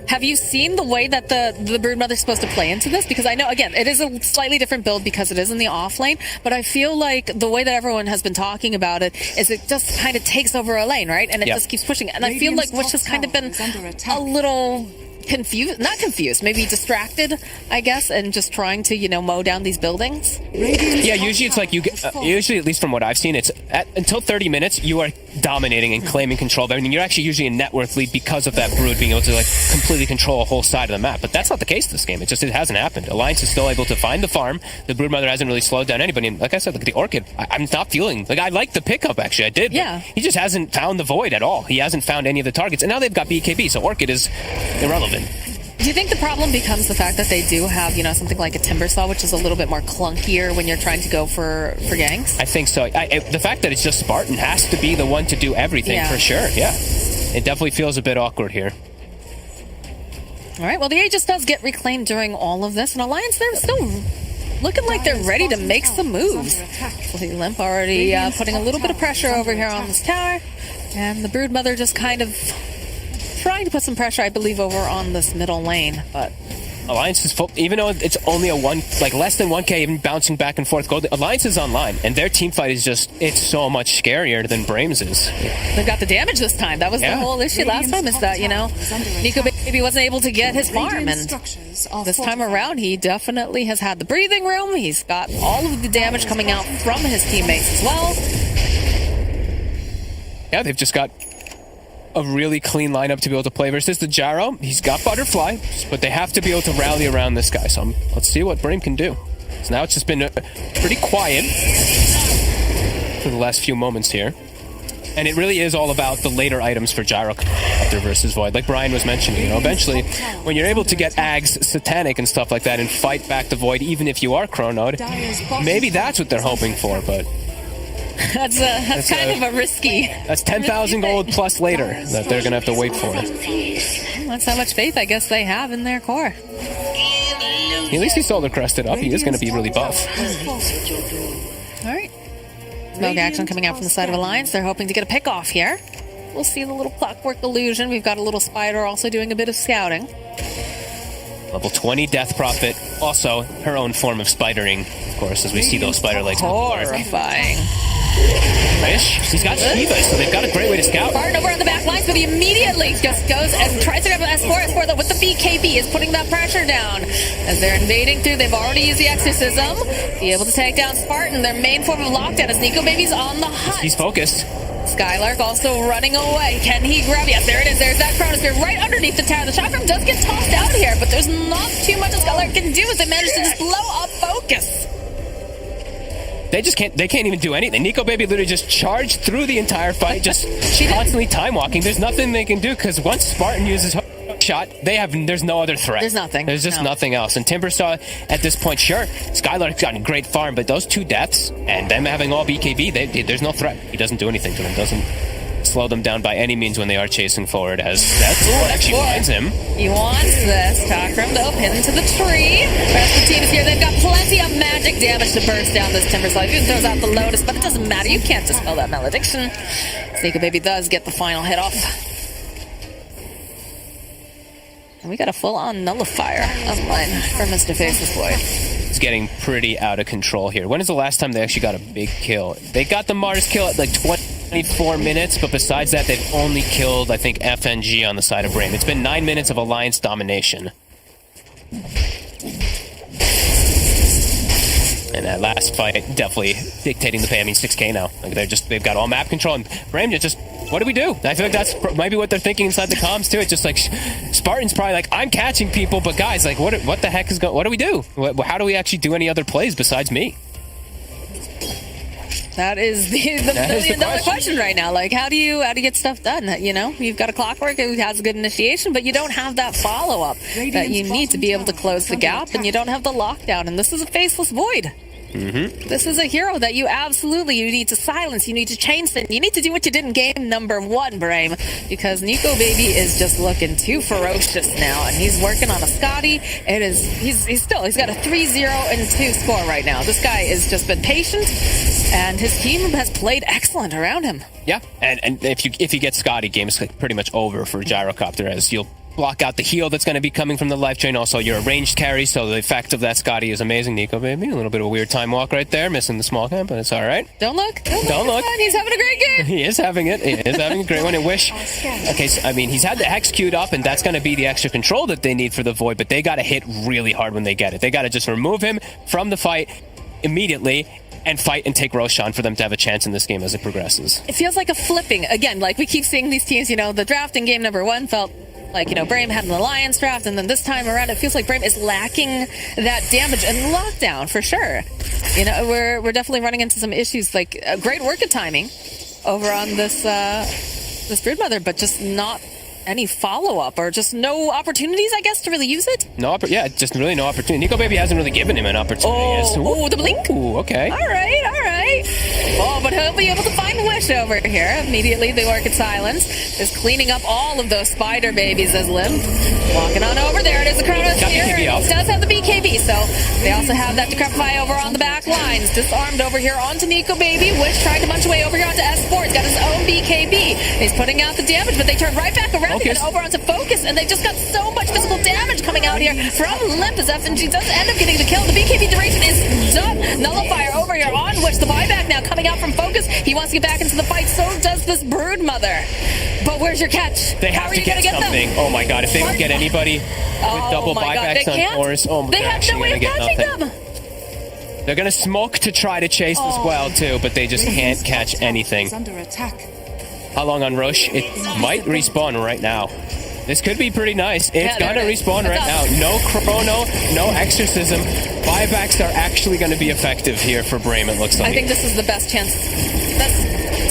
Have you seen the way that the Broodmother's supposed to play into this? Because I know, again, it is a slightly different build because it is in the off lane, but I feel like the way that everyone has been talking about it is it just kind of takes over a lane, right? And it just keeps pushing. And I feel like Wish has kind of been a little not confused, maybe distracted, I guess, and just trying to, mow down these buildings. Yeah, usually it's like usually, at least from what I've seen, it's until 30 minutes, you are dominating and claiming control of everything. You're actually usually a net worth lead because of that Brood being able to, like, completely control a whole side of the map. But that's not the case this game. It hasn't happened. Alliance is still able to find the farm. The Broodmother hasn't really slowed down anybody. And like I said, look at the Orchid. I'm not feeling, I like the pickup, actually. I did. Yeah. He just hasn't found the Void at all. He hasn't found any of the targets. And now they've got BKB, so Orchid is irrelevant. Do you think the problem becomes the fact that they do have, something like a Timbersaw, which is a little bit more clunkier when you're trying to go for ganks? I think so. The fact that it's just Spartan has to be the one to do everything, for sure. Yeah. It definitely feels a bit awkward here. All right, well, the Aegis does get reclaimed during all of this, and Alliance, they're still looking like they're ready to make some moves. So the Limp already putting a little bit of pressure over here on this tower, and the Broodmother just kind of trying to put some pressure, I believe, over on this middle lane, but Alliance is full, even though it's only less than 1k, even bouncing back and forth. Alliance is online, and their team fight is it's so much scarier than Brame's is. They've got the damage this time. That was the whole issue last time, is that, Nico Baby wasn't able to get his farm, and this time around, he definitely has had the breathing room. He's got all of the damage coming out from his teammates as well. Yeah, they've just got a really clean lineup to be able to play versus the Gyro. He's got Butterfly, but they have to be able to rally around this guy. So let's see what Brame can do. So now it's just been pretty quiet for the last few moments here. And it really is all about the later items for Gyrocopter versus Void. Like Brian was mentioning, eventually, when you're able to get Ags, Satanic, and stuff like that and fight back the Void, even if you are chronoed, maybe that's what they're hoping for, but That's kind of a risky. That's 10,000 gold plus later that they're going to have to wait for. That's how much faith I guess they have in their core. At least he's solar crested up. He is going to be really buff. All right. Smoke action coming out from the side of Alliance. They're hoping to get a pick off here. We'll see the little clockwork illusion. We've got a little spider also doing a bit of scouting. Level 20 Death Prophet. Also, her own form of spidering, of course, as we see those spider legs. Horrifying. Wish. He's got Shiva, so they've got a great way to scout. Barton over on the back lines, but he immediately just goes and tries to grab an S4. S4, though, with the BKB is putting that pressure down. As they're invading through, they've already used the Exorcism. Be able to take down Spartan. Their main form of lockdown as Nico Baby's on the hunt. He's focused. Skylark also running away. Can he grab? Yes, there it is. There's that Chronosphere right underneath the tower. The chakram does get tossed out here, but there's not too much Skylark can do as they manage to just blow up focus. They just can't. They can't even do anything. Nico Baby literally just charged through the entire fight, just constantly time walking. There's nothing they can do because once Spartan uses shot, there's no other threat. There's nothing. There's just nothing else. And Timbersaw at this point, sure, Skylark's gotten a great farm, but those 2 deaths and them having all BKB, there's no threat. He doesn't do anything to them. Doesn't slow them down by any means when they are chasing forward, as that's what actually finds him. He wants this. Chakram, though, pinned to the tree. The rest of the team is here. They've got plenty of magic damage to burst down this Timbersaw. Even throws out the Lotus, but it doesn't matter. You can't dispel that malediction. Nico Baby does get the final hit off. And we got a full-on nullifier online for Mr. Faceless Boy. It's getting pretty out of control here. When is the last time they actually got a big kill? They got the Mars kill at like 24 minutes, but besides that, they've only killed, I think, FNG on the side of Brame. It's been 9 minutes of Alliance domination. And that last fight definitely dictating the pay. I mean, 6k now. Like they've got all map control, and Brame just, what do we do? I feel like that's maybe what they're thinking inside the comms too. It's just like Spartan's probably like, I'm catching people, but guys, like, what the heck is going? What do we do? How do we actually do any other plays besides me? That is the million-dollar question right now. Like, how do you get stuff done? You've got a Clockwork who has a good initiation, but you don't have that follow-up that you need to be able to close the gap, and you don't have the lockdown. And this is a Faceless Void. Mm-hmm. This is a hero that you need to silence, you need to change things, you need to do what you did in game number 1, Brame, because Nico Baby is just looking too ferocious now, and he's working on a Scotty. He's got a 3-0-2 score right now. This guy has just been patient, and his team has played excellent around him. Yeah, and if you get Scotty, game's pretty much over for Gyrocopter, as you'll block out the heal that's going to be coming from the life drain. Also, you're a ranged carry, so the effect of that Scotty is amazing. Nico, baby, a little bit of a weird time walk right there, missing the small camp, but it's all right. Don't look. Don't look. He's having a great game. He is having it. He is having a great one. And Wish. Okay, so, I mean, he's had the Hex queued up, and that's going to be the extra control that they need for the Void, but they got to hit really hard when they get it. They got to just remove him from the fight immediately and fight and take Roshan for them to have a chance in this game as it progresses. It feels like a flipping. Again, like we keep seeing these teams, the draft in game number 1 felt like, BRAME had an Alliance draft, and then this time around it feels like BRAME is lacking that damage and lockdown for sure. We're definitely running into some issues, like great work at timing over on this Broodmother, but just not any follow-up or just no opportunities, I guess, to really use it? Just really no opportunity. Nico Baby hasn't really given him an opportunity. Oh, the blink. Ooh, okay. All right. Oh, but he'll be able to find Wish over here. Immediately, the Orchid Silence is cleaning up all of those spider babies as Limp. Walking on over. There it is, the Chronosphere. He does have the BKB, so they also have that Decrepify over on the back lines. Disarmed over here onto Nico Baby. Wish trying to munch away over here onto S4. He's got his own BKB. He's putting out the damage, but they turn right back around. They get over onto Focus, and they just got so much physical damage coming out here from Limp as FNG does end up getting the kill. The BKB duration is done. Nullifier over here on Wish. The buyback now coming out from Focus. He wants to get back into the fight. So does this Broodmother. But where's your catch? They have to get something. Oh my god, if they can get anybody with double buybacks on Force, they have no way of catching them. They're going to smoke to try to chase as well, too, but they just can't catch anything. Under attack. How long on Roche? It might respawn right now. This could be pretty nice. It's going to respawn right now. No Chrono, no Exorcism. Buybacks are actually going to be effective here for BRAME, it looks like. I think this is the best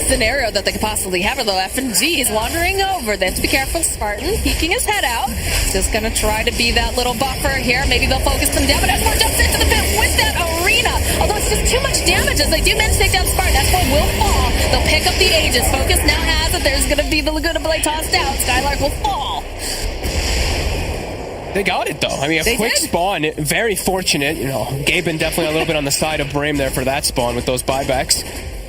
scenario that they could possibly have, although FNG is wandering over. They have to be careful. Spartan peeking his head out. Just going to try to be that little buffer here. Maybe they'll focus them down, but S4 jumps into the pit with that arena. Although it's just too much damage as they do manage to take down Spartan. S4 will fall. They'll pick up the Aegis. Focus now has it. There's going to be the Laguna Blade tossed out. Skylark will fall. They got it, though. I mean, a quick spawn. Very fortunate. Gaben definitely a little bit on the side of BRAME there for that spawn with those buybacks.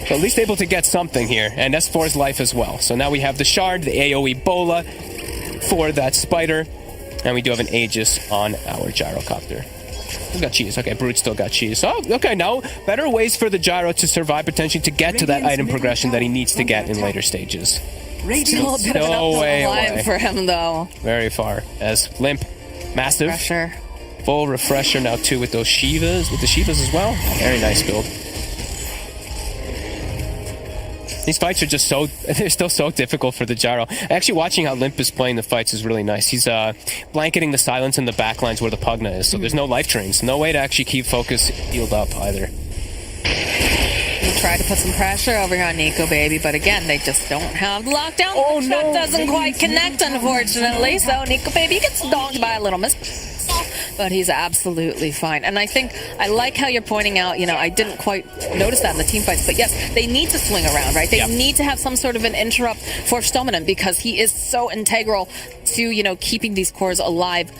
So at least able to get something here. And S4's life as well. So now we have the Shard, the AoE Bola for that Spider. And we do have an Aegis on our Gyrocopter. Who's got cheese? Okay, Brood still got cheese. Oh, okay, now better ways for the Gyro to survive, potentially to get to that item progression that he needs to get in later stages. Still a bit of an uphill climb for him, though. Very far. As Limp, massive. Refresher. Full refresher now, too, with those Shivas. With the Shivas as well. Very nice build. These fights are just they're still so difficult for the Gyro. Actually, watching how Limp is playing the fights is really nice. He's blanketing the silence in the backlines where the Pugna is, so there's no life drains. No way to actually keep Focus healed up either. We'll try to put some pressure over here on Nico Baby, but again, they just don't have the lockdown. Oh, the shot doesn't quite connect, unfortunately, so Nico Baby gets dogged by a little miss. But he's absolutely fine. And I think I like how you're pointing out, I didn't quite notice that in the team fights, but yes, they need to swing around, right? They need to have some sort of an interrupt for Stominant because he is so integral to, keeping these cores alive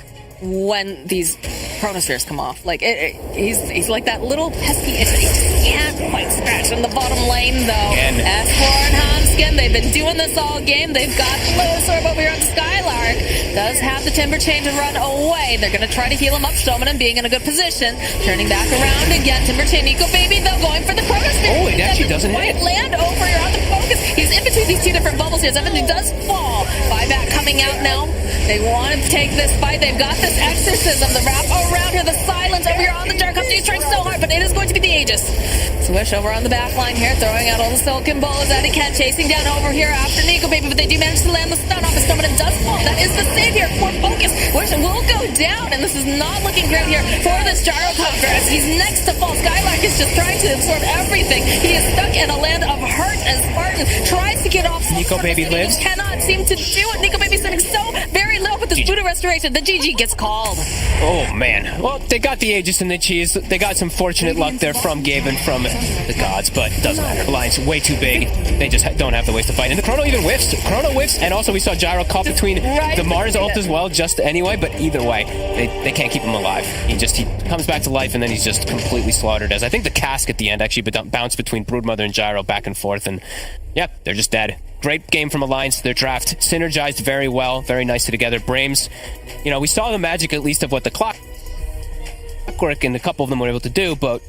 when these Chronospheres come off. Like, he's like that little pesky itch that he just can't quite scratch in the bottom lane, though. S4 and Hanskin, they've been doing this all game. They've got the Lotus Orb over here on Skylark. Does have the Timber Chain to run away. They're going to try to heal him up. Stominant being in a good position. Turning back around again. Timber Chain, Nico Baby, though, going for the Chronosphere. Oh, it actually doesn't hit. Land over here on the Focus. He's in between these two different bubbles here. He does fall. Buyback coming out now. They want to take this fight. They've got this Exorcism. The wrap around here. The silence over here on the Gyrocopter. He's trying so hard, but it is going to be the Aegis. Swish over on the back line here. Throwing out all the Silken Bolas that he can. Chasing down over here after Nico Baby, but they do manage to land the stun off his stomach and does fall. That is the save here for Focus. Wish will go down, and this is not looking great here for this Gyrocopter as he's next to fall. Skylark is just trying to absorb everything. He is stuck in a land of hurt as Spartan tries to get off. Nico Baby lives. He cannot seem to do it. Nico Baby sitting so very low with this Buddha restoration. The GG gets called. Oh, man. Well, they got the Aegis and the cheese. They got some fortunate luck there from Gaben, from the gods, but it doesn't matter. Alliance way too big. They just don't have the ways to fight. And the Chrono even whiffs. Chrono whiffs, and also we saw Gyro caught between the Mars ult as well, just anyway, but either way, they can't keep him alive. He comes back to life, and then he's just completely slaughtered, as I think the cask at the end actually bounced between Broodmother and Gyro back and forth, and yeah, they're just dead. great game from Alliance. Their draft synergized very well, very nicely together. BRAME's, you know, we saw the magic at least of what the clockwork and a couple of them were able to do, but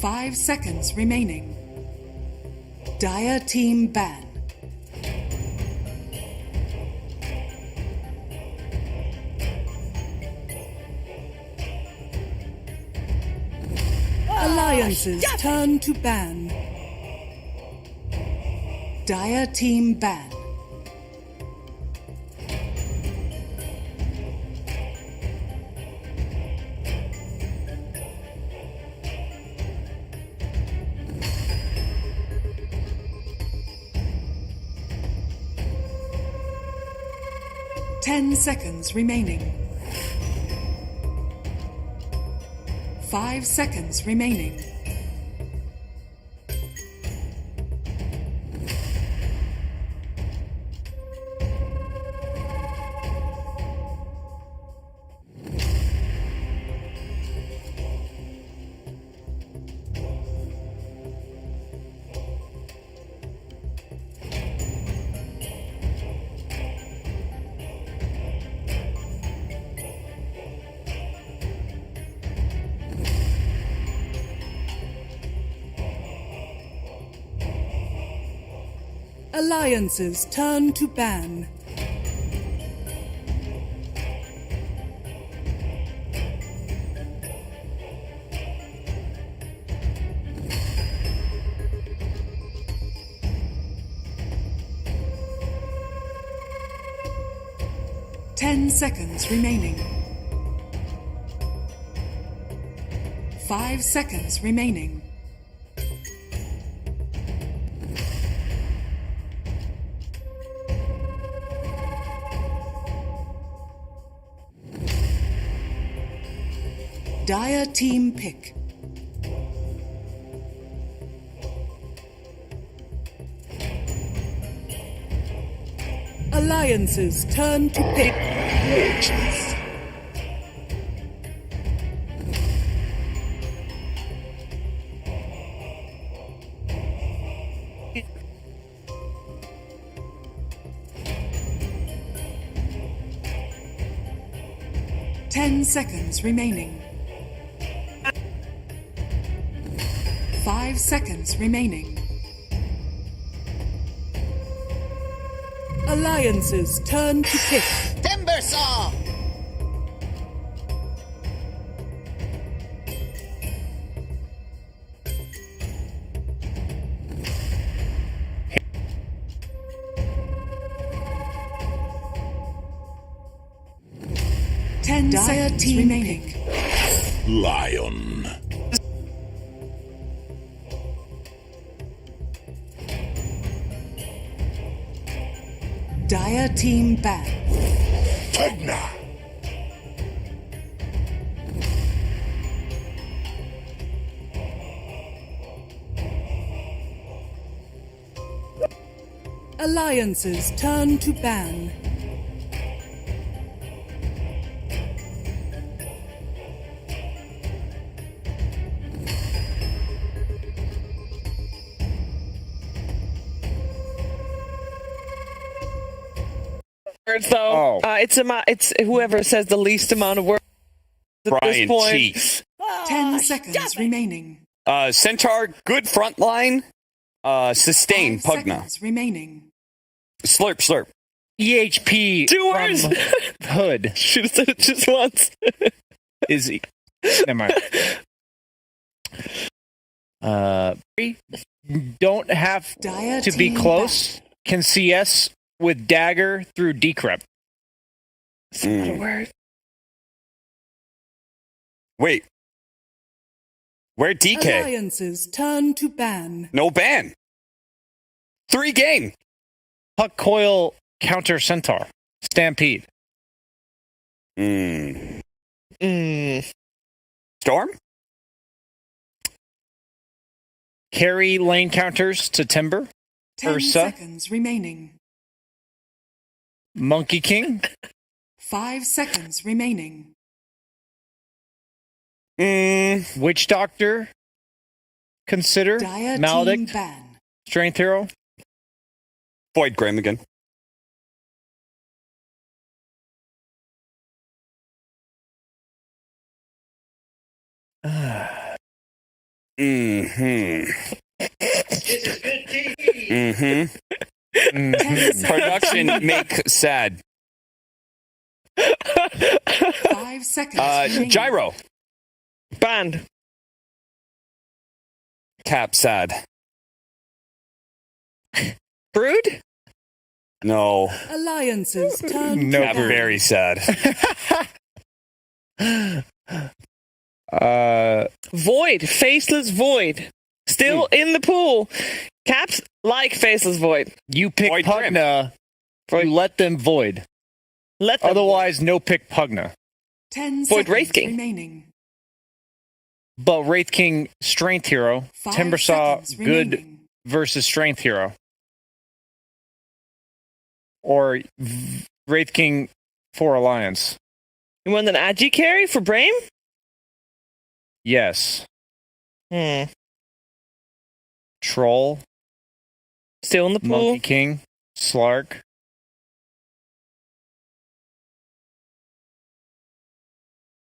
5 seconds remaining. Dire team ban. Alliances turn to ban. Dire team ban. Ten seconds remaining. 5 seconds remaining. Alliances turn to ban. Ten seconds remaining. 5 seconds remaining. Dire team pick. Alliances turn to pick. Ten seconds remaining. 5 seconds remaining. Alliances turn to pick. Timbersaw! 10 seconds remaining. Lion. Dire team ban. Tegna. Alliances turn to ban. Words, though. It's whoever says the least amount of words at this Brian point. Cheeks. 10 seconds remaining. Centaur, good front line. Sustain, 5 Pugna. seconds remaining. Slurp, slurp. EHP Two words. from Hood Should have said it just once. is never mind. Don't have Dire to be team close. Can CS with dagger through decrep. It's not a word. Wait. Where DK? Alliances turn to ban. No ban. 3 game. Puck coil counter centaur. Stampede. Storm? Carry lane counters to timber. 10 Ursa. seconds remaining. Monkey King. 5 seconds remaining. Witch Doctor. Consider. Dire team Maledict. ban. Strength Hero. Void Grim again. Production make sad. 5 seconds. remaining. Gyro. Banned. Cap sad. Brood? No. Alliances turn No, to Cap ban. very sad. Void. Faceless Void. Still in the pool. Caps like Faceless Void. You pick Void Pugna, Void. you let them void. Let them Otherwise, no pick Pugna. 10 Void seconds Wraith King. remaining. But Wraith King, Strength Hero. 5 Timbersaw, seconds good remaining. versus Strength Hero. Or Wraith King for Alliance. You want an Agi carry for BRAME? Yes. Hmm. Troll, Still in the pool. Monkey King, Slark.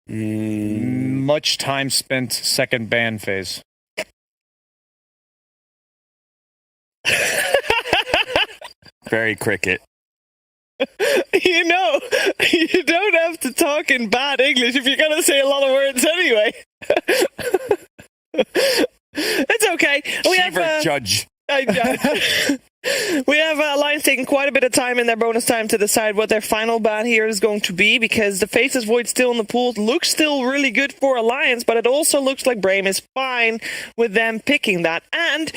Much time spent second ban phase. Very cricket. You know, you don't have to talk in bad English if you're going to say a lot of words anyway. It's okay. We have Cheever judge. we have Alliance taking quite a bit of time in their bonus time to decide what their final ban here is going to be, because the Faceless Void still in the pool looks still really good for Alliance, but it also looks like BRAME is fine with them picking that. And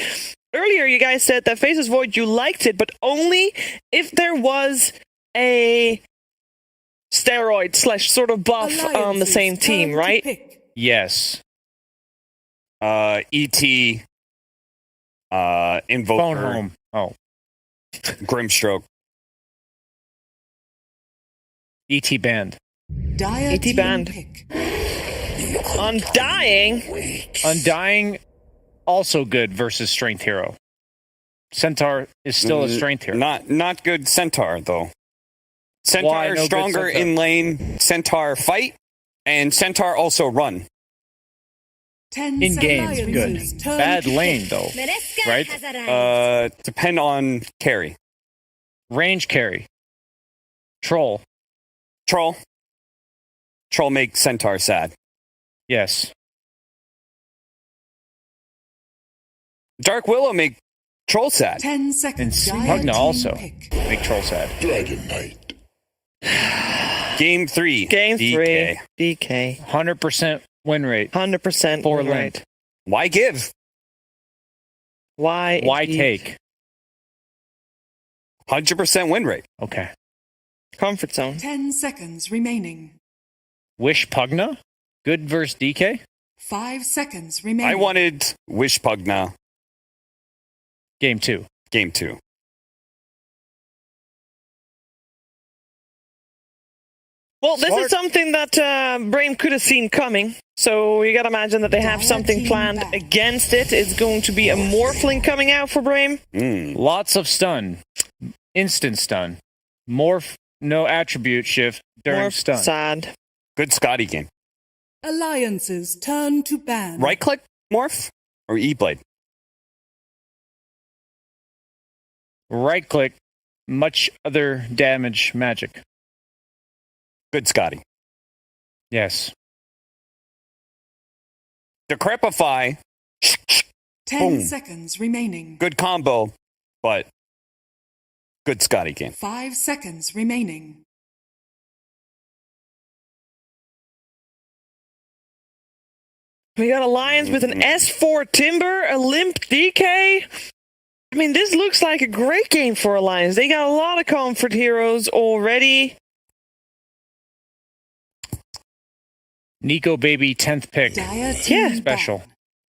earlier you guys said that Faceless Void, you liked it, but only if there was a steroid / sort of buff on the Alliances same turn team, to right? pick. Yes. E.T. Invoker. Phone home. Oh. Grimstroke. E.T. banned. Dire AT team banned. pick. Undying. Undying, also good versus Strength Hero. Centaur is still a Strength Hero. Not good Centaur, though. Centaur Why no good stronger Centaur? in lane. Centaur fight. And Centaur also run. 10 In seconds game, remaining. good. Bad lane, though. Right? Depend on carry. Range carry. Troll. Troll. Troll make Centaur sad. Yes. Dark Willow make Troll sad. 10 seconds. And Dire Pugna team also. pick. Make Troll sad. Dragon Knight. Game 3. Game DK. 3. DK. 100% win rate. 100% For right. lane. Why give? Why indeed. take? 100% win rate. Okay. Comfort zone. 10 seconds remaining. Wish Pugna? Good versus DK? 5 seconds remaining. I wanted Wish Pugna Game 2. game 2. Well, this Smart. is something that BRAME could have seen coming. So you gotta imagine that they have Dire something team planned back. against it. It's going to be a Morphling coming out for BRAME. Lots of stun. Instant stun. Morph, no attribute shift during Morph stun. sad. Good Scotty game. Alliances turn to ban. Right click morph or E blade? Right click. Much other damage magic. Good Scotty. Yes. Decrepify. 10 Boom. seconds remaining. Good combo, but good Scotty game. 5 seconds remaining. We got a Lions with an S4 Timber, a Limp DK. I mean, this looks like a great game for Alliance. They got a lot of comfort heroes already. Nico Baby 10th pick. Dire team Yeah. ban. Special.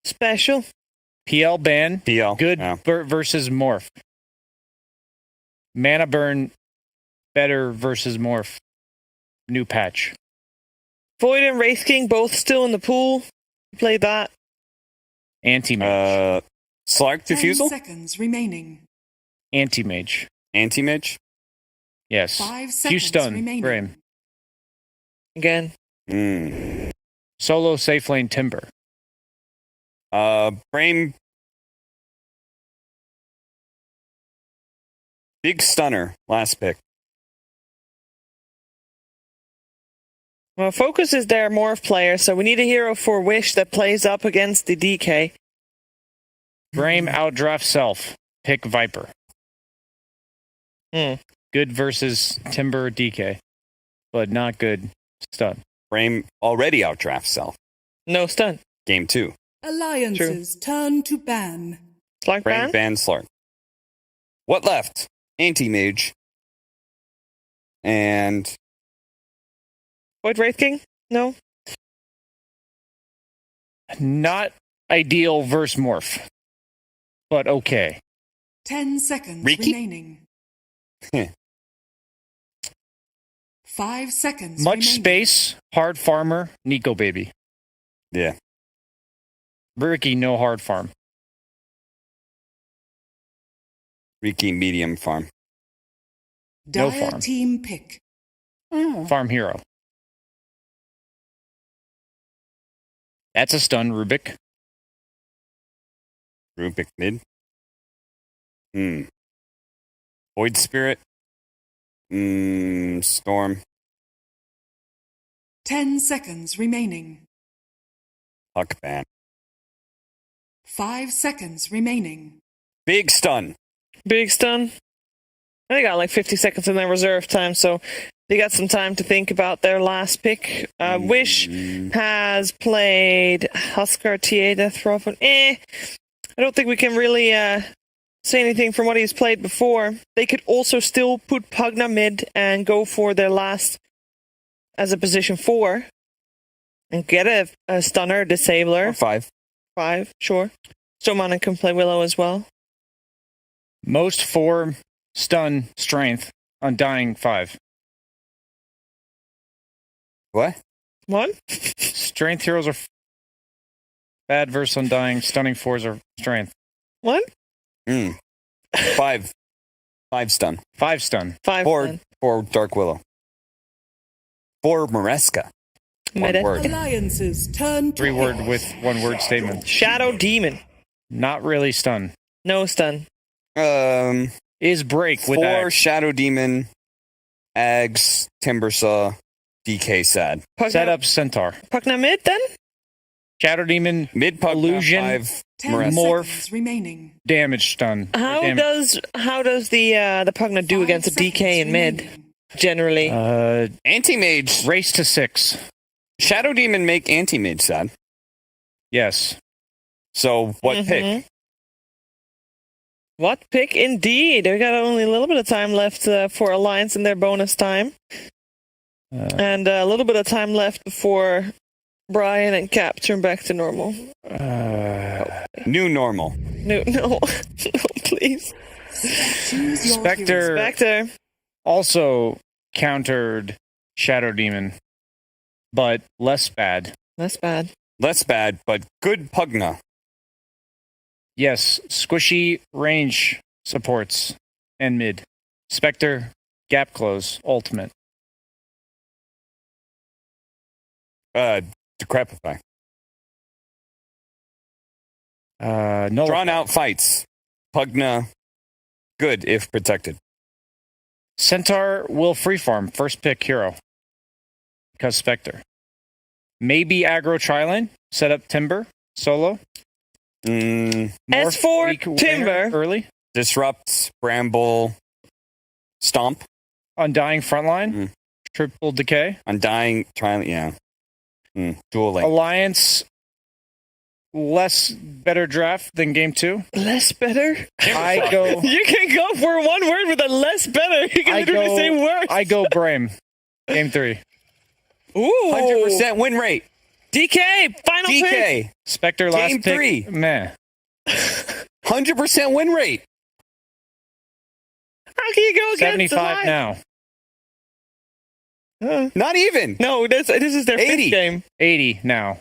Special. PL ban. PL. Good Yeah. versus Morph. Mana burn. Better versus Morph. New patch. Void and Wraith King both still in the pool. Played that. Anti-mage. Slark 10 Diffusal? seconds remaining. Anti-mage. Anti-mage? Yes. 5 Few seconds stun. remaining. BRAME. Again. Mm. Solo safe lane Timber. BRAME. Big stunner. Last pick. Well, focus is their morph player, so we need a hero for Wish that plays up against the DK. BRAME outdraft self. Pick Viper. Good versus Timber DK, but not good stun. BRAME already outdrafts self. No stun. Game 2. Alliances turn to ban. Slark BRAME ban? ban Slark. What left? Anti-Mage. And Void Wraith King? No? Not ideal versus morph, but okay. 10 seconds Riki? remaining. 5 seconds Much remaining. space, hard farmer, Nico baby. yeah. Ricky, no hard farm. Riki medium farm. No Dire farm. team pick. Farm hero. That's a stun, Rubik. Rubik mid. Void Spirit. Storm. 10 seconds remaining. Huck ban. 5 seconds remaining. Big stun. Big stun. They got like 50 seconds in their reserve time, so they got some time to think about their last pick. Wish has played Huskar, TA, Deathrow. I don't think we can really say anything from what he's played before. They could also still put Pugna mid and go for their last as a position 4 and get a stunner, disabler. Or 5. 5, sure. Somana can play Willow as well. Most form, stun, strength, undying 5. What? One? Strength heroes are bad versus undying. Stunning 4s are strength. One? 5. 5 stun. 5 stun. 5. For Dark Willow. For Maresca. One Meta. word. Alliances turn to 3-word with 1-word statement. Shadow Demon. Not really stun. No stun. Is break with 4 that. Shadow Demon. Ags. Timbersaw. DK Sad. Set up Centaur. Pugna mid then? Shadow Demon, Mid Pugna, Illusion, 5 10 Maresca. Morph. seconds remaining. damage stun. How does the Pugna do 5 against a seconds DK in mid? remaining. Generally. Anti-Mage. Race to 6. Shadow Demon make Anti-Mage sad. Yes. So what pick? What pick indeed? We got only a little bit of time left for Alliance in their bonus time. And a little bit of time left before Brian and Cap turn back to normal. New normal. No, no, please. Choose your Spectre Spectre. also countered Shadow Demon, but less bad. That's bad. Less bad, but good Pugna. Yes, squishy range supports and mid. Spectre, gap close, ultimate. Decrepify. No. Drawn out fights. Pugna. Good if protected. Centaur will free farm, first pick hero. Because Spectre. Maybe aggro Trilane, set up Timber, solo. As for weak winger Timber, early. Disrupt. Bramble. Stomp. Undying frontline. Triple decay. Undying. Yeah. Dual link. Alliance, less better draft than game 2. less better. I go. You can go for one word with a less better. You can literally say worse. I go BRAME. Game 3. Ooh, 100% win rate. DK final pick. DK. Spectre last Game pick. 3. Meh. 100% win rate. How can you go against 75 now. Not even. No, this is their 80. fifth game. 80 now.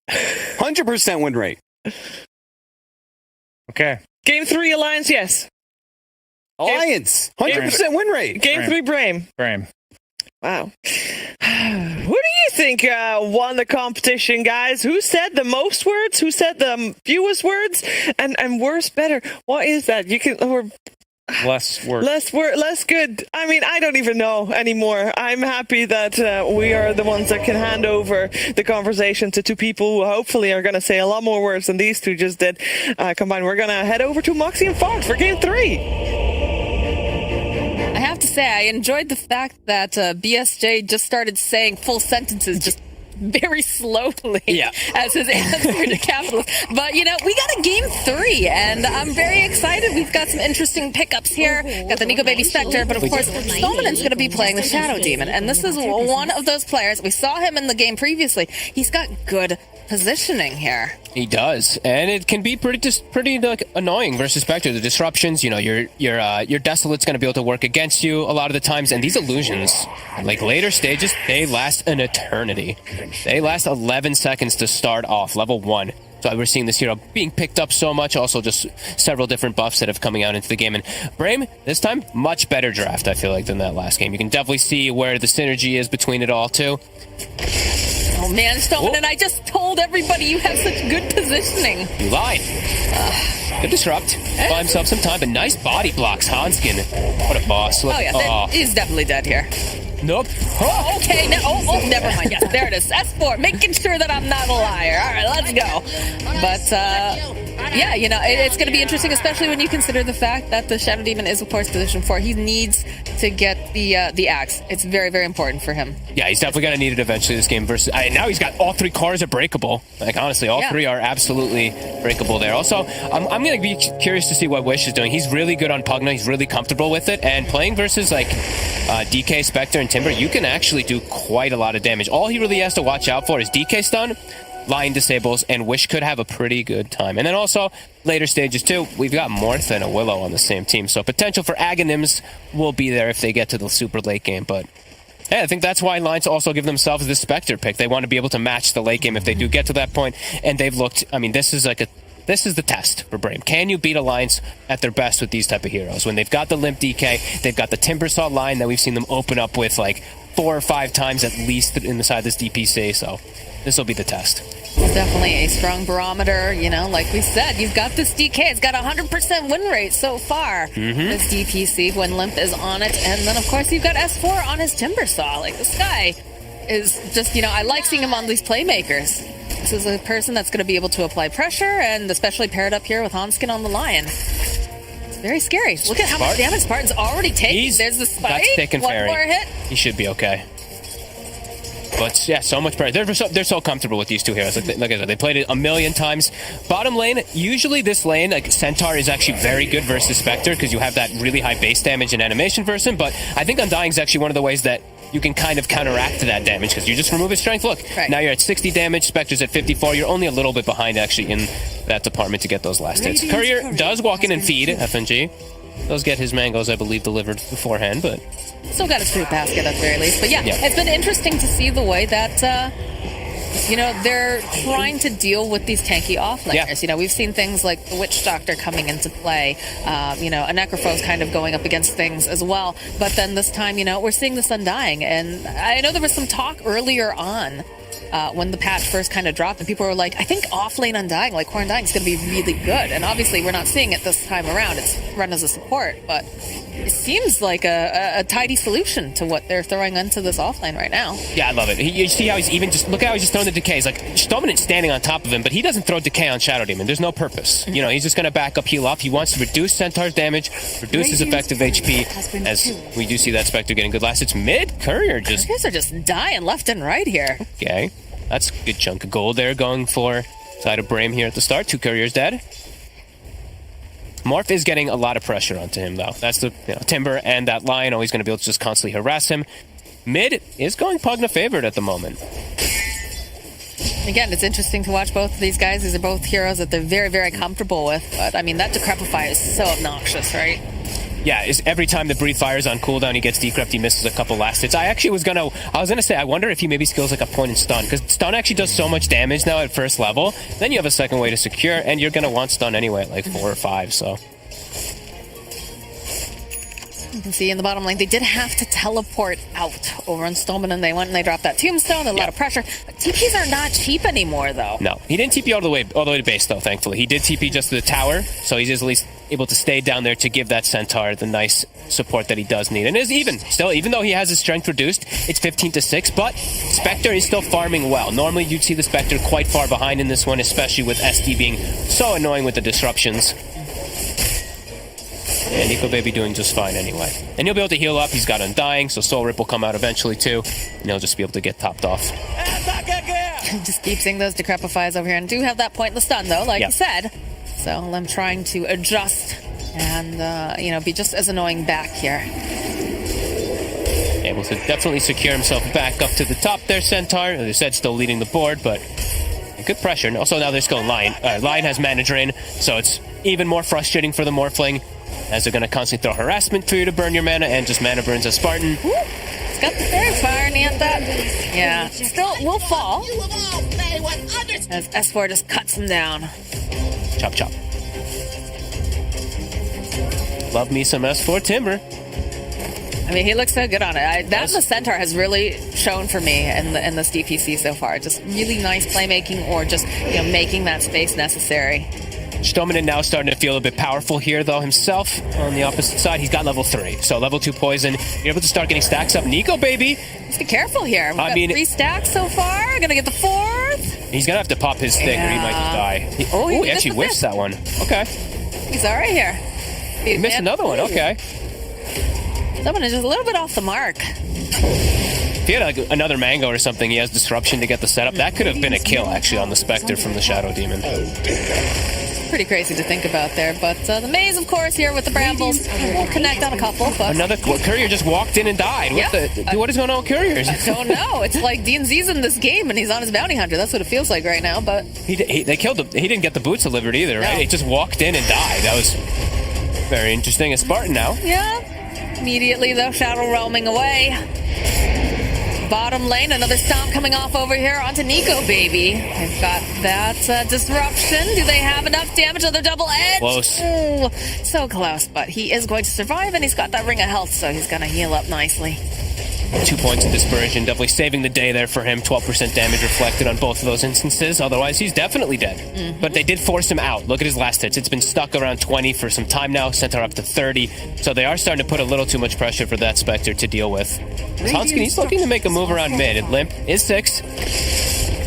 100% win rate. Okay. Game 3 Alliance, yes. Alliance. 100% win rate. Game Brame. 3 Brame. BRAME. Wow. Who do you think won the competition, guys? Who said the most words? Who said the fewest words? And worse, better. What is that? You can or Less work. less good. I mean, I don't even know anymore. I'm happy that we are the ones that can hand over the conversation to two people who hopefully are going to say a lot more words than these two just did combined. We're going to head over to Moxie and Fox for Game 3. I have to say, I enjoyed the fact that BSJ just started saying full sentences just very slowly as his answer to Capitals. But, you know, we got a Game 3, and I'm very excited. We've got some interesting pickups here. Got the Nico Baby Spectre, but of course, Stoneman's going to be playing the Shadow Demon, and this is one of those players. We saw him in the game previously. He's got good positioning here. He does, and it can be pretty like, annoying versus Spectre. The disruptions, you know, your Desolate's going to be able to work against you a lot of the times, and these illusions, like later stages, they last an eternity. They last 11 seconds to start off, level 1. So we're seeing this hero being picked up so much, also just several different buffs that have coming out into the game. And BRAME, this time, much better draft, I feel like, than that last game. You can definitely see where the synergy is between it all, too. Oh man, Stoneman, and I just told everybody you have such good positioning. You lied. Good disrupt. Buy himself some time, but nice body blocks, Hanskin. What a boss. Look, Oh yeah, he's definitely dead here. Nope. Oh, okay. Never mind. Yes, there it is. S4, making sure that I'm not a liar. All right, let's go. But, yeah, you know, it's going to be interesting, especially when you consider the fact that the Shadow Demon is, of course, position 4. He needs to get the axe. It's very, very important for him. Yeah, he's definitely going to need it eventually this game. Versus now he's got all 3 cars are breakable. Like, honestly, all 3 are absolutely breakable there. Also, I'm going to be curious to see what Wish is doing. He's really good on Pugna. He's really comfortable with it. And playing versus, like, DK, Spectre, and Timber, you can actually do quite a lot of damage. All he really has to watch out for is DK stun, Lion disables, and Wish could have a pretty good time. And then also, later stages too, we've got Morth and a Willow on the same team. So potential for Aghanim's will be there if they get to the super late game. But yeah, I think that's why Lions also give themselves this Spectre pick. They want to be able to match the late game if they do get to that point. And they've looked, I mean, this is the test for BRAME. Can you beat Alliance at their best with these type of heroes? When they've got the Limp DK, they've got the Timbersaw line that we've seen them open up with like 4 or 5 times at least inside this DPC, so this will be the test. It's definitely a strong barometer, you know, like we said, you've got this DK, it's got 100% win rate so far, this DPC, when Limp is on it, and then of course you've got S4 on his Timbersaw. Like, this guy is just, you know, I like seeing him on these playmakers. This is a person that's going to be able to apply pressure, and especially paired up here with Hanskin on the Lion. It's very scary. Look at how much damage Spartan's already taking. There's the spike. One more hit. He should be okay. But yeah, so much pressure. They're so comfortable with these two heroes. Like I said, they played it a million times. Bottom lane, usually this lane, like Centaur is actually very good versus Spectre because you have that really high base damage and animation versus him. But I think Undying is actually one of the ways that you can kind of counteract that damage because you just remove his strength. Look, now you're at 60 damage, Spectre's at 54. You're only a little bit behind actually in that department to get those last hits. Courier does walk in and feed FNG. Does get his mangoes, I believe, delivered beforehand, but still got his fruit basket at the very least. But yeah, it's been interesting to see the way that you know, they're trying to deal with these tanky offlaners. You know, we've seen things like the Witch Doctor coming into play. You know, a Necropho's kind of going up against things as well. But then this time, you know, we're seeing this Undying. And I know there was some talk earlier on when the patch first kind of dropped, and people were like, I think off-lane Undying, like Core Undying, is going to be really good. And obviously, we're not seeing it this time around. It's run as a support, but it seems like a tidy solution to what they're throwing into this offlane right now. Yeah, I love it. You see how he's even just, look how he's just throwing the decays. Like, Dominant's standing on top of him, but he doesn't throw decay on Shadow Demon. There's no purpose. You know, he's just going to back up, heal up. He wants to reduce Centaur's damage, reduce his effective HP, as we do see that Spectre getting good last. It's mid. Courier just... Couriers are just dying left and right here. Okay. That's a good chunk of gold there going for side of BRAME here at the start. 2 Couriers dead. Morph is getting a lot of pressure onto him, though. That's the Timber and that Lion always going to be able to just constantly harass him. Mid is going Pugna favored at the moment. Again, it's interesting to watch both of these guys. These are both heroes that they're very, very comfortable with. But, I mean, that Decrepify is so obnoxious, right? Yeah, every time the Breathe Fire's on cooldown, he gets decrept, he misses a couple last hits. I was gonna say, I wonder if he maybe skills like a point and stun, because stun actually does so much damage now at first level. Then you have a second way to secure, and you're gonna want stun anyway at like 4 or 5, so. You can see in the bottom lane, they did have to teleport out over on Stolman, and they went and they dropped that tombstone. A lot of pressure. But TPs are not cheap anymore, though. No, he didn't TP all the way to base, though, thankfully. He did TP just to the tower, so he's at least able to stay down there to give that Centaur the nice support that he does need. And is even. Still, even though he has his strength reduced, it's 15-6, but Spectre is still farming well. Normally, you'd see the Spectre quite far behind in this one, especially with SD being so annoying with the disruptions. And Nico Baby doing just fine anyway. And he'll be able to heal up. He's got Undying, so Soul Rip will come out eventually too. And he'll just be able to get topped off. Just keep seeing those Decrepifies over here. And do have that point in the stun, though, like you said. So I'm trying to adjust and, be just as annoying back here. Able to definitely secure himself back up to the top there, Centaur. As I said, still leading the board, but good pressure. And also now they're just going Lion. Lion has Mana Drain, so it's even more frustrating for the Morphling, as they're going to constantly throw harassment for you to burn your mana, and just mana burns as Spartan. It's got the Fairy Fire, Nantha. Yeah, still will fall. As S4 just cuts him down. Chop, chop. Love me some S4 Timber. I mean, he looks so good on it. That and the Centaur has really shown for me in this DPC so far. Just really nice playmaking, or just making that space necessary. Stoneman now starting to feel a bit powerful here, though, himself. On the opposite side, he's got level 3. So level 2 poison. You're able to start getting stacks up. Nico, baby! Just be careful here. We've got 3 stacks so far. Gonna get the 4th. He's gonna have to pop his stick, or he might just die. He actually whiffs that one. Okay. He's all right here. He missed another one. Okay. Someone is just a little bit off the mark. If he had another Mango or something, he has Disruption to get the setup. That could have been a kill, actually, on the Spectre from the Shadow Demon. Pretty crazy to think about there, but the Maze, of course, here with the Brambles. We'll connect on a couple, but... Another Courier just walked in and died. What is going on with Couriers? I don't know. It's like DNZ's in this game, and he's on his bounty hunter. That's what it feels like right now, but... They killed him. He didn't get the boots delivered either, right? He just walked in and died. That was very interesting. A Spartan now. Yeah. Immediately, though, Shadow roaming away. Bottom lane, another stomp coming off over here onto Nico, baby. They've got that disruption. Do they have enough damage on their double edge? Close. Ooh, so close, but he is going to survive, and he's got that ring of health, so he's going to heal up nicely. 2 points of Dispersion, definitely saving the day there for him. 12% damage reflected on both of those instances. Otherwise, he's definitely dead. But they did force him out. Look at his last hits. It's been stuck around 20 for some time now. Centaur up to 30. So they are starting to put a little too much pressure for that Spectre to deal with. Hanskin, he's looking to make a move around mid. Limp is 6.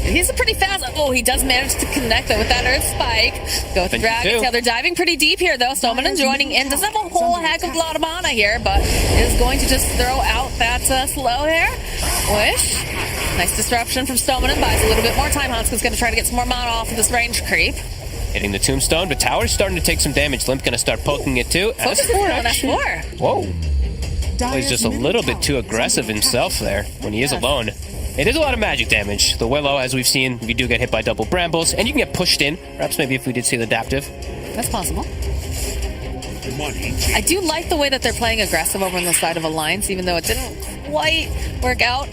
He's a pretty fast... Oh, he does manage to connect, though, with that Earth Spike. Go with the Dragon Tail. They're diving pretty deep here, though. Stoneman joining in. Doesn't have a whole heck of a lot of mana here, but is going to just throw out that slow here. Wish. Nice disruption from Stoneman, and buys a little bit more time. Hanskin's going to try to get some more mana off of this range creep. Hitting the Tombstone, but Tower's starting to take some damage. Limp going to start poking it, too. S4, actually. S4. Whoa. Well, he's just a little bit too aggressive himself there when he is alone. It is a lot of magic damage. The Willow, as we've seen, you do get hit by double Brambles, and you can get pushed in. Perhaps maybe if we did see the Adaptive. That's possible. I do like the way that they're playing aggressive over on the side of Alliance, even though it didn't quite work out.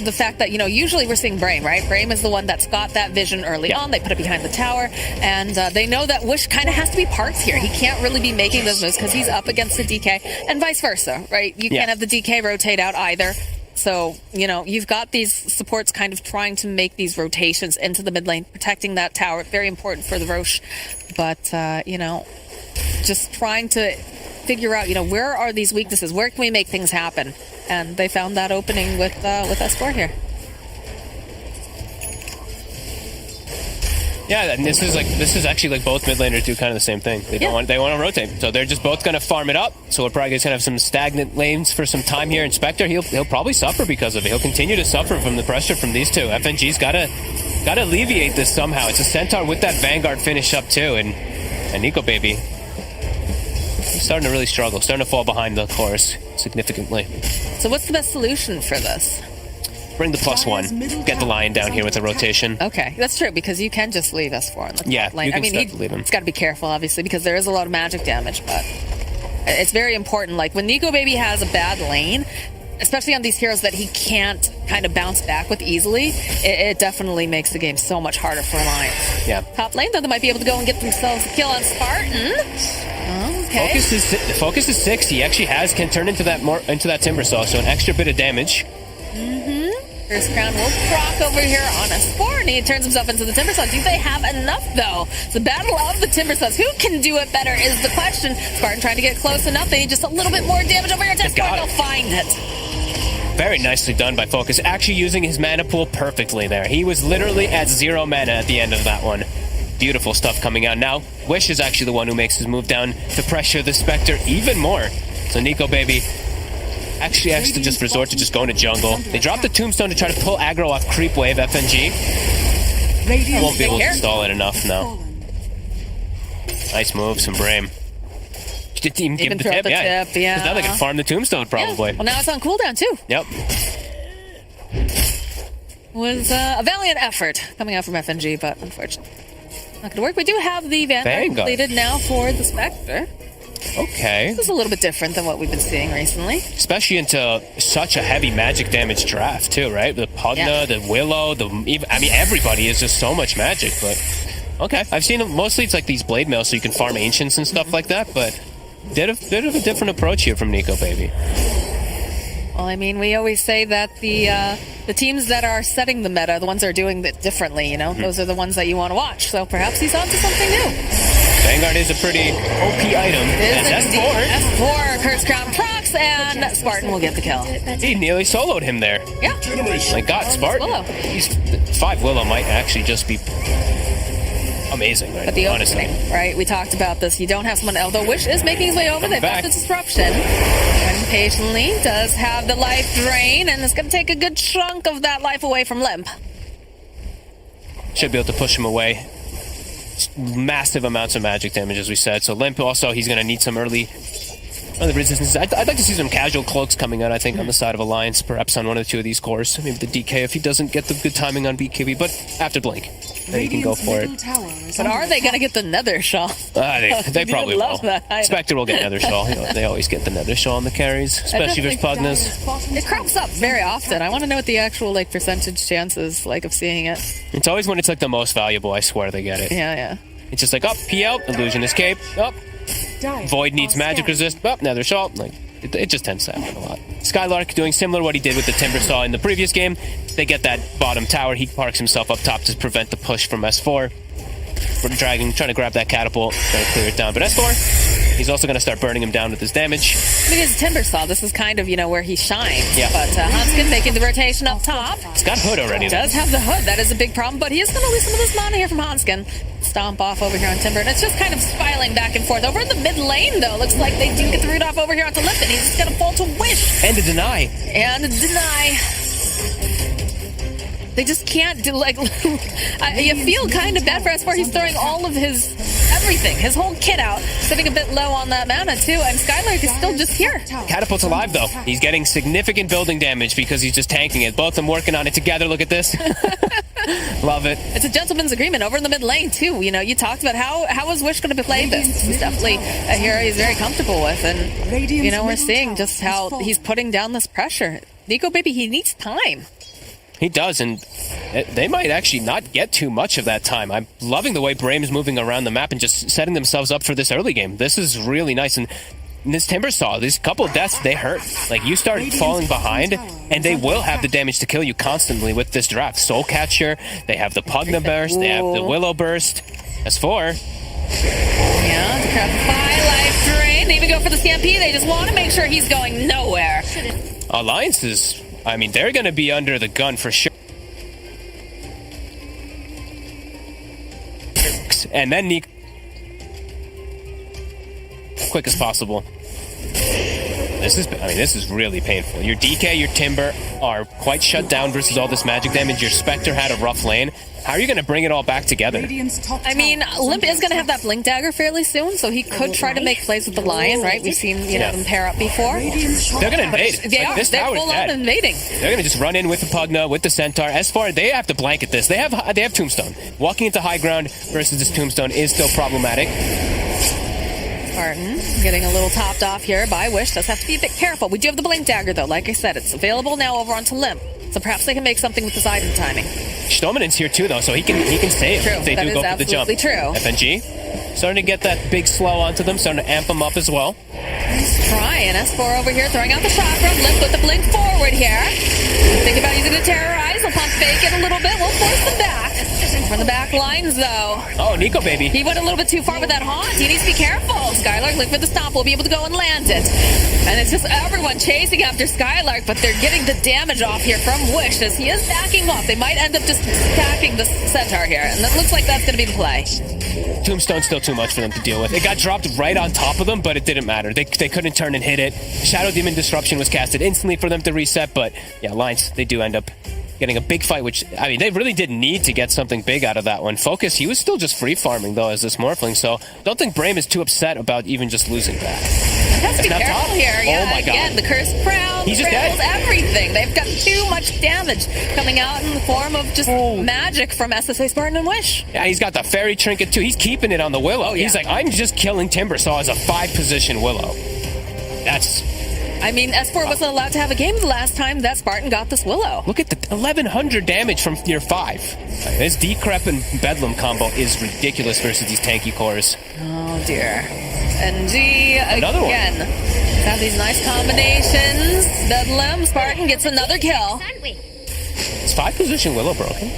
The fact that, usually we're seeing BRAME, right? BRAME is the one that's got that vision early on. They put it behind the tower, and they know that Wish kind of has to be parts here. He can't really be making those moves because he's up against the DK, and vice versa, right? You can't have the DK rotate out either. So, you've got these supports kind of trying to make these rotations into the mid lane, protecting that tower. Very important for the Roche. But, just trying to figure out, where are these weaknesses? Where can we make things happen? And they found that opening with S4 here. Yeah, and this is actually like both mid laners do kind of the same thing. They want to rotate, so they're just both going to farm it up. So we're probably going to have some stagnant lanes for some time here. And Spectre, he'll probably suffer because of it. He'll continue to suffer from the pressure from these two. FNG's got to alleviate this somehow. It's a Centaur with that Vanguard finish up too, and Nico baby, he's starting to really struggle, starting to fall behind the course significantly. So what's the best solution for this? Bring the +1. Get the Lion down here with the rotation. Okay, that's true, because you can just leave S4 on the top lane. You can leave him. He's got to be careful, obviously, because there is a lot of magic damage, but it's very important. Like, when Nico Baby has a bad lane, especially on these heroes that he can't kind of bounce back with easily, it definitely makes the game so much harder for Alliance. Yeah. Top lane, though, they might be able to go and get themselves a kill on Spartan. Okay. Focus is 6. He actually can turn into that Timber Saw, so an extra bit of damage. First crown will proc over here on a Spore, and he turns himself into the Timber Saw. Do they have enough, though? The battle of the Timber Saws. Who can do it better is the question. Spartan trying to get close enough. They need just a little bit more damage over here. Test Spore, they'll find it. Very nicely done by Focus. Actually using his mana pool perfectly there. He was literally at 0 mana at the end of that one. Beautiful stuff coming out. Now, Wish is actually the one who makes his move down to pressure the Spectre even more. So Nico Baby actually has to just resort to just going to jungle. They drop the Tombstone to try to pull aggro off Creep Wave FNG. Won't be able to stall it enough now. Nice moves from BRAME. Didn't even give him the tip, yeah. Because now they can farm the Tombstone, probably. Yeah. Well, now it's on cooldown, too. Yep. Was a valiant effort coming out from FNG, but unfortunately not going to work. We do have the Vanguard completed now for the Spectre. Okay. This is a little bit different than what we've been seeing recently. Especially into such a heavy magic damage draft, too, right? The Pugna, the Willow, everybody is just so much magic, but... Okay. I've seen mostly it's like these Blade Mails so you can farm Ancients and stuff like that, but... Bit of a different approach here from Nico Baby. Well, I mean, we always say that the teams that are setting the meta, the ones that are doing it differently, you know, those are the ones that you want to watch. So perhaps he's onto something new. Vanguard is a pretty OP item. S4, Curse Crown procs, and Spartan will get the kill. He nearly soloed him there. Yeah. My God, Spartan. He's 5 Willow might actually just be amazing, right? But the honestly. opening, right? We talked about this. You don't have someone, although Wish is making his way over. They've got the disruption. And patiently does have the life drain, and it's going to take a good chunk of that life away from Limp. Should be able to push him away. Massive amounts of magic damage, as we said. So Limp also, he's going to need some early resistances. I'd like to see some casual cloaks coming out, I think, on the side of Alliance, perhaps on one or two of these cores. Maybe the DK if he doesn't get the good timing on BKB, but after Blink, then he can go for it. But are they going to get the Nether Shaw? They probably will. That. Spectre will get Nether Shaw. You know, they always get the Nether Shaw on the carries, especially if there's Pugnas. It crops up very often. I want to know what the actual percentage chances of seeing it. It's always when it's the most valuable, I swear they get it. Yeah. It's just PL, Illusion Escape, Void needs magic resist, Nether Shaw. It just tends to happen a lot. Skylark doing similar to what he did with the Timber Saw in the previous game. They get that bottom tower. He parks himself up top to prevent the push from S4. Dragon trying to grab that catapult, trying to clear it down. But S4, he's also going to start burning him down with his damage. Because Timber Saw, this is kind of, where he shines. Yeah. But Hanskin making the rotation up top. He's got Hood already. Does have the Hood. That is a big problem. But he is going to lose some of this mana here from Hanskin. Stomp off over here on Timber. And it's just kind of spiraling back and forth. Over in the mid lane, though, looks like they do get the root off over here onto Lipton. He's just going to fall to Wish. And a deny. They just can't do, you feel kind of bad for S4. He's throwing all of his everything, his whole kit out, sitting a bit low on that mana, too, and Skylark is still just here. Catapult's alive, though. He's getting significant building damage because he's just tanking it. Both of them working on it together. Look at this. Love it. It's a gentleman's agreement over in the mid lane, too. You talked about how is Wish going to play this. He's definitely a hero he's very comfortable with, and, we're seeing just how he's putting down this pressure. Nico Baby, he needs time. He does, and they might actually not get too much of that time. I'm loving the way BRAME's moving around the map and just setting themselves up for this early game. This is really nice, and this Timber Saw, these couple of deaths, they hurt. You start falling behind, and they will have the damage to kill you constantly with this draft. Soul Catcher, they have the Pugna Burst, they have the Willow Burst. S4. Yeah, to grab the life drain. They even go for the Stampede. They just want to make sure he's going nowhere. Alliance is... they're going to be under the gun for sure. And then Nico... Quick as possible. This is really painful. Your DK, your Timber are quite shut down versus all this magic damage. Your Spectre had a rough lane. How are you going to bring it all back together? Limp is going to have that Blink Dagger fairly soon, so he could try to make plays with the Lion, right? We've seen, them pair up before. They're going to invade. They're full on invading. They're going to just run in with the Pugna, with the Centaur. S4, they have to blanket this. They have Tombstone. Walking into high ground versus this Tombstone is still problematic. Spartan getting a little topped off here by Wish. Does have to be a bit careful. We do have the Blink Dagger, though. Like I said, it's available now over onto Limp. So perhaps they can make something with this item timing. Stoneman's here too, though, so he can save if they do go for the jump. True. FNG. Starting to get that big slow onto them, starting to amp them up as well. He's trying. S4 over here, throwing out the chakra. Limp with the blink forward here. Think about using the terrorize. He'll pump fake it a little bit. We'll force them back. From the back lines, though. Oh, Nico, baby. He went a little bit too far with that haunt. He needs to be careful. Skylark, look for the stomp. We'll be able to go and land it. And it's just everyone chasing after Skylark, but they're getting the damage off here from Wish as he is backing off. They might end up just stacking the centaur here, and it looks like that's going to be the play. Tombstone's still too much for them to deal with. It got dropped right on top of them, but it didn't matter. They couldn't turn and hit it. Shadow Demon Disruption was casted instantly for them to reset, but yeah, Lions, they do end up getting a big fight, which, I mean, they really did need to get something big out of that one. Focus, he was still just free farming, though, as this Morphling, so don't think BRAME is too upset about even just losing that. Has to be careful here. Yeah, oh my God. Again, the Cursed Crown He's just trails dead. everything. They've got too much damage coming out in the form of just magic from SSA Spartan and Wish. Yeah, he's got the Fairy Trinket, too. He's keeping it on the Willow. Oh, yeah. He's like, I'm just killing Timbersaw as a 5-position Willow. That's... I mean, S4 wasn't allowed to have a game the last time that Spartan got this Willow. Look at the 1,100 damage from near 5. This Decrep and Bedlam combo is ridiculous versus these tanky cores. Oh, dear. NG Another again. Have these nice combinations. Bedlam, Spartan gets another kill. Is 5-position Willow broken?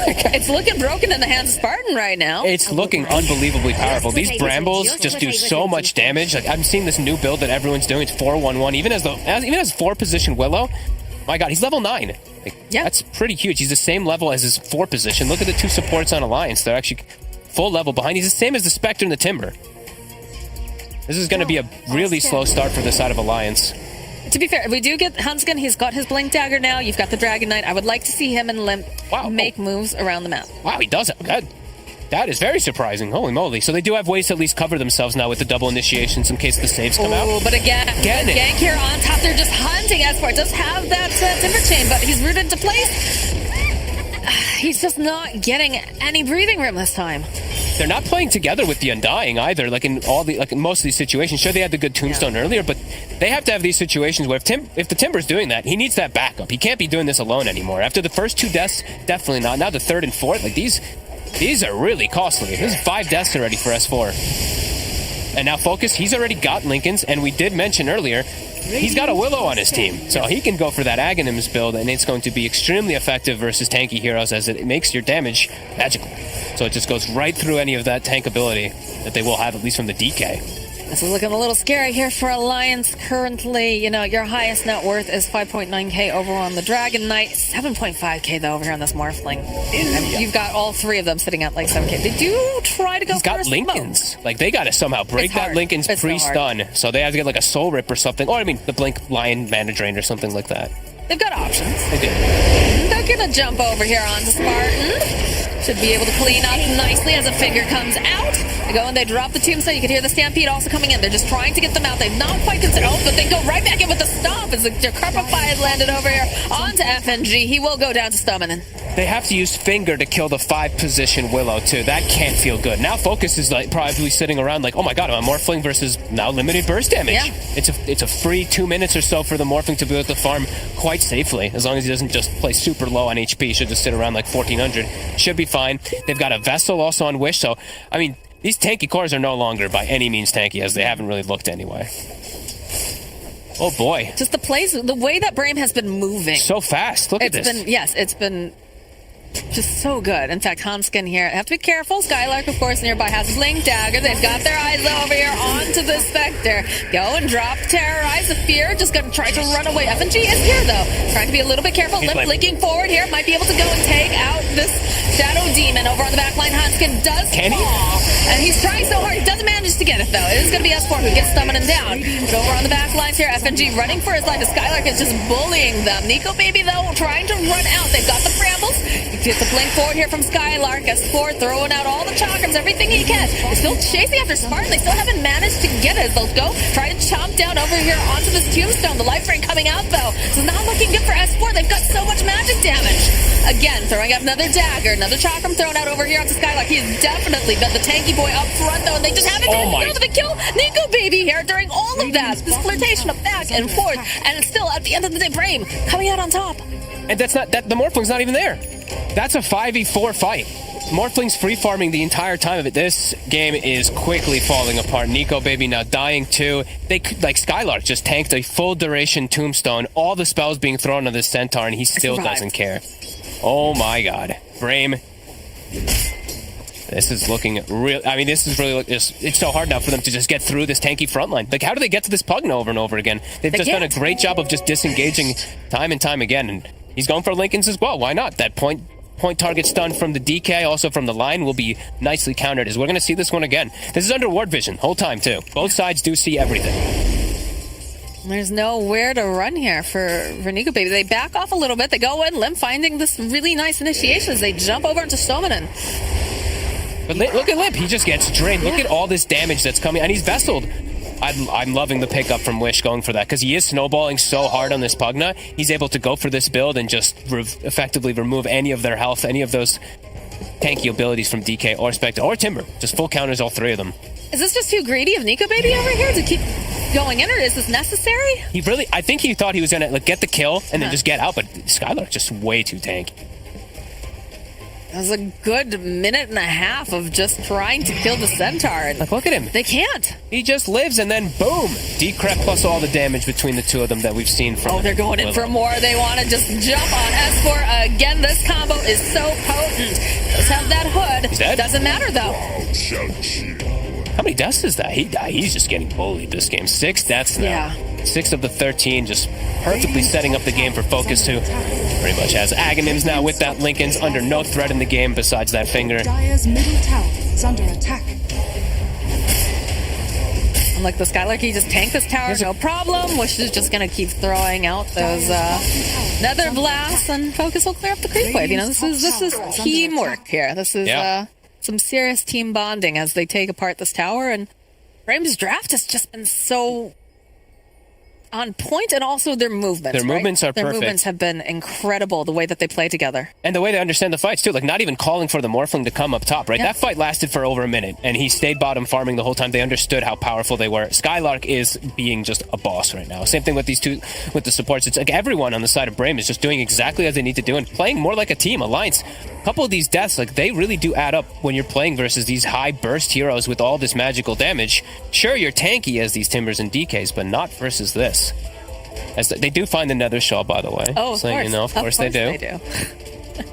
It's looking broken in the hands of Spartan right now. It's looking unbelievably powerful. These Brambles just do so much damage. Like, I'm seeing this new build that everyone's doing. It's 4-1-1. Even as 4-position Willow, my God, he's level 9. Like, yeah. That's pretty huge. He's the same level as his 4-position. Look at the 2 supports on Alliance. They're actually full level behind. He's the same as the Spectre and the Timber. This is going to be a really slow start for this side of Alliance. To be fair, we do get Huntskin. He's got his Blink Dagger now. You've got the Dragon Knight. I would like to see him and Limp make moves around the map. Wow, he does it. That is very surprising. Holy moly. So they do have ways to at least cover themselves now with the double initiations in case the saves come out. Oh, but again, gank here on top. They're just hunting. S4 does have that Timber Chain, but he's rooted into place. He's just not getting any breathing room this time. They're not playing together with the Undying either. Like in most of these situations, sure they had the good Tombstone earlier, but they have to have these situations where if the Timber's doing that, he needs that backup. He can't be doing this alone anymore. After the first 2 deaths, definitely not. Now the 3rd and 4th, like these are really costly. This is 5 deaths already for S4. And now Focus, he's already got Lincolns, and we did mention earlier, he's got a Willow on his team, so he can go for that Aghanims build, and it's going to be extremely effective versus tanky heroes as it makes your damage magical. So it just goes right through any of that tank ability that they will have, at least from the DK. This is looking a little scary here for Alliance currently. You know, your highest net worth is 5.9k over on the Dragon Knight, 7.5k though over here on this Morphling. And you've got all 3 of them sitting at like 7k. They do try to go He's got Lincolns. Like, they got to somehow break that Lincoln's pre-stun. So they have to get like a Soul Rip or something. Or, I mean, the Blink Lion Mana Drain or something like that. They've got options. They do. They're gonna jump over here onto Spartan. Should be able to clean up nicely as a finger comes out. They go and they drop the Tombstone. You can hear the Stampede also coming in. They're just trying to get them out. They've not quite considered. Oh, but they go right back in with the stomp as the Decrepify is landed over here onto FNG. He will go down to Stummoning. They have to use Finger to kill the 5-position Willow, too. That can't feel good. Now Focus is like probably sitting around like, oh my God, I'm Morphling versus now limited burst damage. Yeah. It's a free 2 minutes or so for the Morphling to be able to farm quite safely. As long as he doesn't just play super low on HP, he should just sit around like 1400. Should be fine. They've got a Vessel also on Wish, so, I mean, these tanky cores are no longer by any means tanky, as they haven't really looked anyway. Oh boy. Just the way that BRAME has been moving. So fast. Look at this. It's been just so good. In fact, Hanskin here, have to be careful. Skylark, of course, nearby has Blink Dagger. They've got their eyes over here onto the Spectre. Go and drop Terrorize the Fear. Just going to try to run away. FNG is here, though. Trying to be a little bit careful. Limp blinking forward here. Might be able to go and take out this Shadow Demon over on the back line. Hanskin does fall. And he's trying so hard. He doesn't manage to get it, though. It is going to be S4 who gets summoned down. But over on the back lines here, FNG running for his life. Skylark is just bullying them. Nico Baby, though, trying to run out. They've got the Brambles. Gets the blink forward here from Skylark. S4 throwing out all the chakrams, everything he can. They're still chasing after Spartan. They still haven't managed to get it. They'll go try to chomp down over here onto this Tombstone. The life drain coming out, though. It's not looking good for S4. They've got so much magic damage. Again, throwing out another dagger. Another chakram thrown out over here onto Skylark. He has definitely been the tanky boy up front, though, and they just haven't been able to kill Nico Baby here during all of that. This flirtation of back and forth. And it's still, at the end of the day, BRAME coming out on top. And that's not, the Morphling's not even there. That's a 5v4 fight. Morphling's free farming the entire time of it. This game is quickly falling apart. Nico Baby now dying too. They like Skylark just tanked a full duration tombstone. All the spells being thrown on the centaur, and he still doesn't care. Oh my god, BRAME. This is looking real. I mean, this is really. It's so hard now for them to just get through this tanky front line. Like, how do they get to this Pugna over and over again? They've just done a great job of just disengaging time and time again. And he's going for Lincolns as well. Why not? That point target stun from the DK, also from the line, will be nicely countered. As we're going to see this one again. This is under ward vision whole time too. Both sides do see everything. There's nowhere to run here for Nico Baby. They back off a little bit. They go in, Limp finding this really nice initiation as they jump over into Stomanen. But look at Limp. He just gets drained. Look at all this damage that's coming. And he's vesseled. I'm loving the pickup from Wish going for that because he is snowballing so hard on this Pugna. He's able to go for this build and just effectively remove any of their health, any of those tanky abilities from DK or Spectre or Timber. Just full counters all three of them. Is this just too greedy of Nico Baby over here to keep going in, or is this necessary? I think he thought he was going to get the kill and then just get out, but Skylark just way too tanky. That was a good minute and a half of just trying to kill the Centaur. Like, look at him. They can't. He just lives, and then boom! Decrep plus all the damage between the two of them that we've seen from... Oh, they're going in for more. They want to just jump on S4 again. This combo is so potent. Does have that hood. He's dead. Doesn't matter, though. How many deaths is that? He's just getting bullied this game. 6 deaths now. Yeah. 6 of the 13, just perfectly setting up the game for Focus, who pretty much has Aghanims now with that Lincoln's under no threat in the game besides that finger. Dire's middle tower is under attack. And like the Skylark, he just tanked this tower, no problem. Wish is just going to keep throwing out those Nether Blasts, and Focus will clear up the creep wave. You know, this is teamwork here. This is some serious team bonding as they take apart this tower. And BRAME's draft has just been so on point, and also their movements. Their movements are perfect. Their movements have been incredible, the way that they play together. And the way they understand the fights, too. Like, not even calling for the Morphling to come up top, right? That fight lasted for over a minute, and he stayed bottom farming the whole time. They understood how powerful they were. Skylark is being just a boss right now. Same thing with these two, with the supports. It's like everyone on the side of BRAME is just doing exactly as they need to do and playing more like a team, alliance. A couple of these deaths, like, they really do add up when you're playing versus these high burst heroes with all this magical damage. Sure, you're tanky as these Timbers and DKs, but not versus this. As they do find the Nether Shawl, by the way. Oh, of course. You know, of course they do.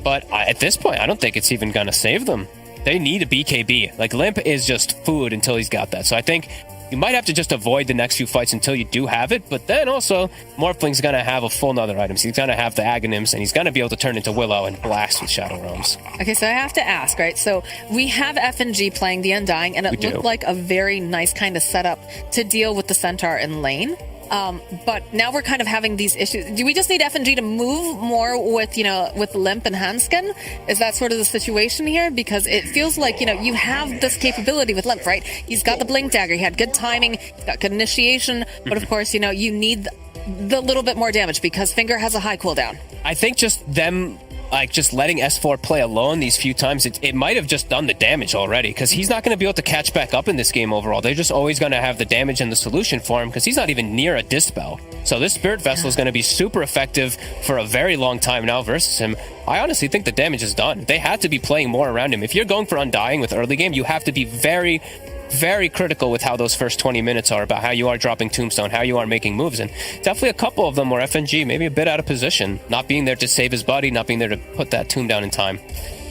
But at this point, I don't think it's even going to save them. They need a BKB. Like, Limp is just food until he's got that. So I think you might have to just avoid the next few fights until you do have it. But then also, Morphling's going to have a full Nether items. He's going to have the Aghanims, and he's going to be able to turn into Willow and blast with Shadow Realms. Okay, so I have to ask, right? So we have FNG playing the Undying, and it looked like a very nice kind of setup to deal with the Centaur in lane. But now we're kind of having these issues. Do we just need FNG to move more with, with Limp and Hanskin? Is that sort of the situation here? Because it feels like, you have this capability with Limp, right? He's got the Blink Dagger. He had good timing. He's got good initiation. But of course, you need the little bit more damage because Finger has a high cooldown. I think just them... like, just letting S4 play alone these few times, it might have just done the damage already, because he's not going to be able to catch back up in this game overall. They're just always going to have the damage and the solution for him, because he's not even near a Dispel. So this Spirit Vessel is going to be super effective for a very long time now versus him. I honestly think the damage is done. They had to be playing more around him. If you're going for Undying with early game, you have to be very... very critical with how those first 20 minutes are, about how you are dropping Tombstone, how you are making moves, and definitely a couple of them were FNG maybe a bit out of position, not being there to save his buddy, not being there to put that tomb down in time.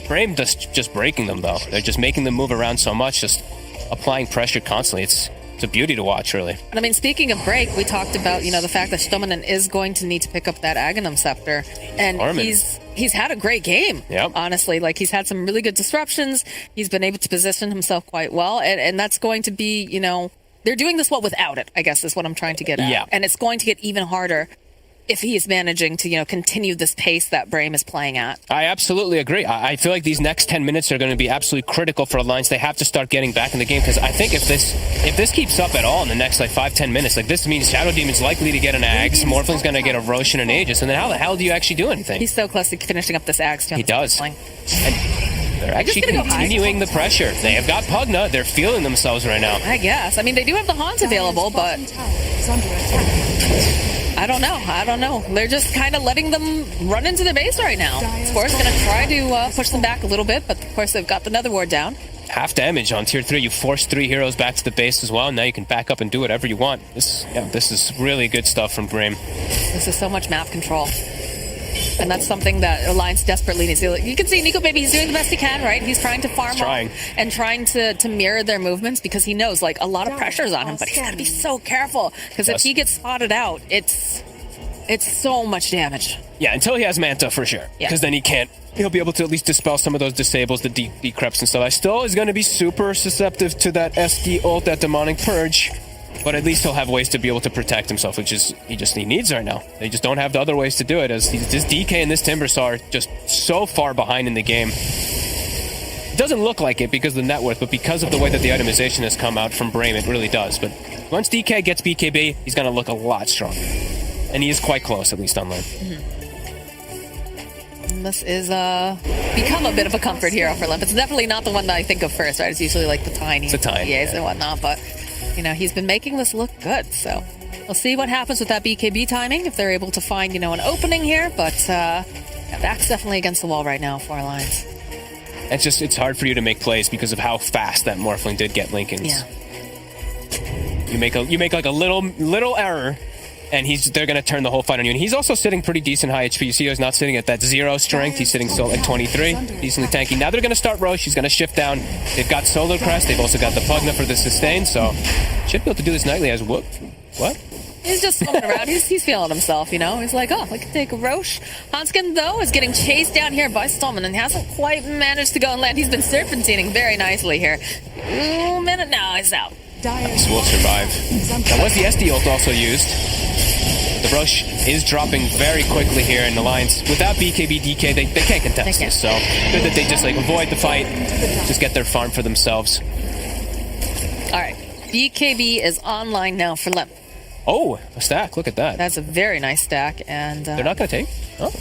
BRAME just breaking them, though. They're just making them move around so much, just applying pressure constantly. It's a beauty to watch, really. And I mean, speaking of break, we talked about, the fact that Stomanen is going to need to pick up that Aghanim Scepter. And he's had a great game, honestly. Like, he's had some really good disruptions. He's been able to position himself quite well. And that's going to be, they're doing this without it, I guess is what I'm trying to get at. Yeah. And it's going to get even harder if he is managing to, continue this pace that BRAME is playing at. I absolutely agree. I feel like these next 10 minutes are going to be absolutely critical for Alliance. They have to start getting back in the game, because I think if this keeps up at all in the next 5-10 minutes, this means Shadow Demon's likely to get an Ags, Morphling's going to get a Roshan and Aegis, and then how the hell do you actually do anything? He's so close to finishing up this Ags, too. He does. And they're actually continuing the pressure. They have got Pugna. They're feeling themselves right now. I guess. I mean, they do have the Haunt available, but... I don't know. They're just kind of letting them run into the base right now. Sport's going to try to push them back a little bit, but of course they've got the Nether Ward down. Half damage on tier 3. You force 3 heroes back to the base as well. Now you can back up and do whatever you want. This is really good stuff from BRAME. This is so much map control. And that's something that Alliance desperately needs. You can see Nico Baby, he's doing the best he can, right? He's trying to farm off and trying to mirror their movements because he knows, like, a lot of pressure's on him, but he's got to be so careful because if he gets spotted out, it's so much damage. Yeah, until he has Manta for sure. Because then he'll be able to at least dispel some of those disables, the decreps and stuff. I still is going to be super susceptible to that SD ult, that Demonic Purge. But at least he'll have ways to be able to protect himself, which is he needs right now. They just don't have the other ways to do it, as this DK and this Timbersaw are just so far behind in the game. It doesn't look like it because of the net worth, but because of the way that the itemization has come out from BRAME, it really does. But once DK gets BKB, he's going to look a lot stronger. And he is quite close, at least on lane. And this is become a bit of a comfort hero for Limp. It's definitely not the one that I think of first, right? It's usually like the tiny EAs and whatnot, but you know, he's been making this look good, so we'll see what happens with that BKB timing, if they're able to find, you know, an opening here, but back's definitely against the wall right now for Alliance. It's hard for you to make plays because of how fast that Morphling did get Lincolns. Yeah. You make like a little error, and they're going to turn the whole fight on you. And he's also sitting pretty decent high HP. You see he's not sitting at that 0 strength. He's sitting still at 23. Decently tanky. Now they're going to start Roche. He's going to shift down. They've got Solar Crest. They've also got the Pugna for the sustain. So should be able to do this nightly as whoop. What? He's just swimming around. He's feeling himself, you know. He's like, oh, I can take a Roche. Hanskin, though, is getting chased down here by Stallman and hasn't quite managed to go and land. He's been serpentining very nicely here. Minute now, he's out. This will survive. That was the SD ult also used. The Roche is dropping very quickly here in Alliance. Without BKB, DK, they can't contest this. So good that they just like avoid the fight, just get their farm for themselves. All right, BKB is online now for Limp. Oh, a stack. Look at that. That's a very nice stack, and they're not going to take. Oh,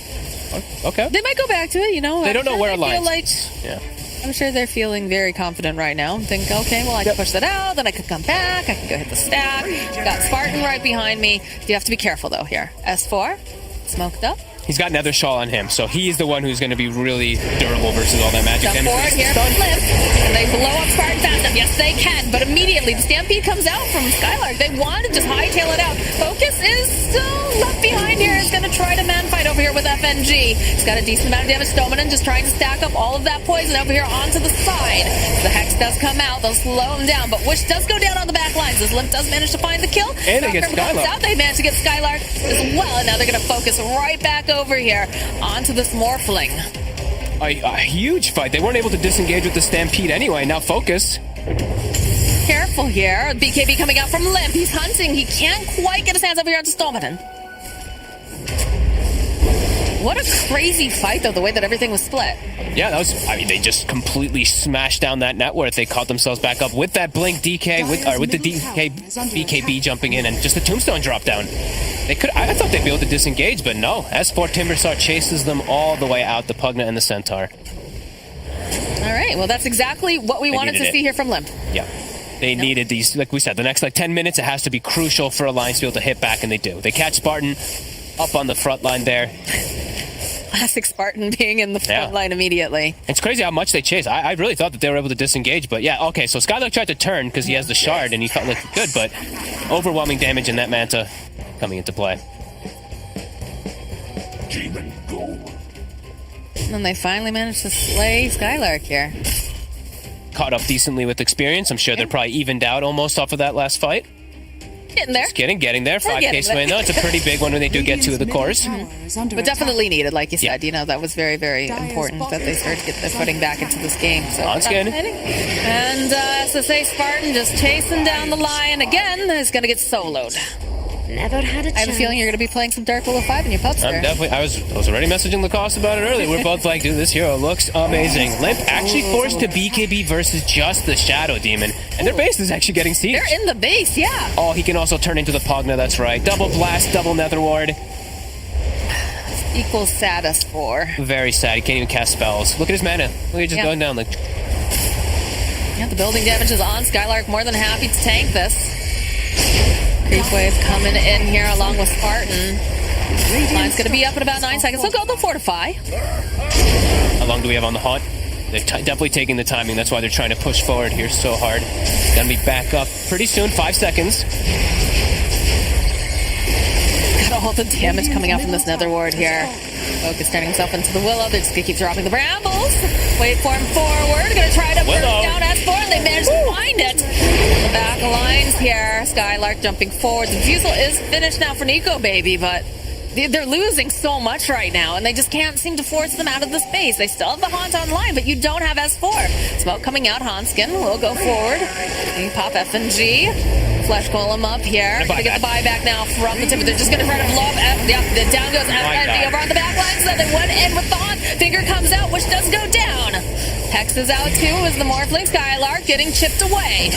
okay. They might go back to it. You know, they don't know where Alliance. Yeah. I'm sure they're feeling very confident right now. Think, okay, well, I can push that out, then I could come back, I can go hit the stack. Got Spartan right behind me. You have to be careful, though, here. S4, smoked up. He's got Nether Shawl on him, so he is the one who's going to be really durable versus all that magic damage. Forward here from Flip, and they blow up Spartan fast enough. Yes, they can, but immediately the Stampede comes out from Skylark. They want to just hightail it out. Focus is still left behind here. He's going to try to man fight over here with FNG. He's got a decent amount of damage. Stomanen just trying to stack up all of that poison over here onto the side. The Hex does come out. They'll slow him down, but Wish does go down on the back lines. As Limp does manage to find the kill. And they get Skylark. Out. They manage to get Skylark as well, and now they're going to focus right back over here onto this Morphling. A huge fight. They weren't able to disengage with the Stampede anyway. Now focus. Careful here. BKB coming out from Limp. He's hunting. He can't quite get his hands over here onto Stomanen. What a crazy fight, though, the way that everything was split. Yeah, that was, I mean, they just completely smashed down that net worth. They caught themselves back up with that Blink DK, with the DK BKB jumping in, and just the Tombstone drop down. They could, I thought they'd be able to disengage, but no. S4 Timbersaw chases them all the way out, the Pugna and the Centaur. All right, well, that's exactly what we wanted to see here from Limp. Yeah. They needed these, like we said, the next 10 minutes, it has to be crucial for Alliance to be able to hit back, and they do. They catch Spartan up on the front line there. Classic Spartan being in the front line immediately. It's crazy how much they chase. I really thought that they were able to disengage, but yeah, okay, so Skylark tried to turn because he has the shard and he felt like he could, but overwhelming damage in that Manta coming into play. Demon go. And then they finally managed to slay Skylark here. Caught up decently with experience. I'm sure they're probably evened out almost off of that last fight. Getting there. Just kidding, getting there. 5K swing, though. It's a pretty big one when they do get to the cores. But definitely needed, like you said. You know, that was very, very important that they started to get their footing back into this game. So and SSA Spartan just chasing down the lion again is going to get soloed. Never had a chance. I have a feeling you're going to be playing some Dark Willow 5 in your pubs there. I'm definitely. I was already messaging Lacoste about it earlier. We're both like, dude, this hero looks amazing. Limp actually forced to BKB versus just the Shadow Demon, and their base is actually getting sieged. They're in the base, yeah. Oh, he can also turn into the Pugna. That's right. Double blast, double Nether Ward. Equals sad as 4. Very sad. He can't even cast spells. Look at his mana. Look at just going down. Like, yeah, the building damage is on. Skylark more than happy to tank this. Creep wave coming in here along with Spartan. Line's going to be up in about 9 seconds. They'll go, they'll fortify. How long do we have on the haunt? They're definitely taking the timing. That's why they're trying to push forward here so hard. Gonna be back up pretty soon. 5 seconds. Got all the damage coming out from this nether ward here. Focus turning himself into the Willow. They're just going to keep dropping the brambles. Wait for him forward. Going to try to burn down S4, and they managed to find it. The back lines here. Skylark jumping forward. The Fusel is finished now for Nico Baby, but they're losing so much right now, and they just can't seem to force them out of the space. They still have the Haunt online, but you don't have S4. Smoke coming out. Hanskin will go forward. You pop F&G. Flesh Golem up here. Gonna get the buyback now from the Timber. They're just gonna try to blow up F. Yep, the down goes F over on the back line, so they went in with the Haunt. Finger comes out, which does go down. Hex is out too as the Morphling Skylark getting chipped away.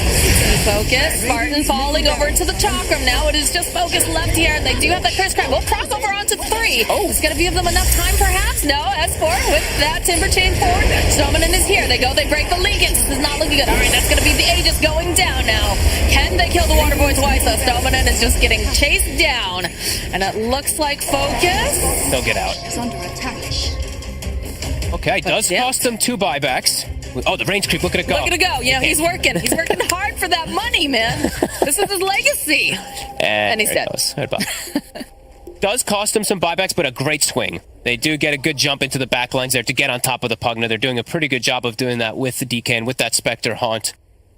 Focus. Spartan falling over to the Chakram now. It is just Focus left here, and they do have that Curse Crab. We'll cross over onto 3. It's going to give them enough time, perhaps. No, S4 with that Timber Chain forward. Dominant is here. They go, they break the Legions. This is not looking good. All right, that's going to be the Aegis going down now. Can they kill the Waterboy twice? So Dominant is just getting chased down. And it looks like Focus. They'll get out. Is under attack. Okay, does cost them 2 buybacks. Oh, the range creep, look at it go. Look at it go. You know, he's working. He's working hard for that money, man. This is his legacy. And he's dead. Does cost them some buybacks, but a great swing. They do get a good jump into the back lines there to get on top of the Pugna. They're doing a pretty good job of doing that with the DK and with that Spectre Haunt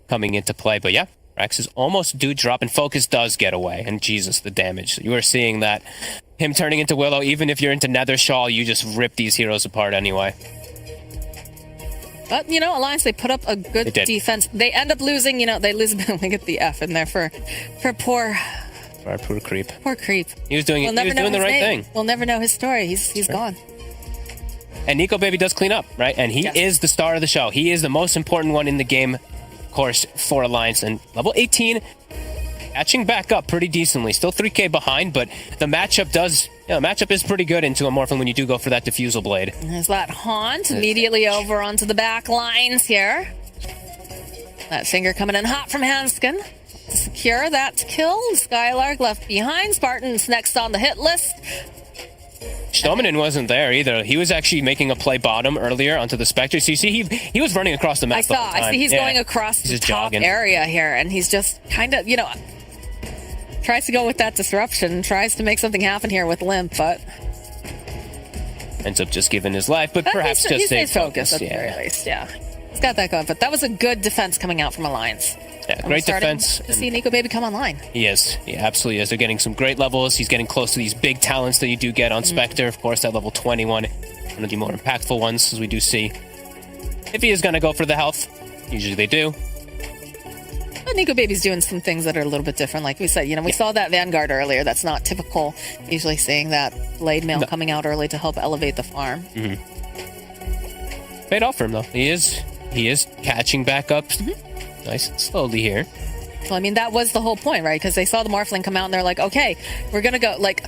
coming into play. But yeah, Rex is almost due drop, and Focus does get away. And Jesus, the damage. You are seeing that. Him turning into Willow, even if you're into Nether Shawl, you just rip these heroes apart anyway. But, you know, Alliance, they put up a good defense. They end up losing, you know, they lose. They get the F in there for poor... For our poor Creep. Poor Creep. He was doing, the right thing. We'll never know his story. He's gone. And Nico Baby does clean up, right? And he is the star of the show. He is the most important one in the game, of course, for Alliance. And level 18, catching back up pretty decently. Still 3k behind, but the matchup is pretty good into a Morphin when you do go for that Diffusal Blade. There's that Haunt immediately over onto the back lines here. That finger coming in hot from Hanskin. Secure that kill. Skylark left behind. Spartan's next on the hit list. Stominen wasn't there either. He was actually making a play bottom earlier onto the Spectre. So you see, he was running across the map. I see he's going across the top area here, and he's just kind of, you know, tries to go with that disruption, tries to make something happen here with Limp, but ends up just giving his life, but perhaps just stays focused. At the very least, yeah. He's got that going, but that was a good defense coming out from Alliance. Yeah, great defense. To see Nico Baby come online. He is. He absolutely is. They're getting some great levels. He's getting close to these big talents that you do get on Spectre. Of course, that level 21. One of the more impactful ones, as we do see. If he is going to go for the health, usually they do. But Nico Baby's doing some things that are a little bit different. Like we said, you know, we saw that Vanguard earlier. That's not typical. Usually seeing that Blade Mail coming out early to help elevate the farm. Paid off for him, though. He is catching back up nice and slowly here. Well, I mean, that was the whole point, right? Because they saw the Morphling come out and they're like, okay, we're going to go, like,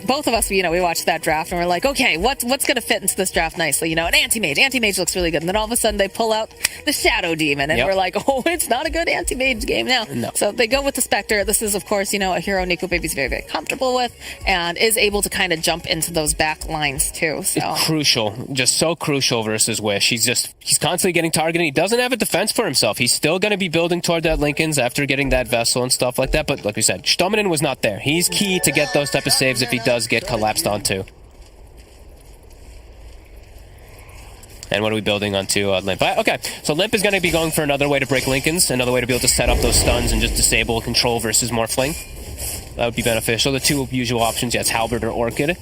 both of us, you know, we watched that draft and we're like, okay, what's going to fit into this draft nicely? You know, an Anti-Mage. Anti-Mage looks really good. And then all of a sudden they pull out the Shadow Demon and we're like, oh, it's not a good Anti-Mage game now. No. So they go with the Spectre. This is, of course, you know, a hero Nico Baby's very, very comfortable with and is able to kind of jump into those back lines too. So it's crucial. Just so crucial versus Wish. He's constantly getting targeted. He doesn't have a defense for himself. He's still going to be building toward that Lincoln's after getting that Vessel and stuff like that, but like we said, Stominen was not there. He's key to get those type of saves if he does get collapsed onto. And what are we building onto Limp? Okay, so Limp is going to be going for another way to break Lincolns, another way to be able to set up those stuns and just disable control versus Morphling. That would be beneficial. The two usual options, it's Halberd or Orchid.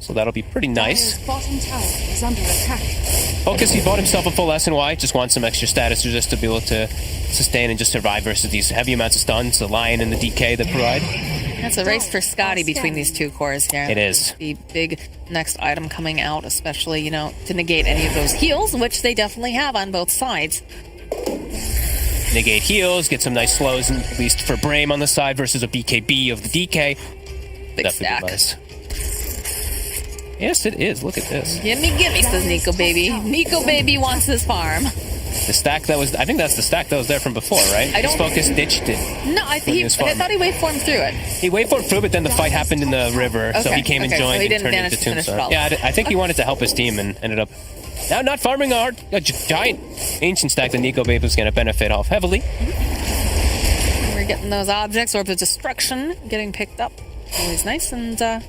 So that'll be pretty nice. Bottom tower is under attack. Focus, he bought himself a full SNY, just wants some extra status just to be able to sustain and just survive versus these heavy amounts of stuns, the Lion and the DK that provide. That's a race for Scotty between these two cores here. It is. The big next item coming out, especially, you know, to negate any of those heals, which they definitely have on both sides. Negate heals, get some nice slows, at least for BRAME on the side versus a BKB of the DK. Big stack. Nice. Yes, it is. Look at this. Gimme, gimme, says Nico Baby. Nico Baby wants his farm. The stack that was, I think that's the stack that was there from before, right? I don't- His focus ditched it. No, I thought he waveformed through it. He waveformed through, but then the fight happened in the river, so Okay, he came and okay, so joined he and didn't turned manage into to finish it Tombstone. all. Yeah, I think he wanted to help his team and ended up now not farming a giant ancient stack that Nico Babe was going to benefit off heavily. We're getting those objects, Orbs of Destruction, getting picked up. Always nice, and I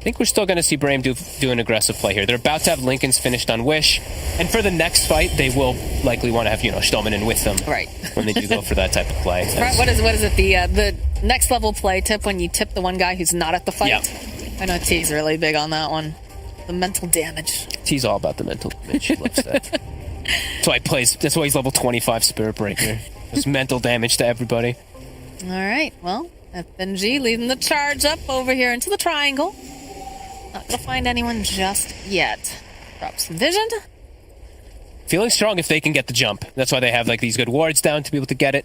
think we're still going to see BRAME do an aggressive play here. They're about to have Lincolns finished on Wish, and for the next fight, they will likely want to have, Stillman with them. Right. When they do go for that type of play. right, what is it? The next level play tip when you tip the one guy who's not at the fight? Yeah. I know T's really big on that one. The mental damage. He's all about the mental damage. He loves that. That's why he's level 25 Spirit Breaker. Just mental damage to everybody. All right, well, FNG leading the charge up over here into the triangle. Not gonna find anyone just yet. Drop some vision. Feeling strong if they can get the jump. That's why they have these good wards down to be able to get it.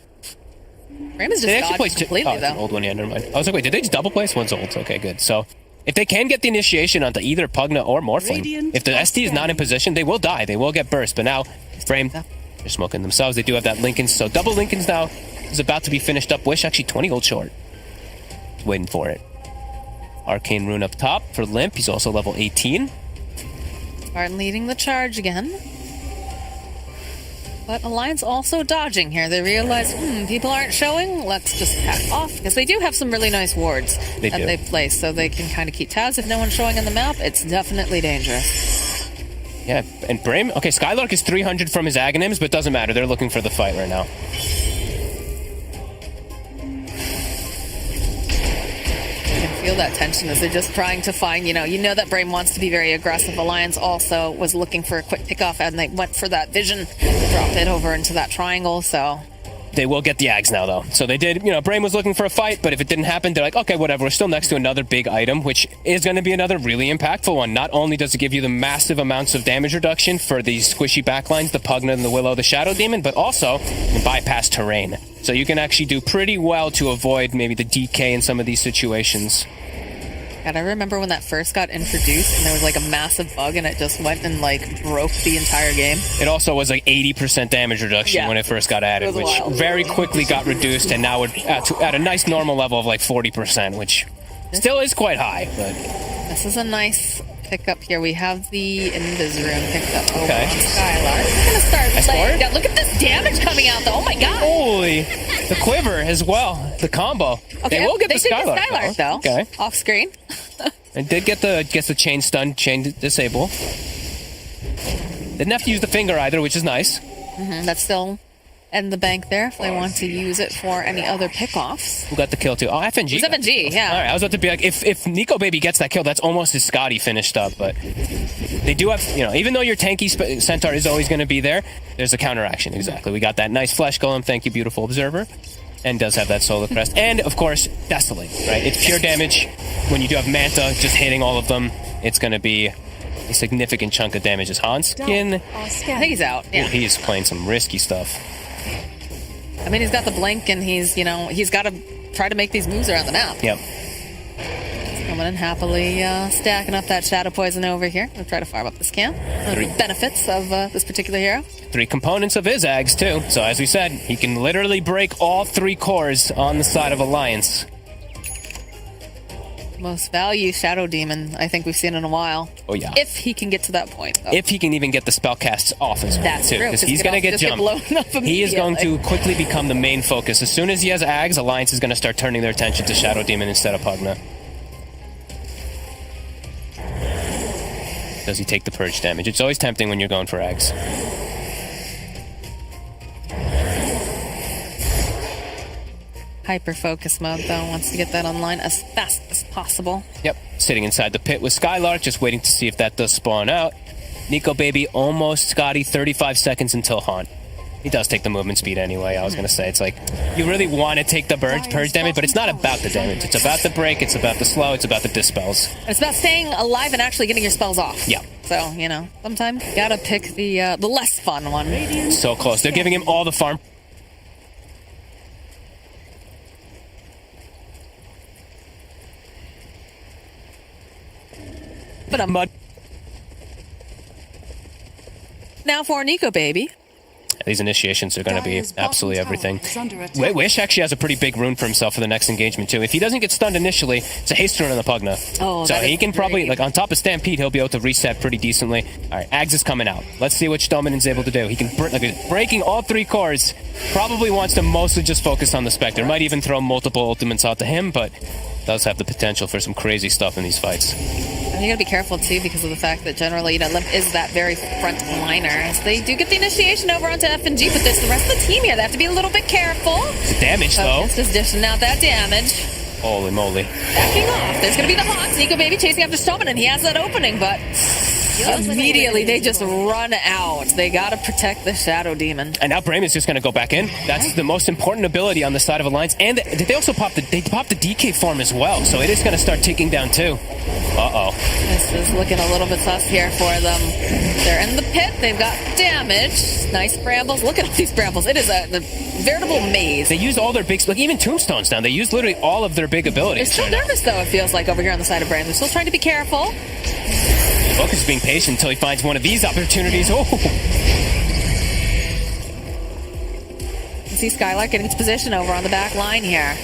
BRAME is They just actually dodged completely, it's an though. old one, yeah, never mind. I was like, wait, did they just double place? One's old. Okay, good. So if they can get the initiation onto either Pugna or Morphling, Radiant if the SD is not in position, they will die. They will get burst. But now, BRAME, they're smoking themselves. They do have that Lincolns. So double Lincolns now is about to be finished up. Wish actually 20 gold short. Waiting for it. Arcane Rune up top for Limp. He's also level 18. Spartan leading the charge again. But Alliance also dodging here. They realize, people aren't showing. Let's just pack off. Because they do have some really nice wards They that do. they place, so they can kind of keep tabs. If no one's showing on the map, it's definitely dangerous. Yeah, and BRAME, okay, Skylark is 300 from his Aghanims, but doesn't matter. They're looking for the fight right now. You can feel that tension as they're just trying to find, you know that BRAME wants to be very aggressive. Alliance also was looking for a quick pickoff, and they went for that vision, drop it over into that triangle, so... They will get the Ags now, though. So they did, BRAME was looking for a fight, but if it didn't happen, they're like, okay, whatever. We're still next to another big item, which is going to be another really impactful one. Not only does it give you the massive amounts of damage reduction for these squishy backlines, the Pugna and the Willow, the Shadow Demon, but also you can bypass terrain. So you can actually do pretty well to avoid maybe the DK in some of these situations. God, I remember when that first got introduced and there was a massive bug and it just went and broke the entire game. It also was 80% damage reduction when it first got added, It was which wild. very quickly got reduced and now at a nice normal level of 40%, which still is quite high. But This is a nice pickup here. We have the Invis Rune picked up over Okay. on Skylark. We're going to start Nice laying board. down. Look at this damage coming out, though. Oh, my God. holy, the quiver as well, the combo. Okay, They will get they the did Skylark, get Skylark, though. Okay, Off screen. and did get the chain stun, chain disable. Didn't have to use the finger either, which is nice. That's still in the bank there if they want to use it for any other pickoffs. Who got the kill too? Oh, FNG. It's FNG, yeah. All right, I was about to be like, if Nico Baby gets that kill, that's almost his Scotty finished up. But they do have, even though your tanky Centaur is always going to be there, there's a counteraction. Exactly. We got that nice flesh golem. Thank you, beautiful observer. And does have that solar crest. And of course, Desolate, right? It's pure damage. When you do have Manta just hitting all of them, it's going to be a significant chunk of damage. Is Hanskin? I think he's out, yeah. He's playing some risky stuff. I mean, he's got the blink and he's got to try to make these moves around the map. Yep. Coming in happily, stacking up that Shadow Poison over here. We'll try to farm up this camp. The benefits of this particular hero. 3 components of his Ags, too. So, as we said, he can literally break all 3 cores on the side of Alliance. Most value Shadow Demon I think we've seen in a while. Oh, yeah. If he can get to that point, though. If he can even get the spell casts off as well, That's too. true, Because 'cause he's he going to can get also jumped. just get blown up He is going to immediately. quickly become the main focus. As soon as he has Ags, Alliance is going to start turning their attention to Shadow Demon instead of Pugna. Does he take the purge damage? It's always tempting when you're going for Ags. Hyper-focus mode, though, wants to get that online as fast as possible. Yep, sitting inside the pit with Skylark, just waiting to see if that does spawn out. Nico Baby almost Scotty, 35 seconds until Haunt. He does take the movement speed anyway. I was going to say, it's like, you really want to take the purge damage, but it's not about the damage. It's about the break, it's about the slow, it's about the dispels. It's about staying alive and actually getting your spells off. Yeah. So, sometimes you gotta pick the less fun one. So close. They're giving him all the farm. But Mud. now for Nico Baby. These initiations are going to be Dire's bottom absolutely tower everything. is under attack. Wish actually has a pretty big rune for himself for the next engagement, too. If he doesn't get stunned initially, it's a haste rune on the Pugna. Oh, so that he is can probably, great. like, on top of Stampede, he'll be able to reset pretty decently. All right, Ags is coming out. Let's see what Dominan's able to do. He can, breaking all 3 cores, probably wants to mostly just focus on the Spectre. Might even throw multiple ultimates out to him, but does have the potential for some crazy stuff in these fights. And you gotta be careful too because of the fact that generally, Limp is that very front liner. As they do get the initiation over onto F&G, but there's the rest of the team here. They have to be a little bit careful. Damage, though. Just dishing out that damage. Holy moly. Backing off. There's gonna be the Haunts. Nico Baby chasing after Stoneman, and he has that opening, but immediately they just run out. They gotta protect the Shadow Demon. And now BRAME is just going to go back in. That's the most important ability on the side of Alliance. And they also popped the DK farm as well, so it is going to start ticking down too. Uh-oh. This is looking a little bit sus here for them. They're in the pit. They've got damage. Nice brambles. Look at all these brambles. It is a veritable maze. They used all their big, like even Tombstones down. They used literally all of their big They're abilities. still nervous though, it feels like, over here on the side of BRAME. They're still trying to be careful. Focus is being patient until he finds one of these opportunities. Oh! You see Skylark getting its position over on the back line here.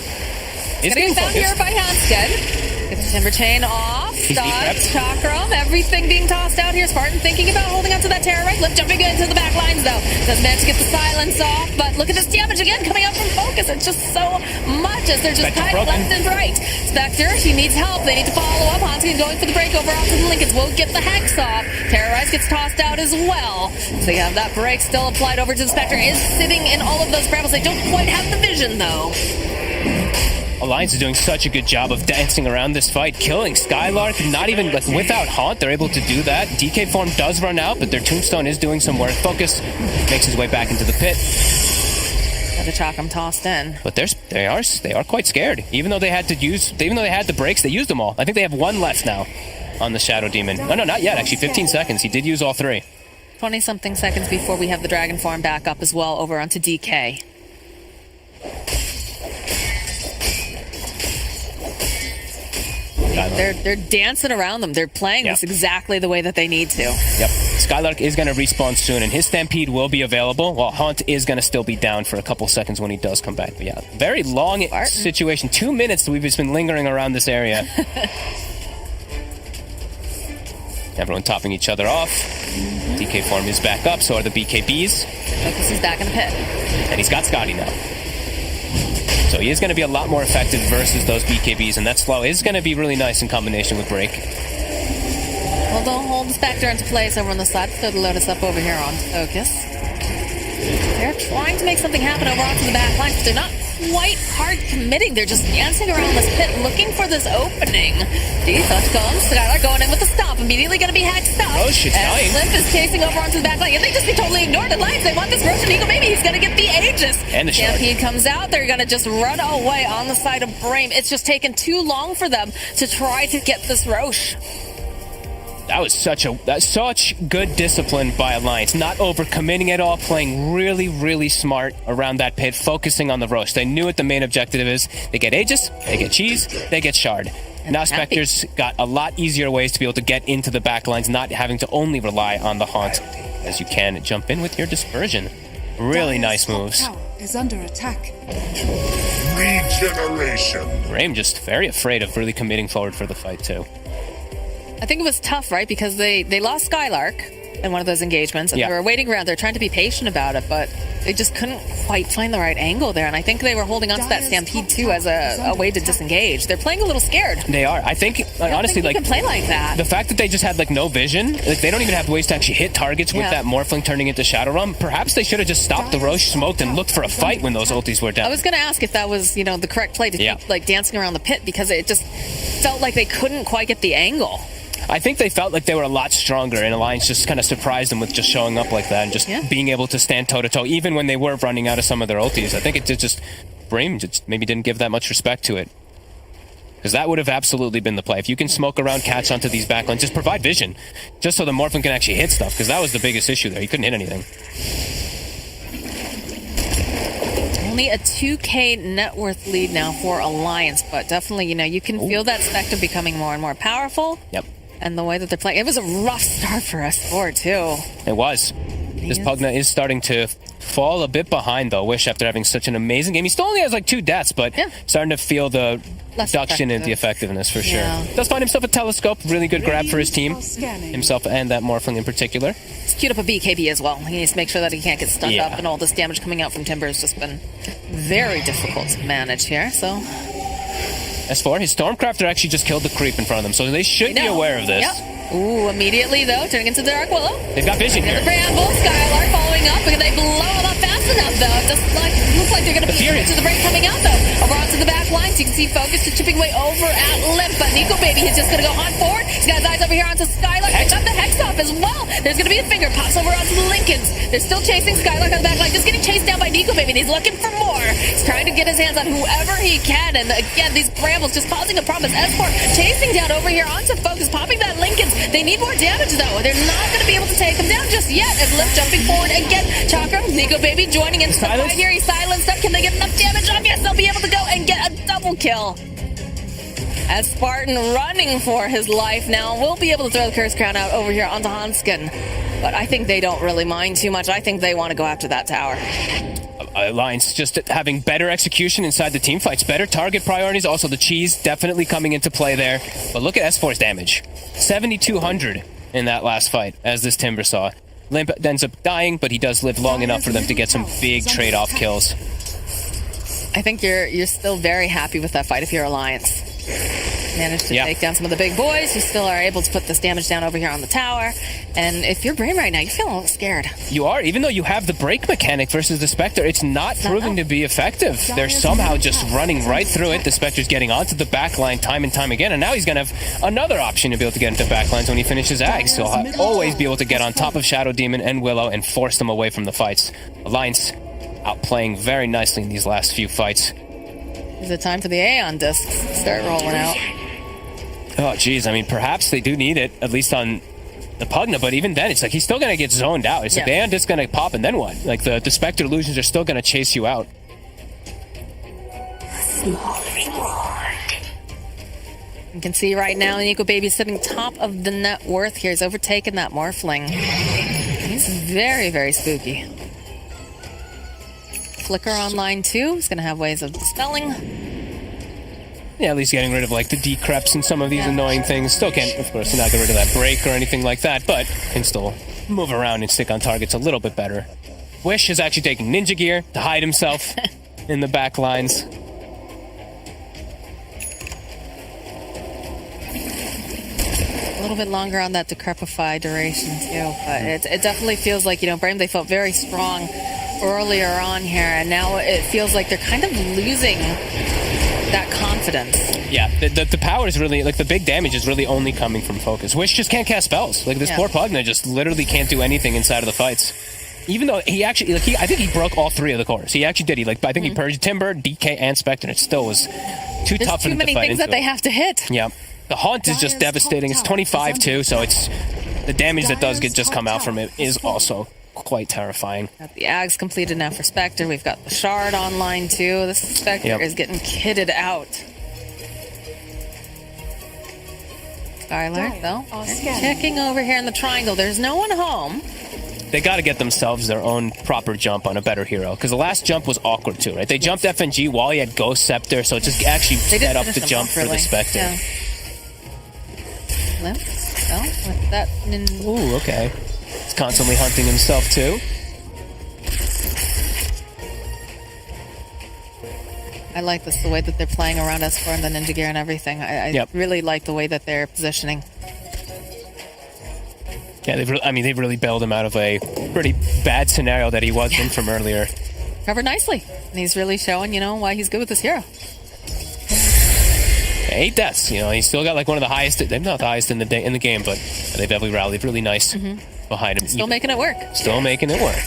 He's Getting getting found here focused. by Hansted. Get the Timber Chain off. He's Dodge, deep-prepped. Chakram, everything being tossed out here. Spartan thinking about holding onto that Terrorite. Lip jumping into the back lines though. Doesn't manage to get the silence off, but look at this damage again coming out from Focus. It's just so much as they're just Spectre kind of broken. left and right. Spectre, she needs help. They need to follow up. Hanskin going for the breakover onto the Lincolns. Won't get the Hex off. Terrorize gets tossed out as well. So you have that break still applied over to the Spectre. Is sitting in all of those brambles. They don't quite have the vision though. Alliance is doing such a good job of dancing around this fight, killing Skylark, not even like without Haunt, they're able to do that. DK form does run out, but their Tombstone is doing some work. Focus makes his way back into the pit. Got the Chakram tossed in. But they are quite scared. Even though they had the breaks, they used them all. I think they have 1 left now on the Shadow Demon. No, not yet, actually. 15 seconds. He did use all 3. 20-something seconds before we have the Dragon form back up as well over onto DK. They're dancing around them. They're playing this exactly the way that they need to. Yep. Skylark is going to respawn soon, and his Stampede will be available, while Haunt is going to still be down for a couple seconds when he does come back. But yeah, very long situation. 2 minutes we've just been lingering around this area. Everyone topping each other off. DK form is back up, so are the BKBs. Focus is back in the pit. And he's got Scotty now. So he is going to be a lot more effective versus those BKBs, and that slow is going to be really nice in combination with Break. Well, don't hold the Spectre into place over on the side. Throw the Lotus up over here on Focus. They're trying to make something happen over onto the back line, but they're not quite hard committing. They're just dancing around this pit looking for this opening. Touch comes. Skylar going in with the stomp. Immediately going to be hacked up. Oh, she's dying. And Limp is chasing over onto the back line. And they just be totally ignored. Alliance, they want this Russian Eagle. Maybe he's going to get the Aegis. And the shard. Stampede comes out. They're going to just run away on the side of BRAME. It's just taken too long for them to try to get this Roche. That was such good discipline by Alliance, not overcommitting at all, playing really, really smart around that pit, focusing on the Roche. They knew what the main objective is. They get Aegis, they get Cheese, they get Shard. And now Spectre's got a lot easier ways to be able to get into the backlines, not having to only rely on the Haunt, as you can jump in with your Dispersion. Really nice moves. Tower is under attack. Regeneration. BRAME just very afraid of really committing forward for the fight, too. I think it was tough, right? Because they lost Skylark in one of those engagements, and Yeah. they were waiting around. They're trying to be patient about it, but they just couldn't quite find the right angle there. And I think they were holding on to that Stampede too as a way to disengage. They're playing a little scared. They are. I think, honestly, you like can play like that. the fact that they just had like no vision, like they don't even have ways to actually hit targets with that Morphling turning into Shadow Realm. Perhaps they should have just stopped the Roche, smoked, and looked for a fight when those ultis were down. I was going to ask if that was, the correct play to keep like dancing around the pit, because it just felt like they couldn't quite get the angle. I think they felt like they were a lot stronger, and Alliance just kind of surprised them with just showing up like that and just being able to stand toe-to-toe, even when they were running out of some of their ultis. I think it just BRAME just maybe didn't give that much respect to it. Because that would have absolutely been the play. If you can smoke around, catch onto these backlines, just provide vision, just so the Morphling can actually hit stuff, because that was the biggest issue there. He couldn't hit anything. Only a 2K net worth lead now for Alliance, but definitely, you can feel that Spectre becoming more and more powerful. Yep. And the way that they're playing. It was a rough start for S4, too. It was. This Pugna is starting to fall a bit behind, though. Wish, after having such an amazing game. He still only has like 2 deaths, but starting to feel the reduction in the effectiveness for sure. Does find himself a telescope. Really good grab for his team. Himself and that Morphling in particular. He's queued up a BKB as well. He needs to make sure that he can't get stuck up, and all this damage coming out from Timber has just been very difficult to manage here, so... S4, his Stormcrafter actually just killed the creep in front of them, so they should be aware of this. Ooh, immediately, though, turning into Dark Willow. They've got vision here. The Bramble, Skylark following up, and they blow him up fast enough, though. Just like, looks like they're going to be to the break coming out, though. Over onto the back lines, you can see Focus just chipping away over at Limp, but Nico Baby is just going to go on forward. He's got his eyes over here onto Skylark. He's got the Hex off as well. There's going to be a finger, pops over onto the Lincolns. They're still chasing Skylark on the back line, just getting chased down by Nico Baby, and he's looking for more. He's trying to get his hands on whoever he can, and again, these Brambles just causing a problem. S4 chasing down over here onto Focus, popping that Lincolns. They need more damage, though. They're not going to be able to take him down just yet. As Lift jumping forward again. Chakra, Nico Baby joining into the fight here. He's silenced up. Can they get enough damage on? Yes, they'll be able to go and get a double kill. As Spartan running for his life now will be able to throw the Curse Crown out over here onto Hanskin. But I think they don't really mind too much. I think they want to go after that tower. Alliance just having better execution inside the team fights, better target priorities. Also, the cheese definitely coming into play there. But look at S4's damage. 7,200 in that last fight as this Timber saw. Limp ends up dying, but he does live long enough for them to get some big trade-off kills. I think you're still very happy with that fight if you're Alliance. Managed to take down some of the big boys. You still are able to put this damage down over here on the tower. And if you're BRAME right now, you're feeling a little scared. You are, even though you have the break mechanic versus the Spectre, it's not proving to be effective. They're somehow just running right through it. The Spectre's getting onto the backline time and time again, and now he's going to have another option to be able to get into backlines when he finishes Ags. So he'll always be able to get on top of Shadow Demon and Willow and force them away from the fights. Alliance outplaying very nicely in these last few fights. Is it time for the Aeon discs to start rolling out? Oh, geez. I mean, perhaps they do need it, at least on the Pugna, but even then, it's like he's still going to get zoned out. It's like the Aeon disc going to pop, and then what? Like, the Spectre illusions are still going to chase you out. Small reward. You can see right now, Nico Baby sitting top of the net worth here. He's overtaken that Morphling. He's very, very spooky. Flicker online too. He's going to have ways of dispelling. Yeah, at least getting rid of like the decreps and some of these annoying things. Still can't, of course, not get rid of that break or anything like that, but can still move around and stick on targets a little bit better. Wish is actually taking ninja gear to hide himself in the back lines. A little bit longer on that decrepify duration too, but it definitely feels like, BRAME, they felt very strong earlier on here, and now it feels like they're kind of losing that confidence. Yeah, the power is really, like, the big damage is really only coming from Focus. Wish just can't cast spells. Like, this poor Pugna just literally can't do anything inside of the fights. Even though he actually, I think he broke all 3 of the cores. He actually did. I think he purged Timber, DK, and Spectre, and it still was too tough for him to fight into. There's too many things that they have to hit. Yeah. The Haunt is just devastating. It's 25 too, so it's the damage that does just come out from it is also quite terrifying. Got the Ags completed now for Spectre. We've got the Shard online too. This Spectre is getting kitted out. Skylark, though, checking over here in the triangle. There's no one home. They got to get themselves their own proper jump on a better hero, because the last jump was awkward too, right? They jumped FNG while he had Ghost Scepter, so it just actually set up the jump for the Spectre. Yeah. Limp, with that. Ooh, okay. He's constantly hunting himself too. I like this, the way that they're playing around S4 and the ninja gear and everything. I really like the way that they're positioning. Yeah, they've really bailed him out of a pretty bad scenario that he was in from earlier. Covered nicely, and he's really showing, why he's good with this hero. 8 deaths, he's still got like one of the highest. They're not the highest in the game, but they've definitely rallied really nice behind him. Still making it work. Still making it work.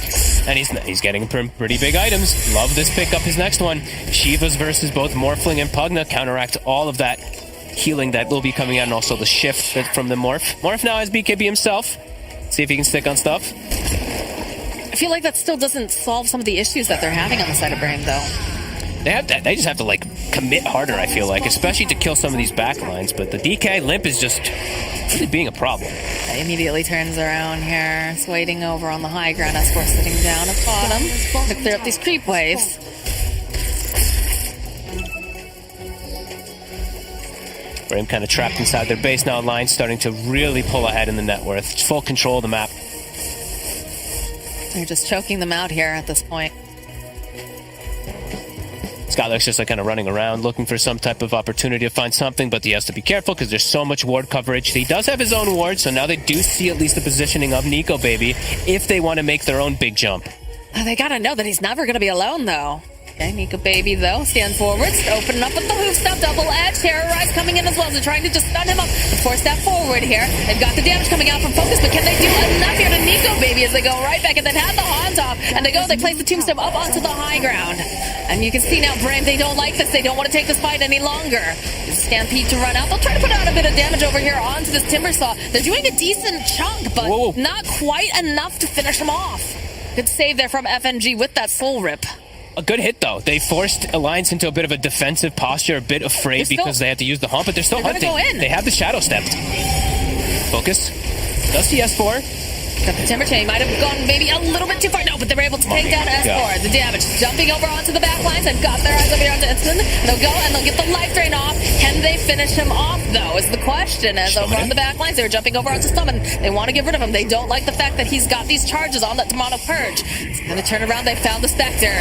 And he's getting pretty big items. Love this pickup, his next one. Shivas versus both Morphling and Pugna counteract all of that healing that will be coming out, and also the shift from the Morph. Morph now has BKB himself. See if he can stick on stuff. I feel like that still doesn't solve some of the issues that they're having on the side of BRAME, though. They just have to, like, commit harder, I feel like, especially to kill some of these back lines. But the DK limp is just really being a problem. He immediately turns around here. It's waiting over on the high ground. S4 sitting down at bottom to clear up these creep waves. BRAME kind of trapped inside their base now. Alliance starting to really pull ahead in the net worth. It's full control of the map. They're just choking them out here at this point. Skylark's just like kind of running around looking for some type of opportunity to find something, but he has to be careful because there's so much ward coverage. He does have his own ward, so now they do see at least the positioning of Nico Baby if they want to make their own big jump. They gotta know that he's never gonna be alone, though. Okay, Nico Baby, though, stand forwards, open up with the hoof step, double edge, terrorize coming in as well. They're trying to just stun him up, force that forward here. They've got the damage coming out from Focus, but can they do enough here to Nico Baby as they go right back? And they've had the Hans off, and they place the tombstone up onto the high ground. And you can see now, BRAME, they don't like this. They don't want to take this fight any longer. Stampede to run out. They'll try to put out a bit of damage over here onto this Timbersaw. They're doing a decent chunk, but not quite enough to finish him off. Good save there from FNG with that soul rip. A good hit, though. They forced Alliance into a bit of a defensive posture, a bit afraid because they had to use the hump, but they're still hunting. Go in. They have the shadow stepped. Focus. Does see S4. Got the Timber Chain. Might have gone maybe a little bit too far. No, but they were able to take down S4. The damage. Jumping over onto the back lines. They've got their eyes over here onto Instant. They'll go and they'll get the life drain off. Can they finish him off, though, is the question. As over on the back lines, they were jumping over onto Summon. They want to get rid of him. They don't like the fact that he's got these charges on that demonic purge. Then they turn around. They found the Spectre.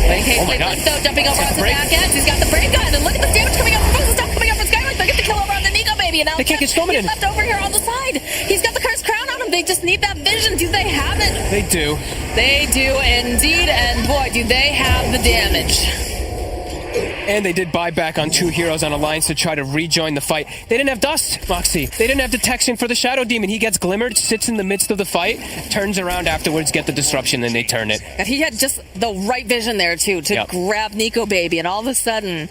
But in case they look, though, jumping over onto the back ends. He's got the break gun. And look at the damage coming up from Focus. Stop coming up from Skylark. They'll get the kill over on the Nico Baby. And now they can't get Stormin in. He's left over here on the side. He's got the cursed crown on him. They just need that vision. Do they have it? They do. They do indeed, and boy, do they have the damage. And they did buy back on 2 heroes on Alliance to try to rejoin the fight. They didn't have Dust, Moxie. They didn't have detection for the Shadow Demon. He gets glimmered, sits in the midst of the fight, turns around afterwards, get the disruption, then they turn it. And he had just the right vision there, too, to grab Nico Baby, and all of a sudden,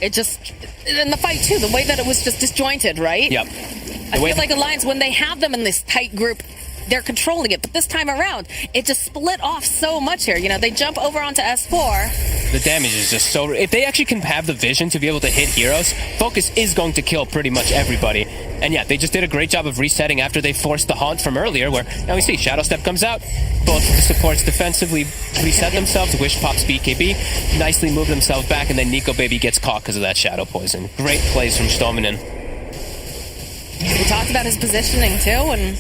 it just... In the fight, too, the way that it was just disjointed, right? Yep. I feel like Alliance, when they have them in this tight group, they're controlling it, but this time around, it just split off so much here. You know, they jump over onto S4. The damage is just so... If they actually can have the vision to be able to hit heroes, Focus is going to kill pretty much everybody. And yeah, they just did a great job of resetting after they forced the haunt from earlier, where now we see Shadow Step comes out. Both the supports defensively reset themselves. Wish pops BKB, nicely move themselves back, and then Nico Baby gets caught because of that Shadow Poison. Great plays from Stominen. We talked about his positioning, too, and...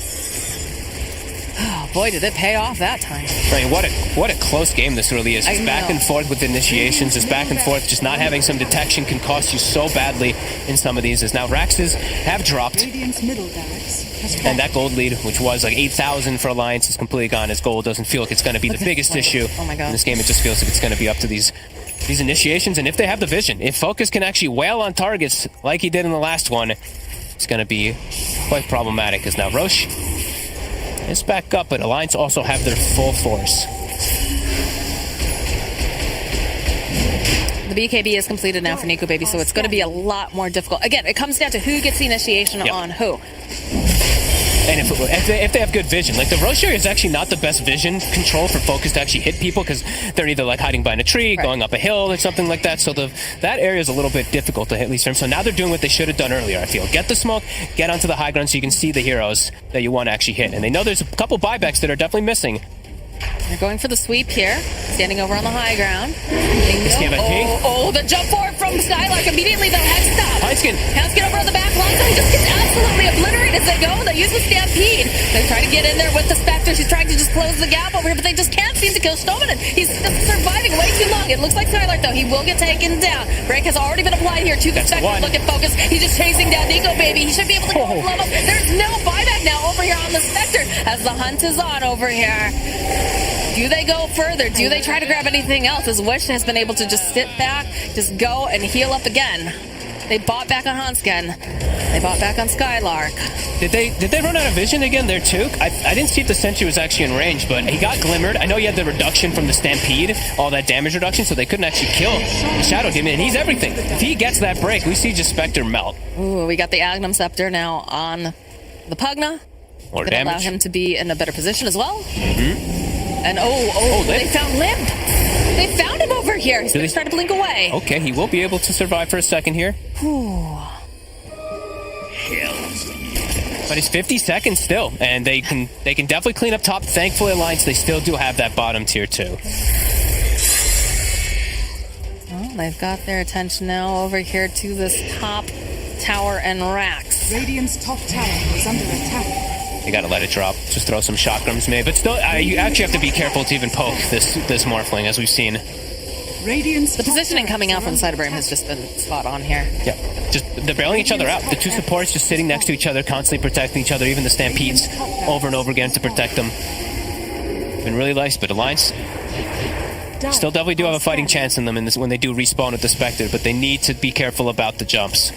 Oh, boy, did it pay off that time. Right, what a close game this really is. Just back and forth with initiations, just back and forth. Just not having some detection can cost you so badly in some of these. As now Raxes have dropped. And that gold lead, which was like 8,000 for Alliance, is completely gone. As gold doesn't feel like it's going to be the biggest issue in this game. It just feels like it's going to be up to these initiations. And if they have the vision, if Focus can actually wail on targets like he did in the last one, it's going to be quite problematic. As now Roche is back up, but Alliance also have their full force. The BKB is completed now for Nico Baby, so it's going to be a lot more difficult. Again, it comes down to who gets the initiation on who. And if they have good vision, like the Roche area is actually not the best vision control for Focus to actually hit people, because they're either like hiding behind a tree, going up a hill, or something like that. So that area is a little bit difficult to hit, at least for him. So now they're doing what they should have done earlier, I feel. Get the smoke, get onto the high ground so you can see the heroes that you want to actually hit. And they know there's a couple buybacks that are definitely missing. They're going for the sweep here, standing over on the high ground. The jump forward from Skylark. Immediately, though, Hexstop. Hexskin over on the back line, so he just gets absolutely obliterated as they go. They use the Stampede. They're trying to get in there with the Spectre. She's trying to just close the gap over here, but they just can't seem to kill Stominen. He's surviving way too long. It looks like Skylark, though. He will get taken down. Break has already been applied here to the Spectre. Look at Focus. He's just chasing down Nico Baby. He should be able to go level. There's no buyback now over here on the Spectre as the hunt is on over here. Do they go further? Do they try to grab anything else? As Wish has been able to just sit back, just go and heal up again. They bought back on Hansken. They bought back on Skylark. Did they run out of vision again there too? I didn't see if the sentry was actually in range, but he got glimmered. I know he had the reduction from the Stampede, all that damage reduction, so they couldn't actually kill the Shadow Demon, and he's everything. If he gets that break, we see just Spectre melt. Ooh, we got the Agnum Scepter now on the Pugna. More damage. Allow him to be in a better position as well. Mm-hmm. And they found Limp. They found him over here. here. He's going to try to blink away. Okay, he will be able to survive for a second here. But it's 50 seconds still, and they can definitely clean up top. Thankfully, Alliance, they still do have that bottom tier too. Well, they've got their attention now over here to this top tower and racks. Radiant's top tower is under attack. You gotta let it drop. Just throw some chakrams, maybe. But still, you actually have to be careful to even poke this Morphling, as we've seen. The positioning coming out from the side of BRAME has just been spot on here. Yeah, just they're bailing each other out. The two supports just sitting next to each other, constantly protecting each other, even the Stampedes over and over again to protect them. Been really nice, but Alliance still definitely do have a fighting chance in them in this when they do respawn with the Spectre, but they need to be careful about the jumps.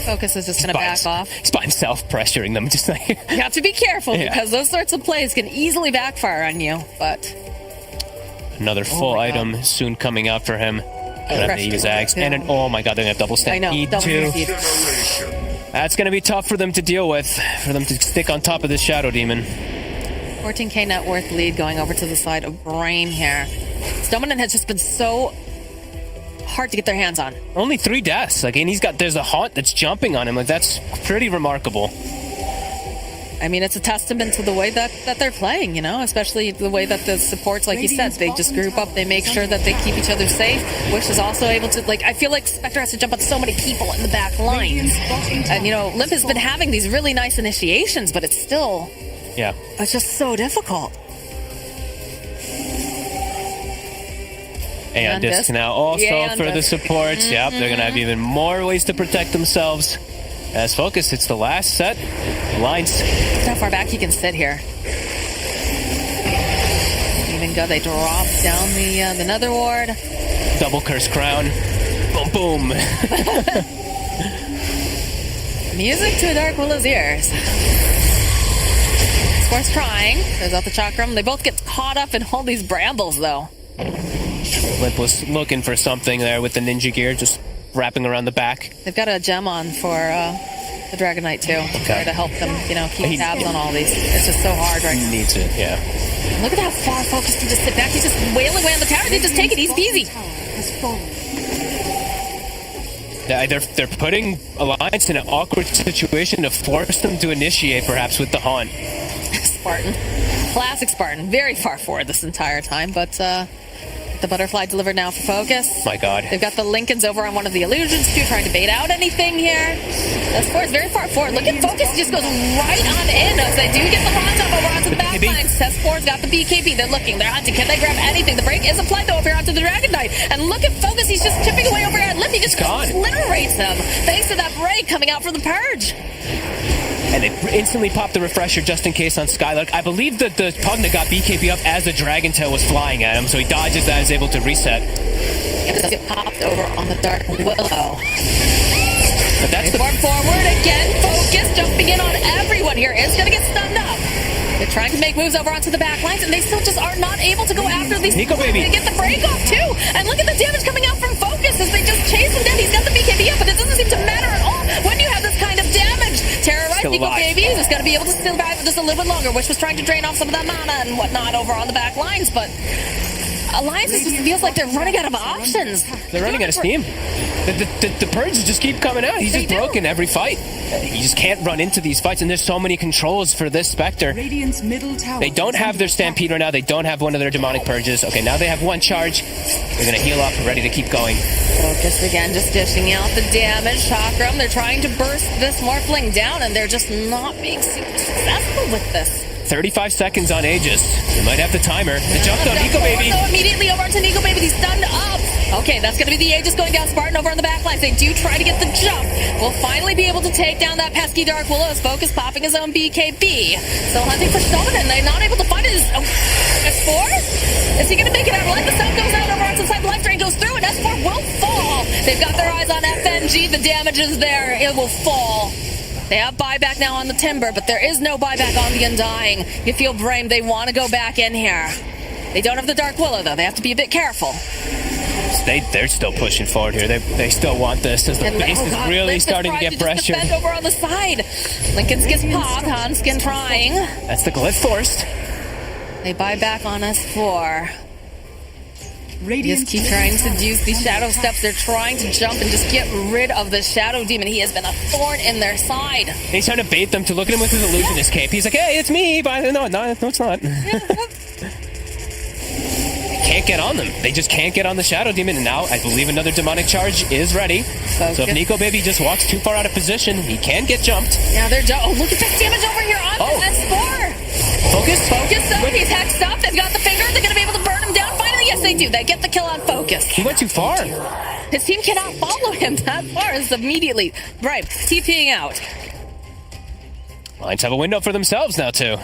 Focus is just going to back off. He's by himself pressuring them, just like... You have to be careful because those sorts of plays can easily backfire on you, but... Another full item soon coming out for him. Gonna have to eat his axe. And an, oh my god, they're gonna have double stampede too. That's gonna be tough for them to deal with, for them to stick on top of this Shadow Demon. 14k net worth lead going over to the side of BRAME here. Dominant has just been so hard to get their hands on. Only 3 deaths. Like, and there's a haunt that's jumping on him. Like, that's pretty remarkable. I mean, it's a testament to the way that they're playing, you know, especially the way that the supports, like you said, they just group up, they make sure that they keep each other safe. Wish is also able to, like, I feel like Spectre has to jump on so many people in the back lines. And, you know, Limp has been having these really nice initiations, but it's still... Yeah. It's just so difficult. And disc now also for the supports. Mm-hmm. Yep, they're going to have even more ways to protect themselves. As Focus, it's the last set. Lines. How far back he can sit here. Even go, they drop down the Nether Ward. Double Curse Crown. Boom, boom. Music to Dark Willow's ears. Sport's trying. There's out the Chakram. They both get caught up in all these brambles, though. Limp was looking for something there with the ninja gear, just wrapping around the back. They've got a gem on for the Dragon Knight too, to help them, you know, keep tabs on all these. It's just so hard right now. He needs it, yeah. Look at how far Focus can just sit back. He's just wailing away on the tower. They just take it easy peasy. They're putting Alliance in an awkward situation to force them to initiate, perhaps, with the Haunt. Spartan. Classic Spartan. Very far forward this entire time, but the Butterfly delivered now for Focus. My god. They've got the Lincolns over on one of the illusions too, trying to bait out anything here. That's Force very far forward. Look at Focus, he just goes right on in as they do get the hot top over onto the back line. Cess4's got the BKB. They're looking, they're hunting. Can they grab anything? The break is applied though over here onto the Dragon Knight. And look at Focus, he's just chipping away over here. Limp, he just obliterates them. Thanks to that break coming out from the Purge. And they instantly popped the refresher just in case on Skylark. I believe that the Pugna got BKB up as the Dragon Tail was flying at him, so he dodges that and is able to reset. And it get popped over on the Dark Willow. But that's forward again. Focus jumping in on everyone here. Is going to get stunned up. They're trying to make moves over onto the back lines, and they still just are not able to go after these. Nico Baby. They get the break off too. And look at the damage coming out from Focus as they just chase him down. He's got the BKB up, but it doesn't seem to matter at all when you have this kind of damage. Terrorize Nico Baby is going to be able to survive for just a little bit longer. Wish was trying to drain off some of that mana and whatnot over on the back lines, but Alliance just feels like they're running out of options. They're running out of steam. The Purges just keep coming out. He's just broken every fight. You just can't run into these fights, and there's so many controls for this Spectre. They don't have their Stampede right now. They don't have one of their Demonic Purges. Okay, now they have one charge. They're going to heal up, ready to keep going. Focus again, just dishing out the damage. Chakram, they're trying to burst this Morphling down, and they're just not being super successful with this. 35 seconds on Aegis. They might have the timer. The jump on Nico Baby. So immediately over to Nico Baby. He's stunned up. Okay, that's going to be the Aegis going down. Spartan over on the back lines. They do try to get the jump. We'll finally be able to take down that pesky Dark Willow as Focus popping his own BKB. Still hunting for Dominant. They're not able to find it. S4? Is he going to make it out alive? The sun goes out over onto the side. The life drain goes through, and S4 will fall. They've got their eyes on FNG. The damage is there. It will fall. They have buyback now on the Timber, but there is no buyback on the Undying. You feel BRAME, they want to go back in here. They don't have the Dark Willow, though. They have to be a bit careful. they're still pushing forward here. They still want this as the base is really starting to get pressure. Defend over on the side. Lincoln's gets popped. Hanskin trying. That's the glyph forced. They buy back on S4. Radiant Just keep trying to use these shadow steps. They're trying to jump and just get rid of the shadow demon. He has been a thorn in their side. He's trying to bait them to look at him with his illusionist cape. He's like, hey, it's me. But no, it's not. Can't get on them. They just can't get on the shadow demon. And now I believe another demonic charge is ready. So if Nico Baby just walks too far out of position, he can get jumped. Now they're oh, look at this damage over here on S4. Focus. So he's hexed up. They've got the finger. They're going to be able to burn him down. Finally, yes, they do. They get the kill on Focus. He went too far. His team cannot follow him that far. It's immediately right. TPing out. Lions have a window for themselves now, too.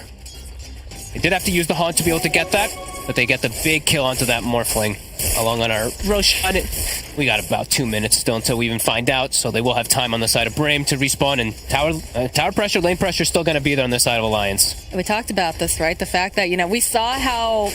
They did have to use the haunt to be able to get that, but they get the big kill onto that Morphling along on our Roshan. We got about 2 minutes still until we even find out, so they will have time on the side of BRAME to respawn, and tower pressure, lane pressure is still going to be there on the side of Alliance. We talked about this, right? The fact that, we saw how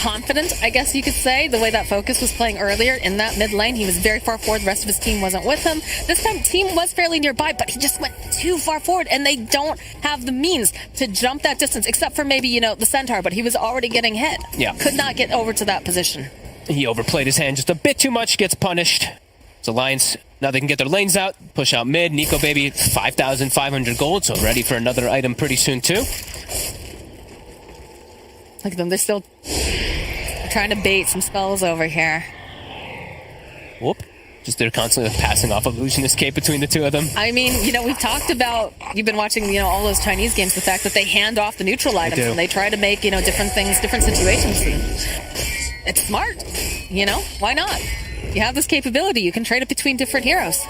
confident, I guess you could say, the way that Focus was playing earlier in that mid lane. He was very far forward. The rest of his team wasn't with him. This time, team was fairly nearby, but he just went too far forward, and they don't have the means to jump that distance, except for maybe, the Centaur, but he was already getting hit. Yeah. Could not get over to that position. He overplayed his hand just a bit too much, gets punished. So Alliance, now they can get their lanes out, push out mid. Nico Baby, 5,500 gold, so ready for another item pretty soon, too. Look at them. They're still trying to bait some spells over here. Whoop. Just they're constantly passing off illusionist cape between the two of them. I mean, we've talked about, you've been watching, all those Chinese games, the fact that they hand off the neutral items and they try to make, different things, different situations. It's smart. Why not? You have this capability. You can trade it between different heroes.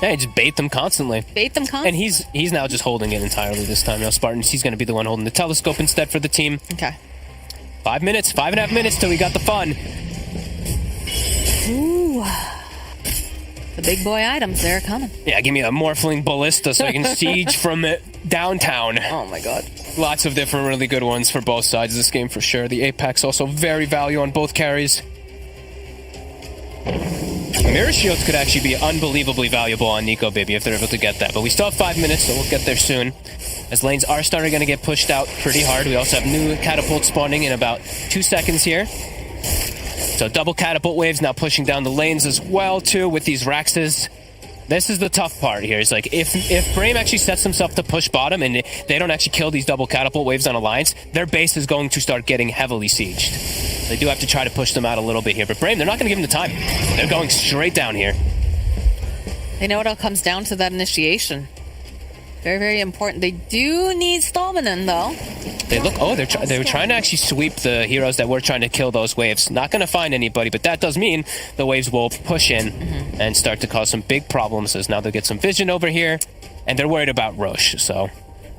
Yeah, just bait them constantly. And he's now just holding it entirely this time. Now Spartans, he's going to be the one holding the telescope instead for the team. Okay. 5.5 minutes till we got the fun. Ooh. The big boy items, they're coming. Yeah, give me a Morphling Ballista so I can siege from downtown. Oh my god. Lots of different really good ones for both sides of this game for sure. The Apex also very value on both carries. Mirror Shields could actually be unbelievably valuable on Nico Baby if they're able to get that. But we still have 5 minutes, so we'll get there soon. As lanes are starting to get pushed out pretty hard. We also have new catapults spawning in about 2 seconds here. So double catapult waves now pushing down the lanes as well, too, with these Raxes. This is the tough part here. It's like, if BRAME actually sets himself to push bottom and they don't actually kill these double catapult waves on Alliance, their base is going to start getting heavily sieged. They do have to try to push them out a little bit here. But BRAME, they're not going to give them the time. They're going straight down here. They know it all comes down to that initiation. Very, very important. They do need Stalmanen, though. They look... Oh, they were trying to actually sweep the heroes that were trying to kill those waves. Not going to find anybody, but that does mean the waves will push in and start to cause some big problems, as now they'll get some vision over here, and they're worried about Roche, so...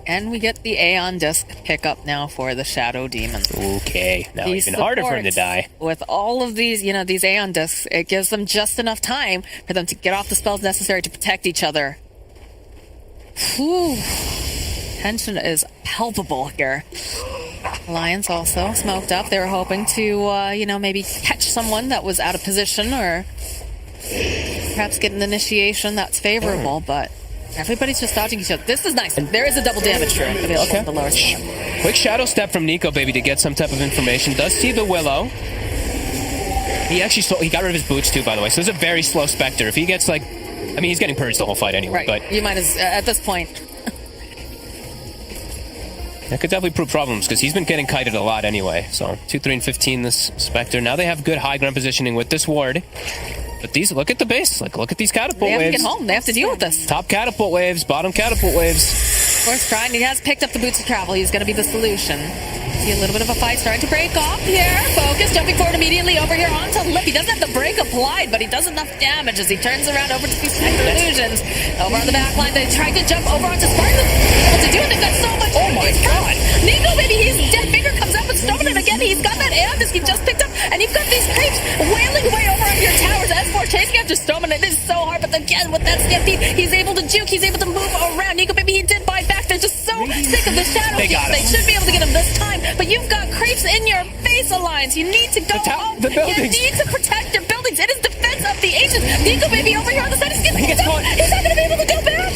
And we get the Aeon Disc pickup now for the Shadow Demon. Okay, now These even harder for him to die. With all of these, these Aeon Discs, it gives them just enough time for them to get off the spells necessary to protect each other. Whew. Tension is palpable here. Alliance also smoked up. They were hoping to, maybe catch someone that was out of position or perhaps get an initiation that's favorable, but everybody's just dodging each other. This is nice. There is a double damage tree available on the lower side. Quick shadow step from Nico Baby to get some type of information. Does see the Willow. He got rid of his boots too, by the way. So this is a very slow Spectre. If he gets he's getting purged the whole fight anyway. Right. But you might at this point. That could definitely prove problems because he's been getting kited a lot anyway. So 2, 3, and 15 this Spectre. Now they have good high ground positioning with this ward. But look at the base. Look at these catapult waves. They have to get home. They have to deal with this. Top catapult waves, bottom catapult waves. Of course, trying. He has picked up the boots of travel. He's going to be the solution. See a little bit of a fight starting to break off here. Focus jumping forward immediately over here onto Lip. He doesn't have the break applied, but he does enough damage as he turns around over to these Spectre illusions. Over on the back line, they try to jump over onto Spartan. What to do? They've got so much. Oh my god! Nico, baby, his dead finger comes up and Stalmanen again. He's got that Aeon Disc he just picked up, and you've got these creeps wailing away over on your towers. S4 chasing after Stalmanen. It is so hard, but again, with that stampede, he's able to juke. He's able to move around. Nico, baby, he did buy back. They're just so sick of the shadow. They got him. They should be able to get him this time, but you've got creeps in your face base alliance. You need to go up. the buildings. You need to protect your buildings. It is defense of the ancients. Nico Baby over here on the side is getting He gets caught. He's not going to be able to go back.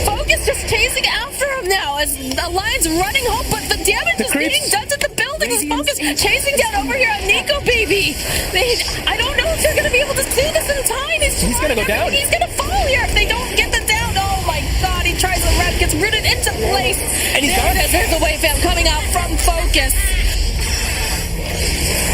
Focus just chasing after him now as the Alliance running home, but the damage is being done to the buildings. Focus chasing down over here on Nico Baby. I don't know if they're going to be able to do this in time. He's going to go down. He's going to fall here if they don't get the down. Oh my God, he tries the red, gets rooted into place. And he's there gone. it is. There's the wave fam coming out from Focus.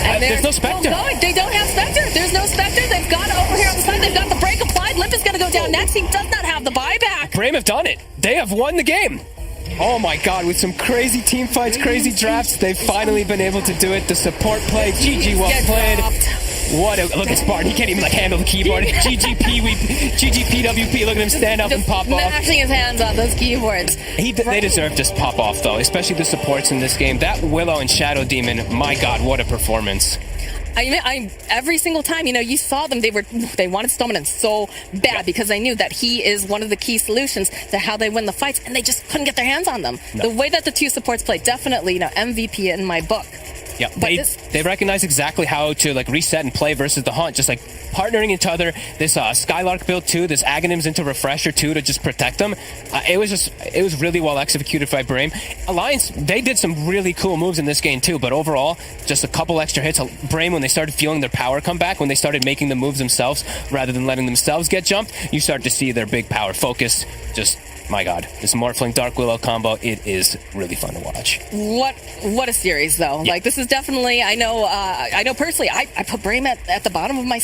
And there's no Spectre. They don't have Spectre. There's no Spectre. They've got it over here on the side. They've got the break applied. Limp is going to go down next. He does not have the buyback. BRAME have done it. They have won the game. Oh my God, with some crazy team fights, crazy drafts, they've finally been able to do it. The support play, GG well played. What a look at Spartan. He can't even handle the keyboard. GGPWP, look at him stand up and pop off. Mashing his hands on those keyboards. They deserve to pop off though, especially the supports in this game. That Willow and Shadow Demon, my God, what a performance. Every single time, you saw them, they wanted Stoneman so bad because they knew that he is one of the key solutions to how they win the fights, and they just couldn't get their hands on them. No. The way that the two supports play, definitely, MVP in my book. Yeah, they recognize exactly how to reset and play versus the Hunt, just partnering each other. This Skylark build too, this Aghanims into Refresher too to just protect them. It was really well executed by BRAME. Alliance, they did some really cool moves in this game too, but overall, just a couple extra hits. BRAME, when they started feeling their power come back, when they started making the moves themselves rather than letting themselves get jumped, you start to see their big power focus. Just, my God, this Morphling Dark Willow combo, it is really fun to watch. What a series though. Yeah. This is definitely, I know personally, I put BRAME at the bottom of my